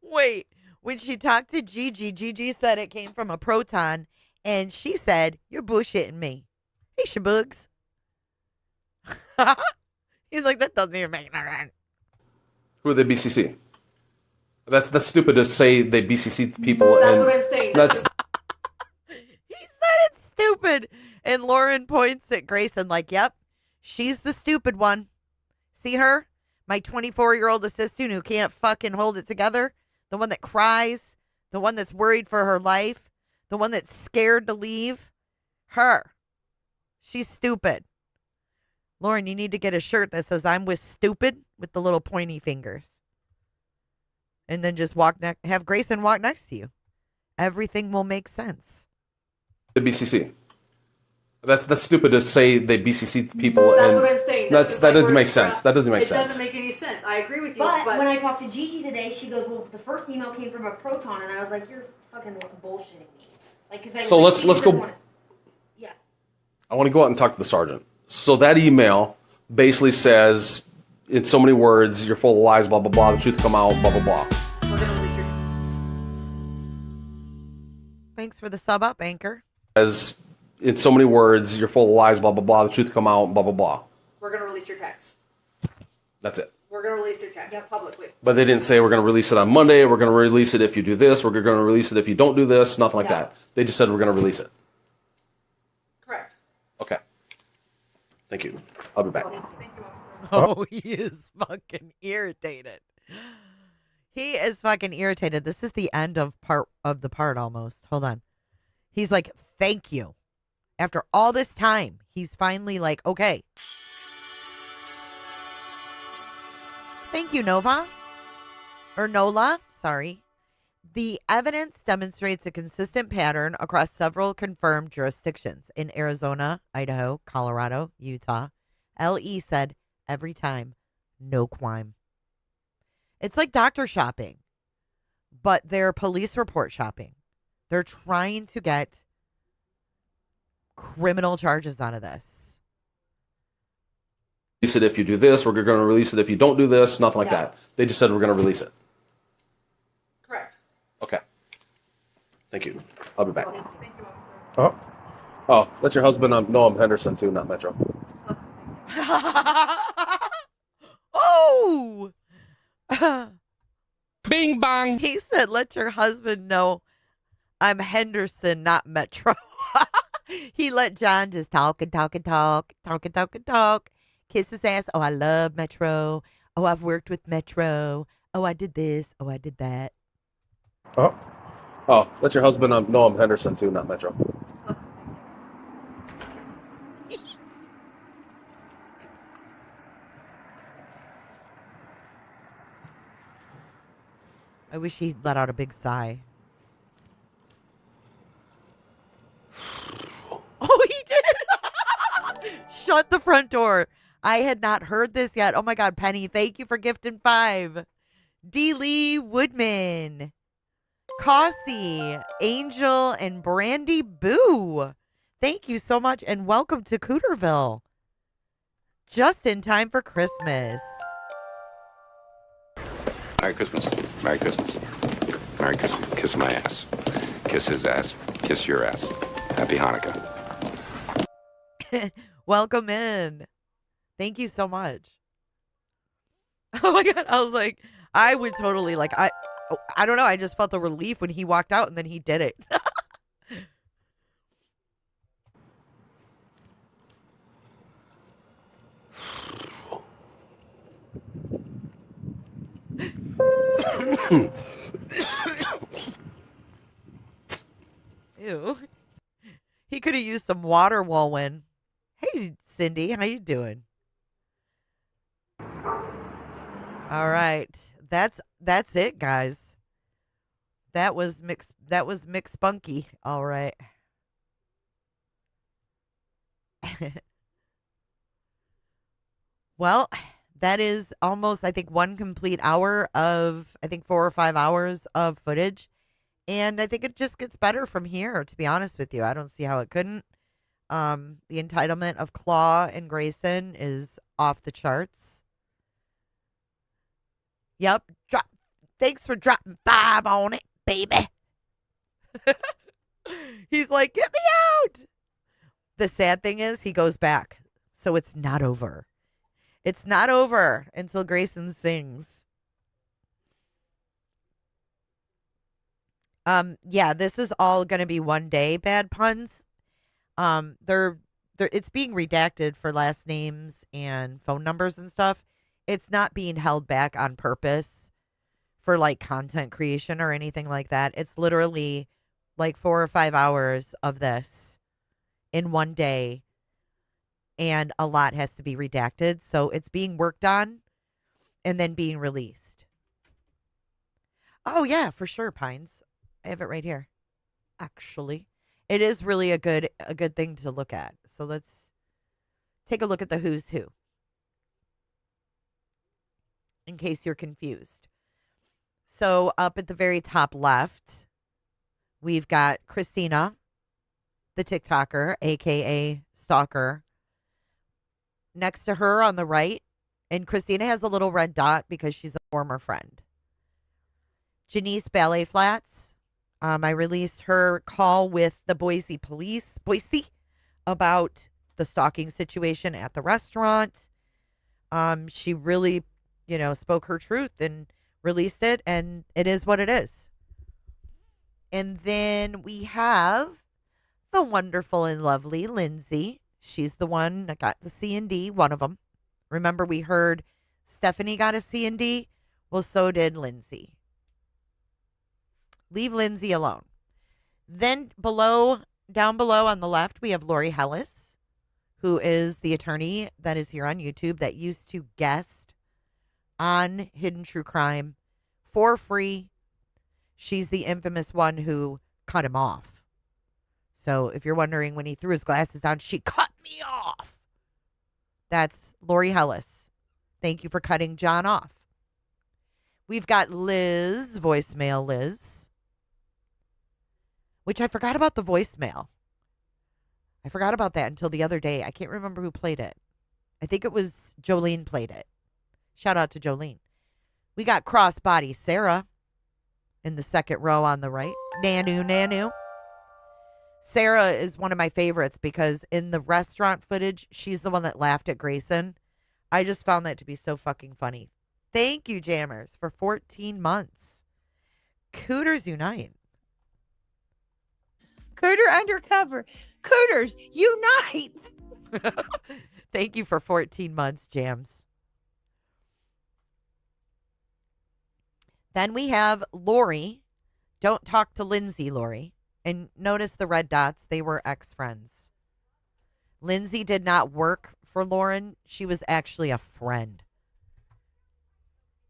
Wait, when she talked to Gigi, Gigi said it came from a Proton, and she said, you're bullshitting me. Hey, shabugs. He's like, that doesn't even make no sense. Who are they BCC? That's stupid to say they BCC people. That's and what I'm saying. That's He said it's stupid. And Lauren points at Grayson like, yep, she's the stupid one. See her? My 24-year-old assistant who can't fucking hold it together. The one that cries. The one that's worried for her life. The one that's scared to leave. Her. She's stupid. Lauren, you need to get a shirt that says I'm with stupid with the little pointy fingers. And then just have Grayson walk next to you. Everything will make sense. the BCC. That's stupid to say they BCC people. That's and what I'm saying. That doesn't make sense. That doesn't make sense. It doesn't make any sense. I agree with you. But when I talked to Gigi today, she goes, well, the first email came from a Proton, and I was like, you're fucking bullshitting me. Like, cause So let's go. Yeah. I want to go out and talk to the sergeant. So that email basically says, in so many words, you're full of lies, blah, blah, blah, the truth come out, blah, blah, blah. We're gonna release your. Thanks for the sub up, Anchor. As in so many words, you're full of lies, blah, blah, blah, the truth come out, blah, blah, blah. We're gonna release your text. That's it. We're gonna release your text publicly. But they didn't say we're going to release it on Monday, we're going to release it if you do this, we're going to release it if you don't do this, nothing like that. They just said we're going to release it. Correct. Okay. Thank you. I'll be back. Thank you. Oh, he is fucking irritated. He is fucking irritated. This is the end of the part almost. Hold on. He's like, thank you. After all this time, he's finally like, okay. Thank you, Nova. Or Nola, sorry. The evidence demonstrates a consistent pattern across several confirmed jurisdictions in Arizona, Idaho, Colorado, Utah. LE said, every time, no crime. It's like doctor shopping, but they're police report shopping. They're trying to get criminal charges out of this. Release it if you do this, we're going to release it if you don't do this, nothing like that. They just said we're going to release it. Correct. Okay. Thank you. I'll be back. Thank you. Oh, let your husband know I'm Henderson too, not Metro. Oh! Bing bang. He said, let your husband know I'm Henderson, not Metro. He let John just talk and talk and talk, talk and talk and talk. Kiss his ass. Oh, I love Metro. Oh, I've worked with Metro. Oh, I did this. Oh, I did that. Oh, let your husband know I'm Henderson too, not Metro. I wish he let out a big sigh. Oh, he did. Shut the front door. I had not heard this yet. Oh my God, Penny, thank you for gifting 5. D. Lee Woodman, Cossie, Angel, and Brandy Boo. Thank you so much, and welcome to Cooterville. Just in time for Christmas. Merry Christmas. Merry Christmas. All right, kiss my ass. Kiss his ass. Kiss your ass. Happy Hanukkah. Welcome in. Thank you so much. Oh my God. I was like, I would totally I don't know. I just felt the relief when he walked out and then he did it. Ew. He could have used some water, Walwyn. Hey, Cindy, how you doing? All right. That's it, guys. That was Mick Spunky. All right. Well, that is almost, I think, one complete hour of, I think, 4 or 5 hours of footage. And I think it just gets better from here, to be honest with you. I don't see how it couldn't. The entitlement of Claw and Grayson is off the charts. Yep. Thanks for dropping 5 on it, baby. He's like, get me out. The sad thing is he goes back. So it's not over. It's not over until Grayson sings. Yeah, this is all going to be one day, bad puns. It's being redacted for last names and phone numbers and stuff. It's not being held back on purpose for content creation or anything like that. It's literally 4 or 5 hours of this in one day, and a lot has to be redacted. So it's being worked on and then being released. Oh yeah, for sure, Pines. I have it right here. Actually, it is really a good thing to look at. So let's take a look at the who's who, in case you're confused. So up at the very top left, we've got Christina, the TikToker, aka Stalker. Next to her on the right, and Christina has a little red dot because she's a former friend. Janice Ballet Flats. I released her call with the Boise about the stalking situation at the restaurant. She really, spoke her truth and released it, and it is what it is. And then we have the wonderful and lovely Lindsay. She's the one that got the C&D, one of them. Remember, we heard Stephanie got a C&D? Well, so did Lindsay. Leave Lindsay alone. Then down below on the left, we have Lori Hellis, who is the attorney that is here on YouTube that used to guest on Hidden True Crime for free. She's the infamous one who cut him off. So if you're wondering, when he threw his glasses down, she cut me off. That's Lori Hellis. Thank you for cutting John off. We've got Liz, voicemail Liz, which I forgot about the voicemail. I forgot about that until the other day. I can't remember who played it. I think it was Jolene played it. Shout out to Jolene. We got Crossbody Sarah in the second row on the right. Nanu. Sarah is one of my favorites because in the restaurant footage, she's the one that laughed at Grayson. I just found that to be so fucking funny. Thank you, Jammers, for 14 months. Cooters unite. Cooter undercover. Cooters unite. Thank you for 14 months, Jams. Then we have Lori. Don't talk to Lindsay, Lori. And notice the red dots. They were ex-friends. Lindsay did not work for Lauren. She was actually a friend.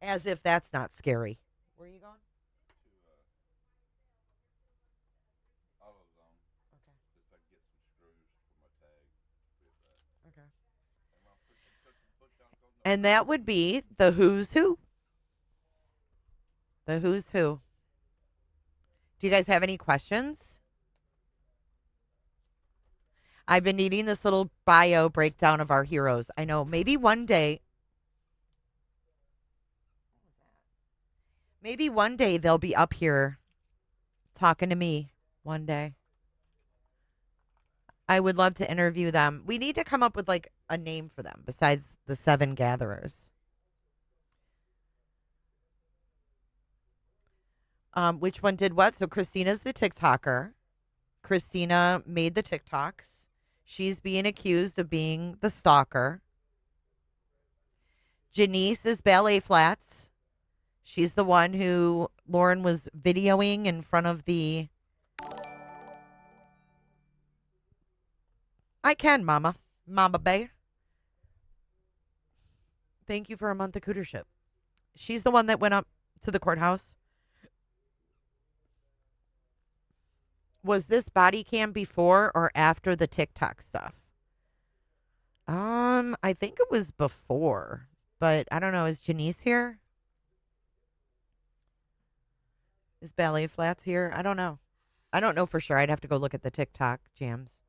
As if that's not scary. Where are you going? Okay. And that would be the who's who. The who's who. Do you guys have any questions? I've been needing this little bio breakdown of our heroes. I know maybe one day they'll be up here talking to me one day. I would love to interview them. We need to come up with like a name for them besides the 7 gatherers. Which one did what? So Christina's the TikToker. Christina made the TikToks. She's being accused of being the stalker. Janice is Ballet Flats. She's the one who Lauren was videoing in front of the... I can, Mama. Mama Bay. Thank you for a month of cootership. She's the one that went up to the courthouse. Was this body cam before or after the TikTok stuff? I think it was before, but I don't know. Is Janice here? Is Ballet Flats here? I don't know. I don't know for sure. I'd have to go look at the TikTok jams.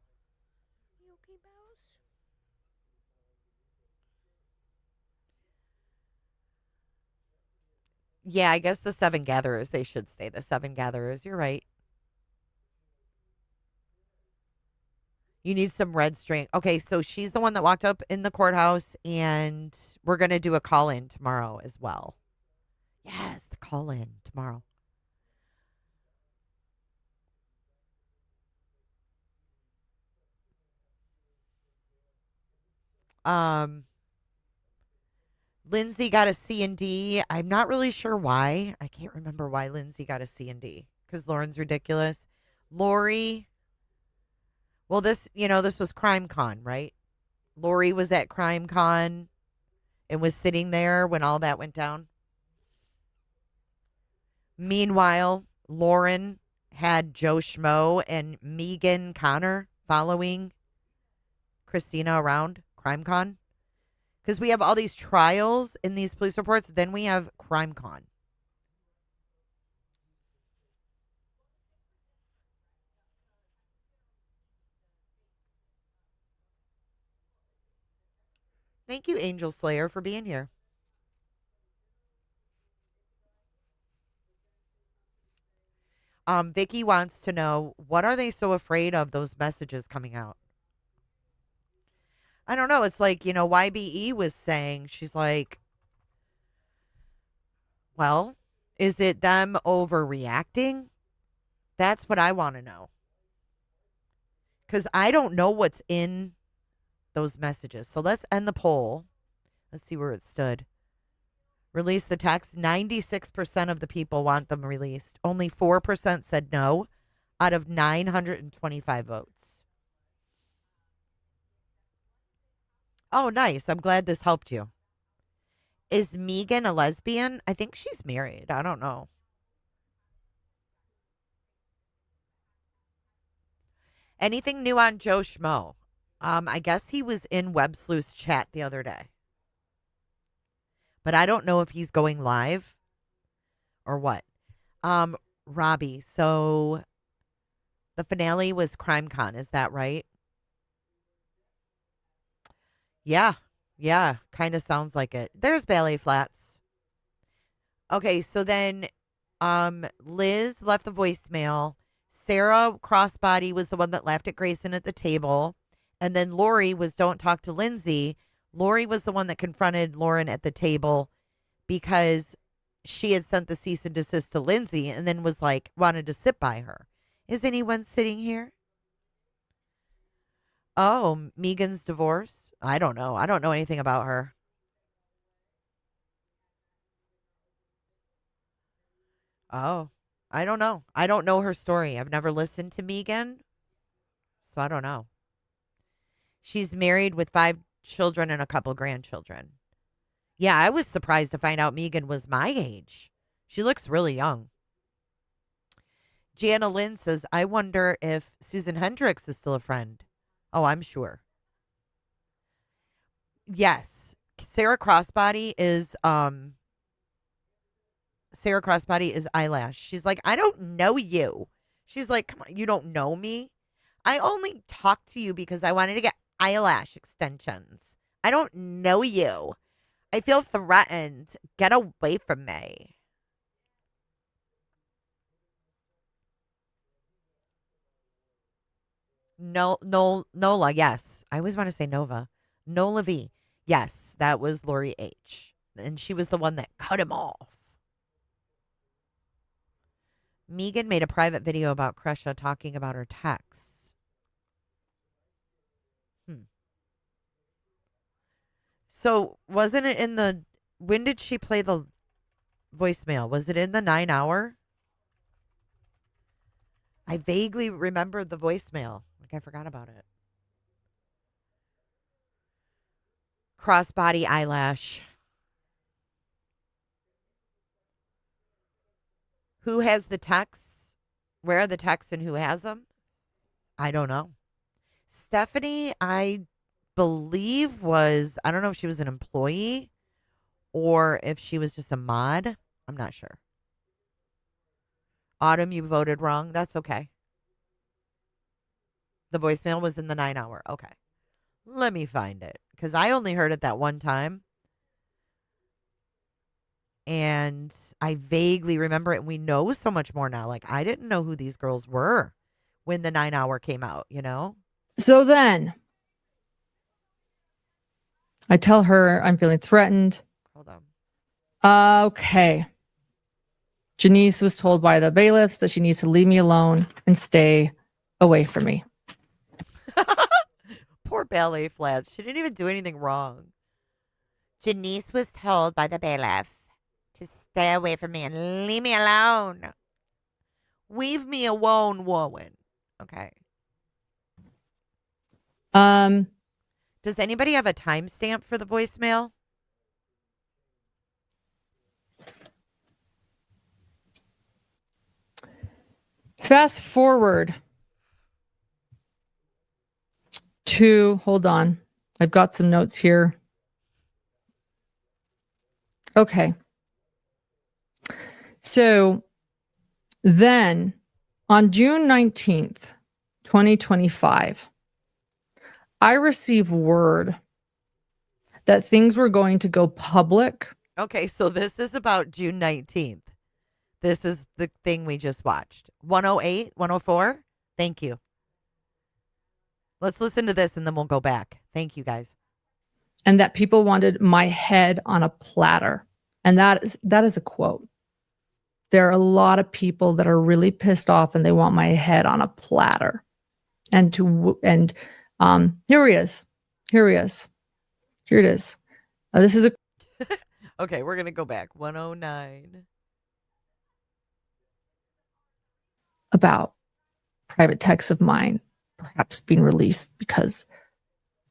Yeah, I guess the 7 gatherers. They should stay the 7 gatherers. You're right. You need some red string. Okay, so she's the one that walked up in the courthouse, and we're going to do a call-in tomorrow as well. Yes, the call-in tomorrow. Lindsay got a C and D. I'm not really sure why. I can't remember why Lindsay got a C and D. Because Lauren's ridiculous. Lori... Well, this was Crime Con, right? Lori was at Crime Con and was sitting there when all that went down. Meanwhile, Lauren had Joe Schmo and Megan Connor following Christina around Crime Con. Because we have all these trials in these police reports, then we have Crime Con. Thank you, Angel Slayer, for being here. Vicky wants to know, what are they so afraid of, those messages coming out? I don't know. It's like, YBE was saying, she's like, well, is it them overreacting? That's what I want to know. Because I don't know what's in those messages. So let's end the poll. Let's see where it stood. Release the text. 96% of the people want them released. Only 4% said no out of 925 votes. Oh, nice. I'm glad this helped you. Is Megan a lesbian? I think she's married. I don't know. Anything new on Joe Schmo? I guess he was in Web Sleuth's chat the other day. But I don't know if he's going live or what. Robbie, so the finale was Crime Con, is that right? Yeah, kind of sounds like it. There's Ballet Flats. Okay, so then Liz left the voicemail. Sarah Crossbody was the one that laughed at Grayson at the table. And then Lori was don't talk to Lindsay. Lori was the one that confronted Lauren at the table because she had sent the cease and desist to Lindsay and then was like, wanted to sit by her. Is anyone sitting here? Oh, Megan's divorced? I don't know. I don't know anything about her. Oh, I don't know. I don't know her story. I've never listened to Megan, so I don't know. She's married with 5 children and a couple grandchildren. Yeah, I was surprised to find out Megan was my age. She looks really young. Jana Lynn says, I wonder if Susan Hendricks is still a friend. Oh, I'm sure. Yes. Sarah Crossbody is Eyelash. She's like, I don't know you. She's like, come on, you don't know me? I only talked to you because I wanted to get eyelash extensions. I don't know you. I feel threatened. Get away from me. Nola, yes. I always want to say Nova. Nola V. Yes, that was Lori H. And she was the one that cut him off. Megan made a private video about Kresha talking about her texts. So wasn't it in the... When did she play the voicemail? Was it in the 9 hour? I vaguely remembered the voicemail. Like I forgot about it. Crossbody eyelash. Who has the texts? Where are the texts and who has them? I don't know. Stephanie, I believe was, I don't know if she was an employee or if she was just a mod. I'm not sure. Autumn, you voted wrong. That's okay. The voicemail was in the 9 hour. Okay. Let me find it because I only heard it that one time. And I vaguely remember it. And we know so much more now. Like, I didn't know who these girls were when the 9 hour came out, you know? So then I tell her I'm feeling threatened. Hold on. Okay. Janice was told by the bailiffs that she needs to leave me alone and stay away from me. Poor ballet flats. She didn't even do anything wrong. Janice was told by the bailiff to stay away from me and leave me alone. Leave me alone, woman. Okay. Does anybody have a timestamp for the voicemail? Fast forward to, hold on. I've got some notes here. Okay. So then on June 19th, 2025, I received word that things were going to go public. Okay, so this is about June 19th. This is the thing we just watched. 108, 104. Thank you. Let's listen to this and then we'll go back. Thank you, guys. And that people wanted my head on a platter. And that is a quote. There are a lot of people that are really pissed off and they want my head on a platter. And here he is. Here he is. Here it is. This is a... Okay, we're going to go back. 109. About private texts of mine perhaps being released because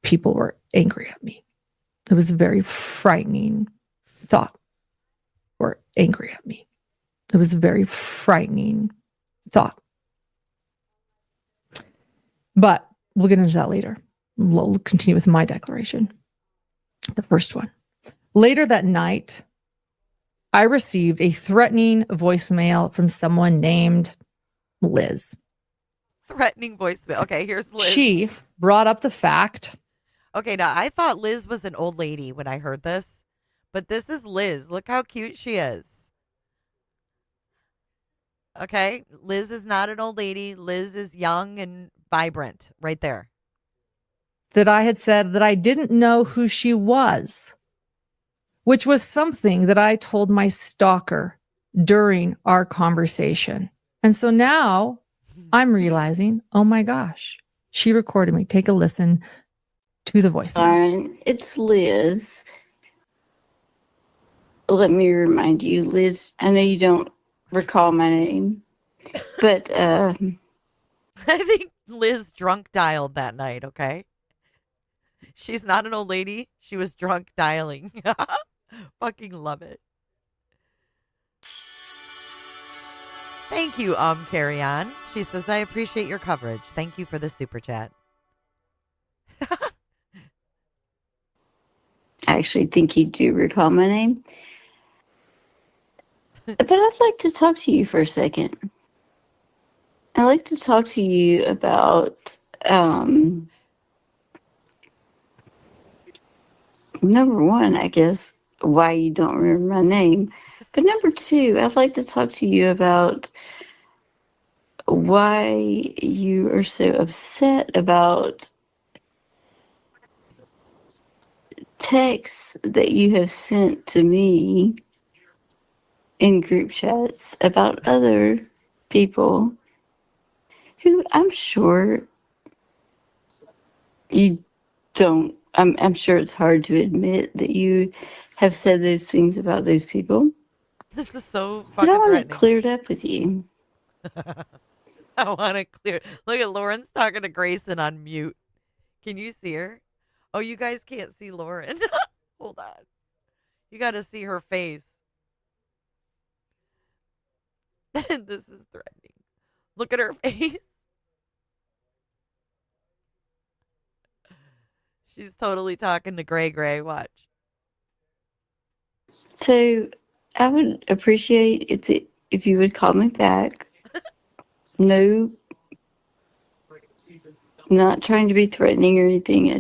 people were angry at me. It was a very frightening thought. Were angry at me. It was a very frightening thought. But we'll get into that later. We'll continue with my declaration. The first one. Later that night, I received a threatening voicemail from someone named Liz. Threatening voicemail. Okay, here's Liz. She brought up the fact. Okay, now I thought Liz was an old lady when I heard this, but this is Liz. Look how cute she is. Okay, Liz is not an old lady. Liz is young and vibrant right there. That I had said that I didn't know who she was, which was something that I told my stalker during our conversation. And so now I'm realizing, oh my gosh, she recorded me. Take a listen to the voice. It's Liz. Let me remind you, Liz, I know you don't recall my name, but I think Liz drunk dialed that night, okay? She's not an old lady. She was drunk dialing. Fucking love it. Thank you, Carry On. She says, I appreciate your coverage. Thank you for the super chat. I actually think you do recall my name. But I'd like to talk to you for a second. I'd like to talk to you about number one, I guess, why you don't remember my name. But number two, I'd like to talk to you about why you are so upset about texts that you have sent to me in group chats about other people who I'm sure you don't. I'm sure it's hard to admit that you have said those things about those people. This is so But I fucking want it threatening. cleared up with you. I want to clear. Look at Lauren's talking to Grayson on mute. Can you see her? Oh, you guys can't see Lauren. Hold on. You got to see her face. This is threatening. Look at her face. She's totally talking to Gray. Watch. So I would appreciate if you would call me back. No, not trying to be threatening or anything.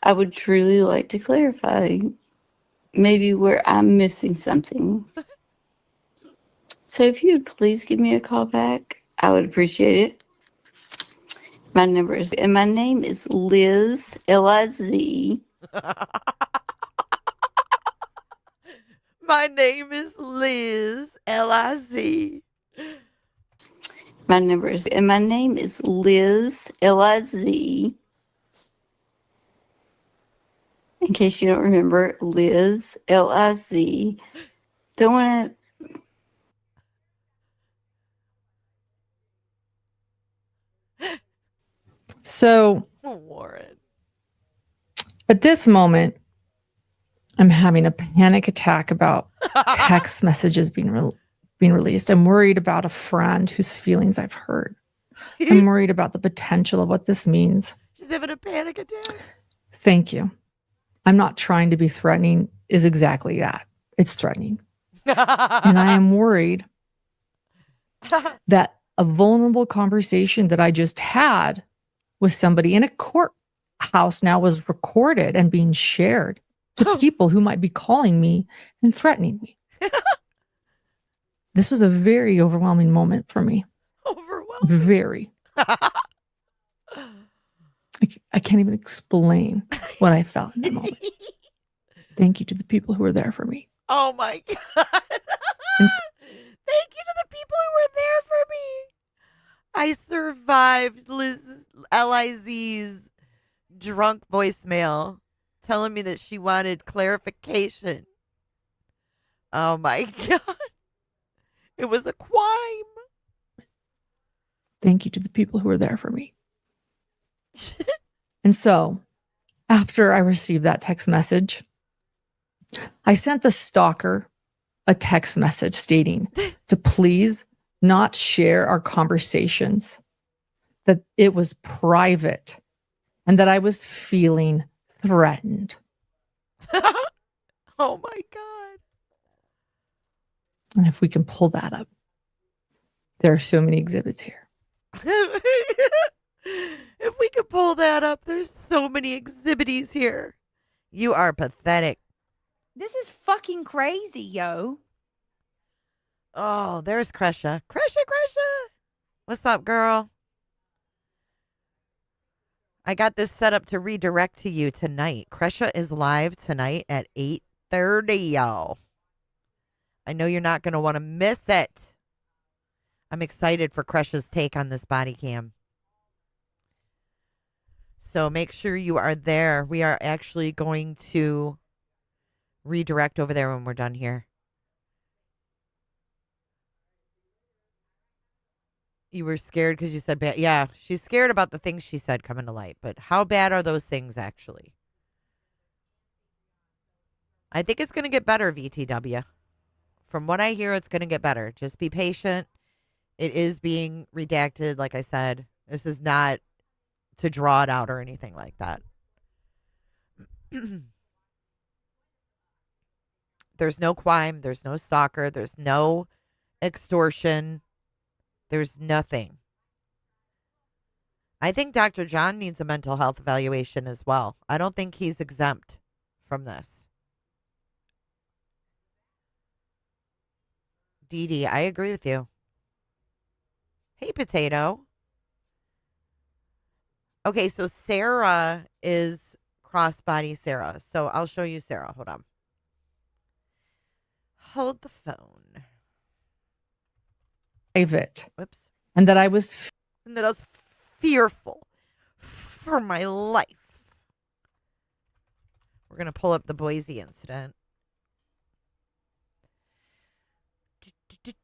I would truly like to clarify maybe where I'm missing something. So if you would please give me a call back, I would appreciate it. My name is Liz, L-I-Z. My name is Liz, L-I-Z. My name is Liz, L-I-Z. In case you don't remember, Liz, L-I-Z. Don't want to. So, Warren. At this moment, I'm having a panic attack about text messages being released. I'm worried about a friend whose feelings I've hurt. I'm worried about the potential of what this means. She's having a panic attack. Thank you. I'm not trying to be threatening, is exactly that. It's threatening. And I am worried that a vulnerable conversation that I just had with somebody in a courthouse now was recorded and being shared to people who might be calling me and threatening me. This was a very overwhelming moment for me. Overwhelming? Very. I can't even explain what I felt in that moment. Thank you to the people who were there for me. Oh my God. Thank you to the people who were there for me. I survived Liz's drunk voicemail telling me that she wanted clarification. Oh my God. It was a crime. Thank you to the people who were there for me. And so, after I received that text message, I sent the stalker a text message stating to please not share our conversations, that it was private, and that I was feeling threatened. Oh my God. And if we can pull that up, there are so many exhibits here. If we could pull that up, there's so many exhibits here. You are pathetic. This is fucking crazy, yo. Oh, there's Kresha. Kresha. What's up, girl? I got this set up to redirect to you tonight. Kresha is live tonight at 8:30, y'all. I know you're not going to want to miss it. I'm excited for Kresha's take on this body cam. So make sure you are there. We are actually going to redirect over there when we're done here. You were scared because you said bad. Yeah, she's scared about the things she said coming to light. But how bad are those things actually? I think it's going to get better, VTW. From what I hear, it's going to get better. Just be patient. It is being redacted, like I said. This is not to draw it out or anything like that. There's no crime. There's no stalker. There's no extortion. There's nothing. I think Dr. John needs a mental health evaluation as well. I don't think he's exempt from this. Dee Dee, I agree with you. Hey, Potato. Okay, so Sarah is crossbody Sarah. So I'll show you Sarah. Hold on. Hold the phone. Private. Whoops. And that I was fearful for my life. We're going to pull up the Boise incident.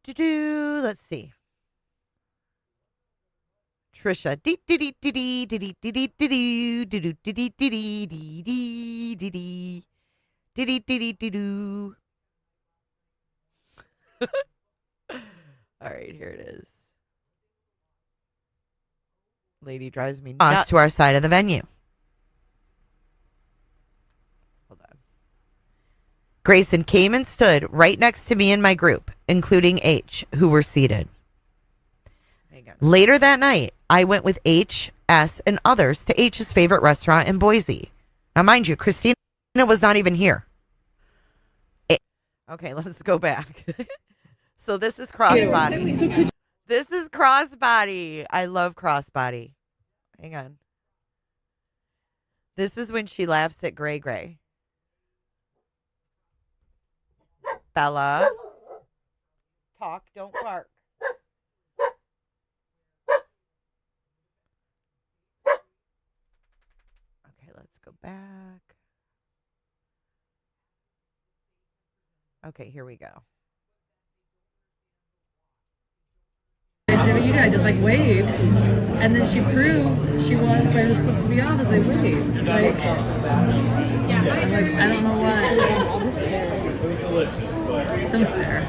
Let's see. Trisha. All right, here it is. Lady drives me nuts to our side of the venue. Hold on. Grayson came and stood right next to me and my group, including H, who were seated. Later that night, I went with H, S, and others to H's favorite restaurant in Boise. Now, mind you, Christina was not even here. Okay, let's go back. So this is crossbody. This is crossbody. I love crossbody. Hang on. This is when she laughs at Gray Gray. Bella. Talk, don't bark. Okay, let's go back. Okay, here we go. I did what you did. I just like waved, and then she proved she was by just flipping me off as I waved. Like, I'm like, I don't know what. Don't stare.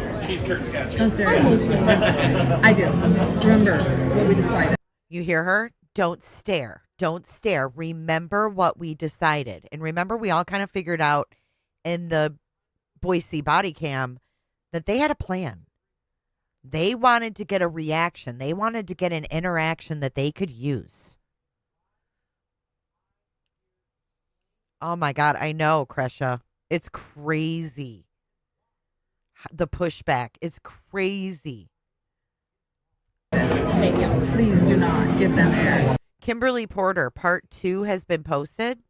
Don't stare. I do. Remember what we decided. You hear her? Don't stare. Don't stare. Remember what we decided. And remember, we all kind of figured out in the Boise body cam that they had a plan. They wanted to get a reaction. They wanted to get an interaction that they could use. Oh my God, I know, Kresha. It's crazy. The pushback. It's crazy. Please do not give them air. Kimberly Porter, part 2 has been posted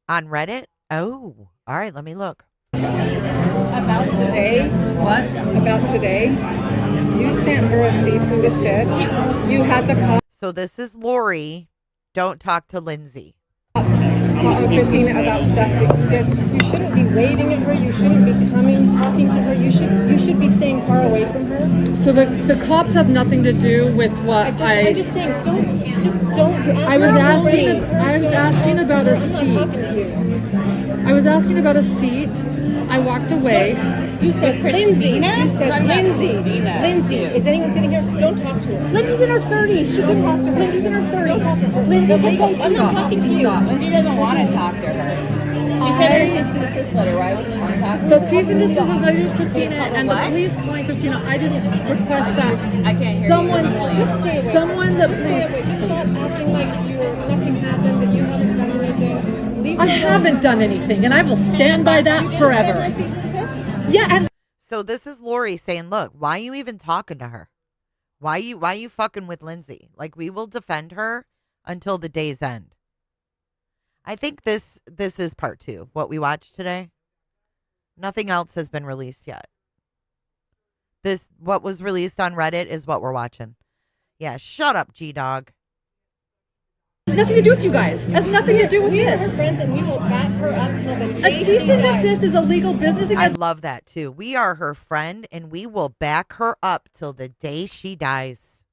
on Reddit. Oh, all right, let me look. About today? What? About today? You sent her a cease and desist. You had the cops. So this is Lori. Don't talk to Lindsay. Christina, about stuff that you shouldn't be waving at her. You shouldn't be talking to her. You should be staying far away from her. So the cops have nothing to do with what I'm just saying, don't. I was asking about a seat. I was asking about a seat. I walked away. You said Lindsay. You said Lindsay. Lindsay. Is anyone sitting here? Don't talk to her. Lindsay's in her 30s. She Don't talk to her. Lindsay's in her 30s. Don't talk to her. Lindsay, I'm not talking to you. Lindsay doesn't want to talk to her. She sent her a cease and desist letter. Why would Lindsay talk to her? The cease and desist is letter to Christina, and the police calling Christina. I didn't request that. I can't hear someone, you. Just stay away. Someone that Stay away. Just stop acting like nothing happened, that you haven't done anything. I haven't done anything, and I will stand by that forever. Yeah, and So this is Lori saying, look, why are you even talking to her? Why you fucking with Lindsay? Like, we will defend her until the day's end. I think this is part 2, what we watched today. Nothing else has been released yet. What was released on Reddit is what we're watching. Yeah, shut up, G-Dog. It has nothing to do with you guys. It has nothing to do with We are this. her friends, and we will back her up till the day A cease she and dies. desist is a legal business. I love that too. We are her friend and we will back her up till the day she dies.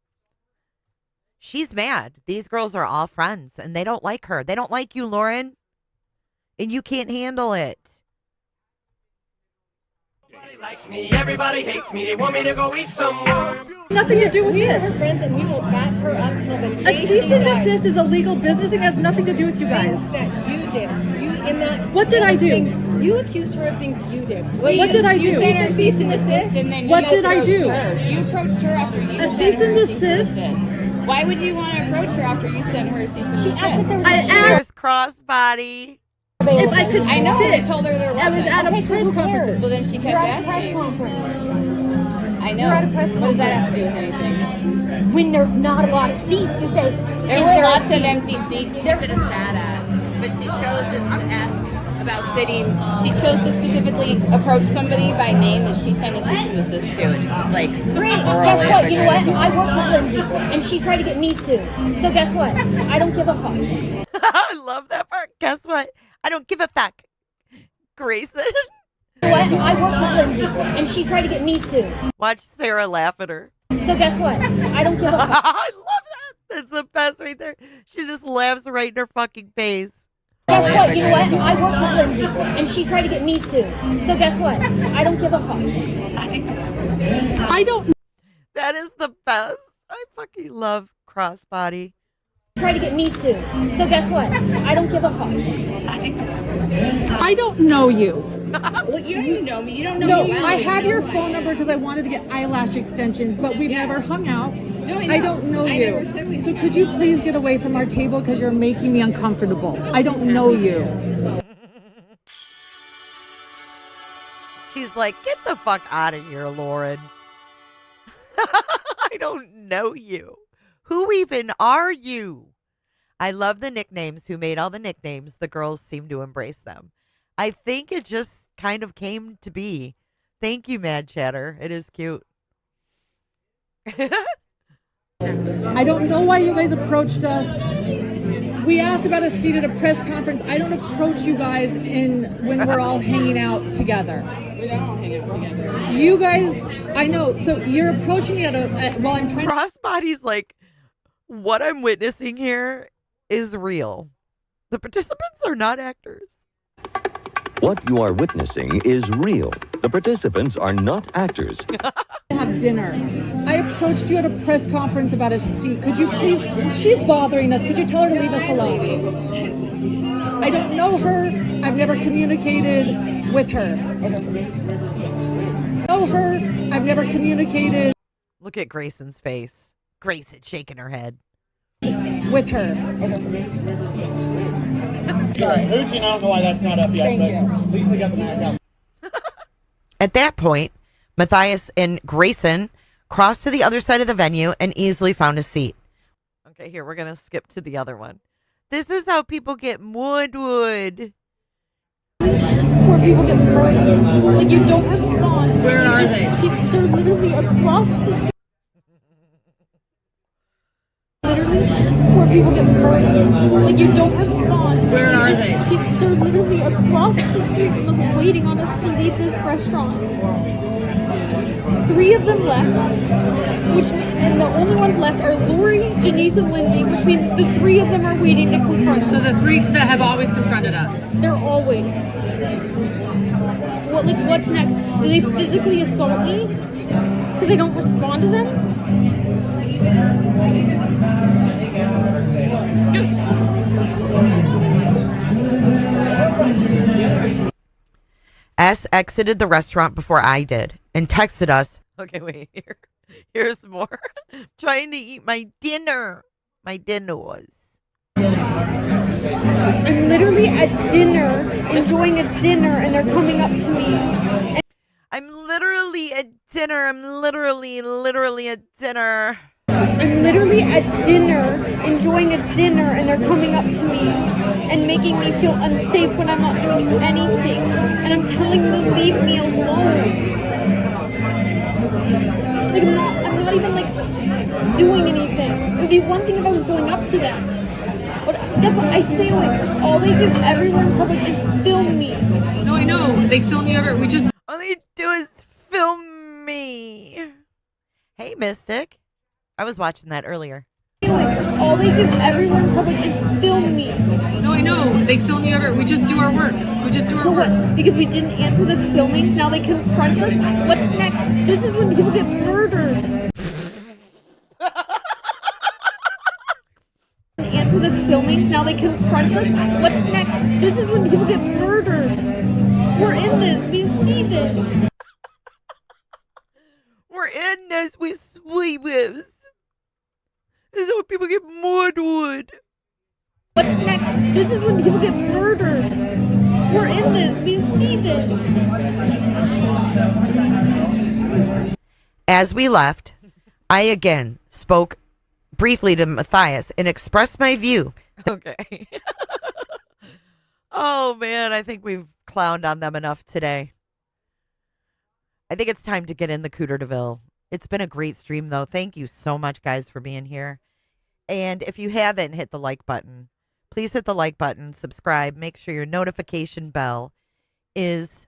She's mad. These girls are all friends and they don't like her. They don't like you, Lauren. And you can't handle it. Likes me, everybody hates me. They want me to go eat some worms. Nothing to do with We are this. her friends, and we will back her up till the A day cease she and dies. desist is a legal business. It has nothing to do with you guys. Things that you did. What did I do? You accused her of things you did. What did I do? You sent her a cease and desist, and then What you did I approached do? her. You approached her after you A sent cease her and a cease desist? Why would you want to approach her after you sent her a cease and desist? I asked There's crossbody. if I could I know. sit. I told her there I was wasn't. at a press conference. So then she kept asking. I I know. What does that have to do with anything? When there's not a lot of seats, you say There were lots of empty seats she could have sat at, but she chose to ask about sitting. She chose to specifically approach somebody by name that she sent a cease and desist to. It's just like, great. Guess what? You know what? I work with Lindsay, and she tried to get me sued. So guess what? I don't give a fuck. I love that part. Guess what? I don't give a fuck. Grayson. You know what? I work with Lindsay, and she tried to get me sued. Watch Sarah laugh at her. So guess what? I don't give a fuck. I love that. That's the best right there. She just laughs right in her fucking face. Guess what? You know what? I work with Lindsay, and she tried to get me sued. So guess what? I don't give a fuck. I don't. That is the best. I fucking love Crossbody. Try to get me sued. So guess what? I don't give a fuck. I don't know you. Well, you know me. You don't know No, me well. I have your phone number because I wanted to get eyelash extensions, but we've never hung out. No, I don't know you. never said we So could you please get away from our table because you're making me uncomfortable. I don't know you. She's like, get the fuck out of here, Lauren. I don't know you. Who even are you? I love the nicknames. Who made all the nicknames? The girls seem to embrace them. I think it just kind of came to be. Thank you, Mad Chatter. It is cute. I don't know why you guys approached us. We asked about a seat at a press conference. I don't approach you guys when we're all hanging out together. We don't all hang out together. You guys, I know. So you're approaching me while I'm trying. Crossbody's like, what I'm witnessing here is real. The participants are not actors. What you are witnessing is real. The participants are not actors. Have dinner. I approached you at a press conference about a seat. Could you please? She's bothering us. Could you tell her to leave us alone? I don't know her. I've never communicated with her. Know her. I've never communicated Look at Grayson's face. Grayson shaking her head. with her. All right, Hoochie, I don't know why that's not up yet, Thank but you. at least they got the mic out. At that point, Matthias and Grayson crossed to the other side of the venue and easily found a seat. Okay, here, we're going to skip to the other one. This is how people get wood. Where people get murdered. Like, you don't respond. Where are they? They're literally across the... Literally, where people get murdered. Like, you don't respond. Where are they? They're literally across the street from us, waiting on us to leave this restaurant. 3 of them left, and the only ones left are Lori, Janice, and Lindsay, which means the 3 of them are waiting to confront us. So the 3 that have always confronted us. They're all waiting. What's next? Do they physically assault me? Because I don't respond to them? S exited the restaurant before I did and texted us. Okay, wait, here's more. Trying to eat my dinner. My dinner was. I'm literally at dinner, enjoying a dinner, and they're coming up to me. And I'm literally at dinner. I'm literally at dinner. I'm literally at dinner, enjoying a dinner, and they're coming up to me and making me feel unsafe when I'm not doing anything. And I'm telling them to leave me alone. Like, I'm not even, like, doing anything. It would be one thing if I was going up to them. But guess what? I stay away. All they do everywhere in public is film me. No, I know. They film you ever. All they do is film me. Hey, Mystic. I was watching that earlier. All they do everywhere in public is film me. No, I know. They film you ever. We just do our work. So what? Because we didn't answer the filmings, now they confront us? What's next? This is when people get murdered. Answer the filmings, now they confront us? What's next? This is when people get murdered. We're in this. We see this. We're in this. We sweet with. This is when people get murdered. What's next? This is when people get murdered. We're in this. We see this. As we left, I again spoke briefly to Matthias and expressed my view. Okay. Oh, man, I think we've clowned on them enough today. I think it's time to get in the Cooter DeVille. It's been a great stream, though. Thank you so much, guys, for being here. And if you haven't hit the like button, please hit the like button, subscribe, make sure your notification bell is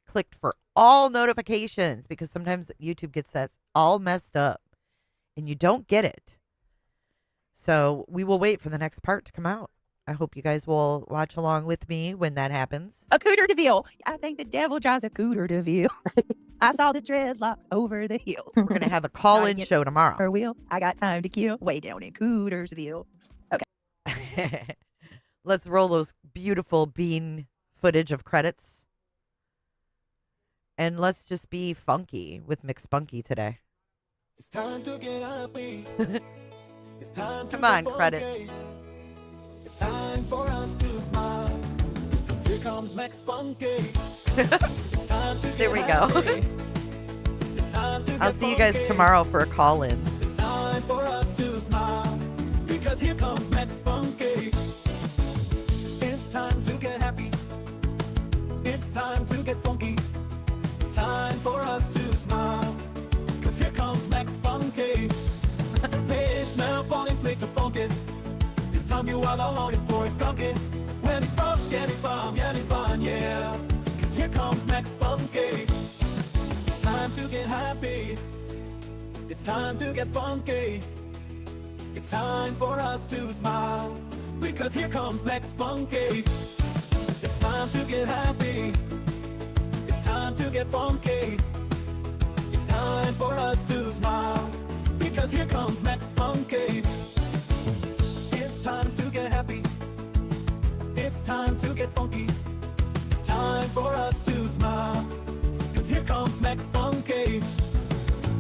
clicked for all notifications, because sometimes YouTube gets that all messed up and you don't get it. So we will wait for the next part to come out. I hope you guys will watch along with me when that happens. A Cooter DeVille. I think the devil drives a Cooter DeVille. I saw the dreadlocks over the hill. We're going to have a call-in show tomorrow. Or will. I got time to kill way down in Cootersville. Okay. Let's roll those beautiful bean footage of credits. And let's just be funky with McSpunky today. It's time to get happy. It's time to Come on, get credits. funky. It's time for us to smile. 'Cause here comes Max Spunky. It's time to There we go. It's time to I'll get see you guys funky. tomorrow for a call-in. It's time for us to smile. Because here comes Max Spunky. It's time to get happy. It's time to get funky. It's time for us to smile. Because here comes Max Spunky. They smell body flick to funky. This time you are loaded for it, funky. When it fun, get it fun, yeah. Cause here comes Max Spunky. It's time to get happy. It's time to get funky. It's time for us to smile. Because here comes Max Spunky. It's time to get happy. It's time to get funky. It's time for us to smile. Because here comes Max Spunky. It's time to get happy. It's time to get funky. It's time for us to smile. Cause here comes Max Spunky.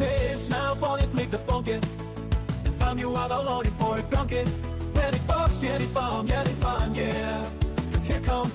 It's now body flick to funky. It's time you are loaded for it, funky. Get it fun, yeah. Cause here comes